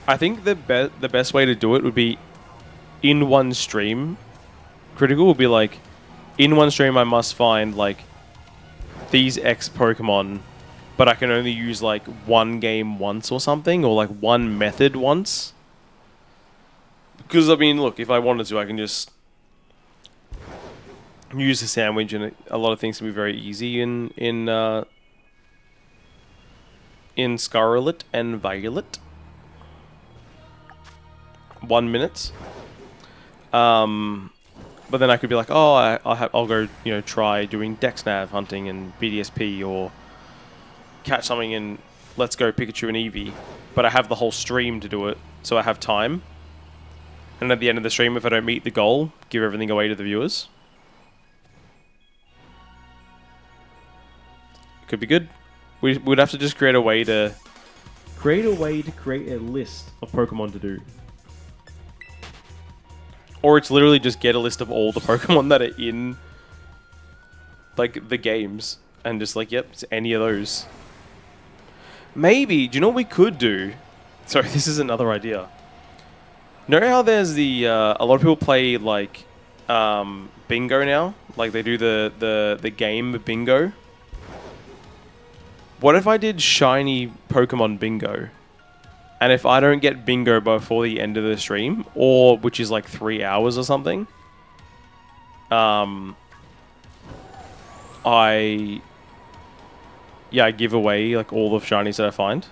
I think the best way to do it would be in one stream. Critical would be like, in one stream I must find like these X Pokemon, but I can only use like one game once or something, or like one method once. Because I mean, look, if I wanted to, I can just use a sandwich, and a lot of things can be very easy in Scarlet and Violet. 1 minute. But then I could be like, oh, I'll go, try doing Dexnav hunting and BDSP, or catch something in Let's Go Pikachu and Eevee. But I have the whole stream to do it, so I have time. And at the end of the stream, if I don't meet the goal, give everything away to the viewers. Could be good. We'd have to just create a way to create a list of Pokemon to do. Or it's literally just get a list of all the Pokemon that are in, like, the games. And just like, yep, it's any of those. Maybe, do you know what we could do? Sorry, this is another idea. Know how there's a lot of people play, like, bingo now? Like, they do the game bingo. What if I did shiny Pokemon bingo? And if I don't get bingo before the end of the stream, or which is like 3 hours or something, I give away like all the shinies that I find.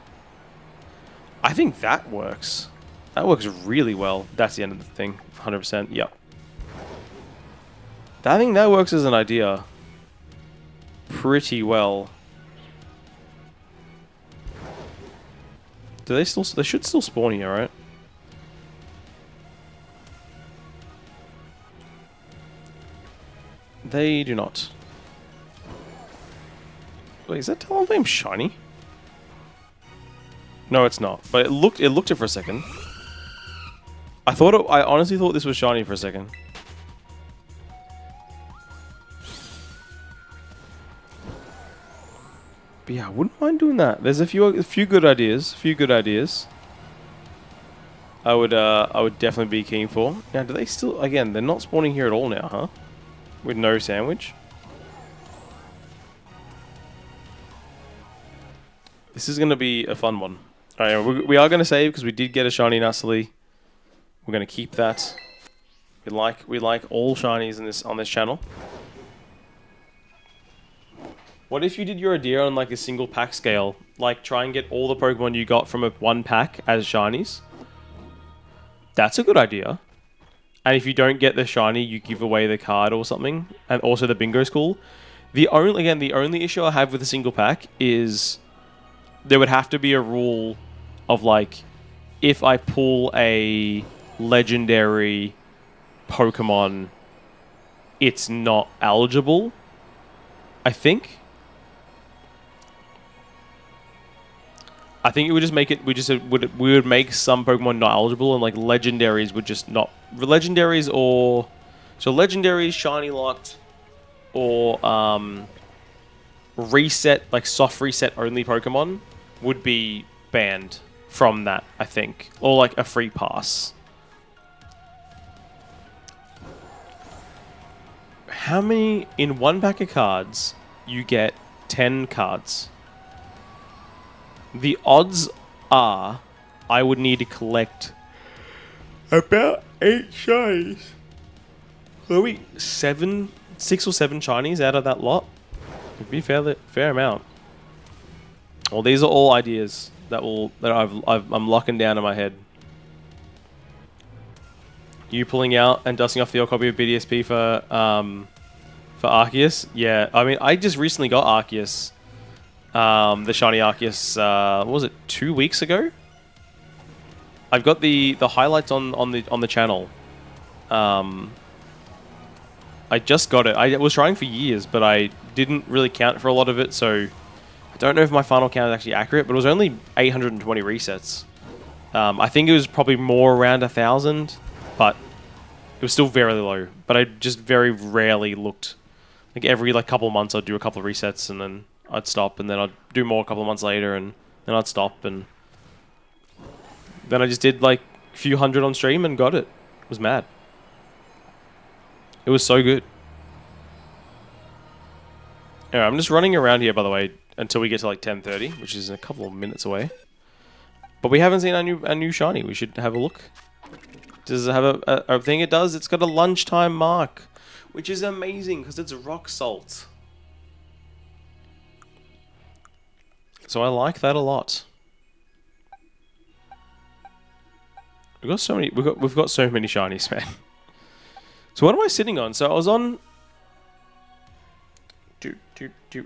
I think that works. That works really well. That's the end of the thing. 100%. Yep. I think that works as an idea pretty well. They should still spawn here, right? They do not. Wait, is that Talonflame shiny? No, it's not. But it looked it for a second. I honestly thought this was shiny for a second. But yeah, I wouldn't mind doing that. There's a few good ideas. I would definitely be keen for. Now, do they still? Again, they're not spawning here at all now, huh? With no sandwich. This is gonna be a fun one. All right, we are gonna save because we did get a shiny Nastily. We're gonna keep that. We like all shinies on this channel. What if you did your idea on like a single pack scale? Like try and get all the Pokemon you got from one pack as shinies. That's a good idea. And if you don't get the shiny, you give away the card or something. And also the bingo's cool. The only issue I have with a single pack is there would have to be a rule of like, if I pull a legendary Pokemon, it's not eligible. I think it would just make it. We would make some Pokemon not eligible, and like legendaries would just not legendaries or so legendaries shiny locked or reset like soft reset only Pokemon would be banned from that. I think, or like a free pass. How many in one pack of cards? You get 10 cards. The odds are I would need to collect about 8 shinies. Maybe 6 or 7 shinies out of that lot. It'd be a fair amount. Well, these are all ideas that I'm locking down in my head. You pulling out and dusting off the old copy of BDSP for Arceus? Yeah, I mean, I just recently got Arceus. The shiny Arceus, what was it, 2 weeks ago? I've got the highlights on the channel. I just got it. I was trying for years, but I didn't really count for a lot of it, so I don't know if my final count is actually accurate, but it was only 820 resets. I think it was probably more around 1,000, but it was still very low. But I just very rarely looked. Like every couple of months I'd do a couple of resets and then I'd stop, and then I'd do more a couple of months later and then I'd stop, and then I just did like a few hundred on stream and got it. It was mad. It was so good. Anyway, I'm just running around here, by the way, until we get to like 10:30, which is a couple of minutes away. But we haven't seen our new shiny. We should have a look. Does it have a thing? It does. It's got a lunchtime mark, which is amazing because it's rock salt. So I like that a lot. We've got so many. We've got so many shinies, man. So what am I sitting on? So I was on.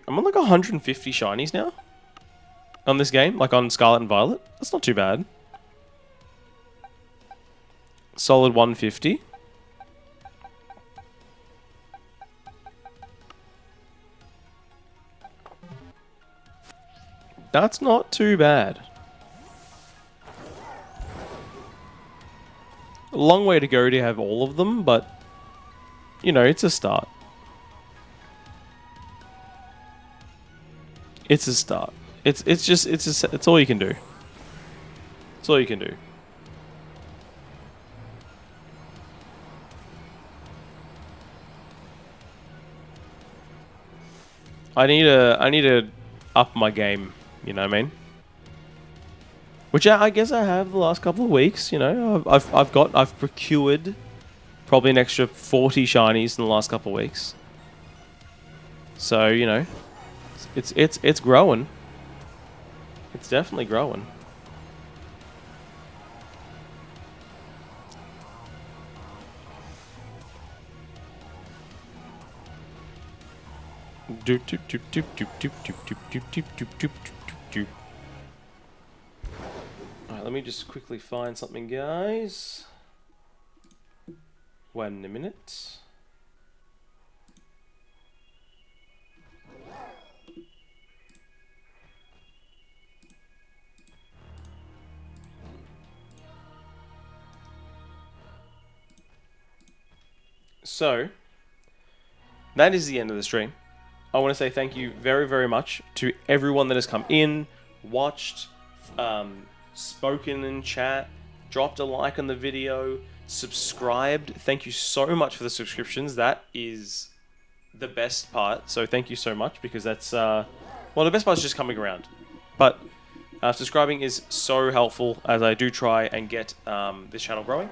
I'm on like 150 shinies now. On this game, like on Scarlet and Violet. That's not too bad. Solid 150. That's not too bad. A long way to go to have all of them, but you know, it's a start. It's a start. It's all you can do. It's all you can do. I need to up my game, you know what I mean? Which I guess I have the last couple of weeks, you know. I've procured probably an extra 40 shinies in the last couple of weeks. So, you know, it's growing. It's definitely growing. Alright, let me just quickly find something, guys. 1 minute. So, that is the end of the stream. I want to say thank you very, very much to everyone that has come in, watched, spoken in chat, dropped a like on the video, subscribed. Thank you so much for the subscriptions. That is the best part. So thank you so much, because that's, well, the best part is just coming around. But subscribing is so helpful as I do try and get this channel growing.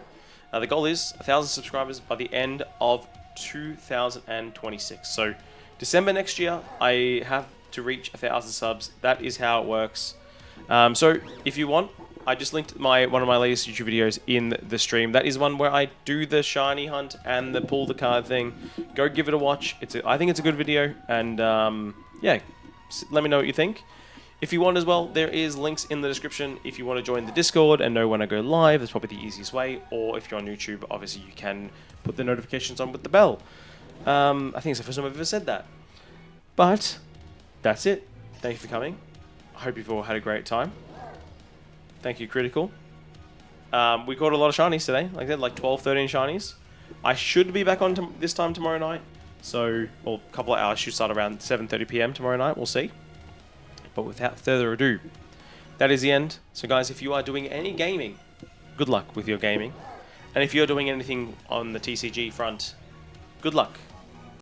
The goal is 1,000 subscribers by the end of 2026. So December next year, I have to reach 1,000 subs. That is how it works. So if you want, I just linked one of my latest YouTube videos in the stream. That is one where I do the shiny hunt and the pull the card thing. Go give it a watch. I think it's a good video, and yeah, let me know what you think. If you want as well, there is links in the description if you want to join the Discord and know when I go live. That's probably the easiest way. Or if you're on YouTube, obviously you can put the notifications on with the bell. I think it's the first time I've ever said that. But that's it. Thank you for coming. I hope you've all had a great time. Thank you, Critical. We caught a lot of shinies today. Like that, like 12, 13 shinies. I should be back on this time tomorrow night. So, well, a couple of hours should start around 7:30 PM tomorrow night. We'll see. But without further ado, that is the end. So guys, if you are doing any gaming, good luck with your gaming. And if you're doing anything on the TCG front, good luck.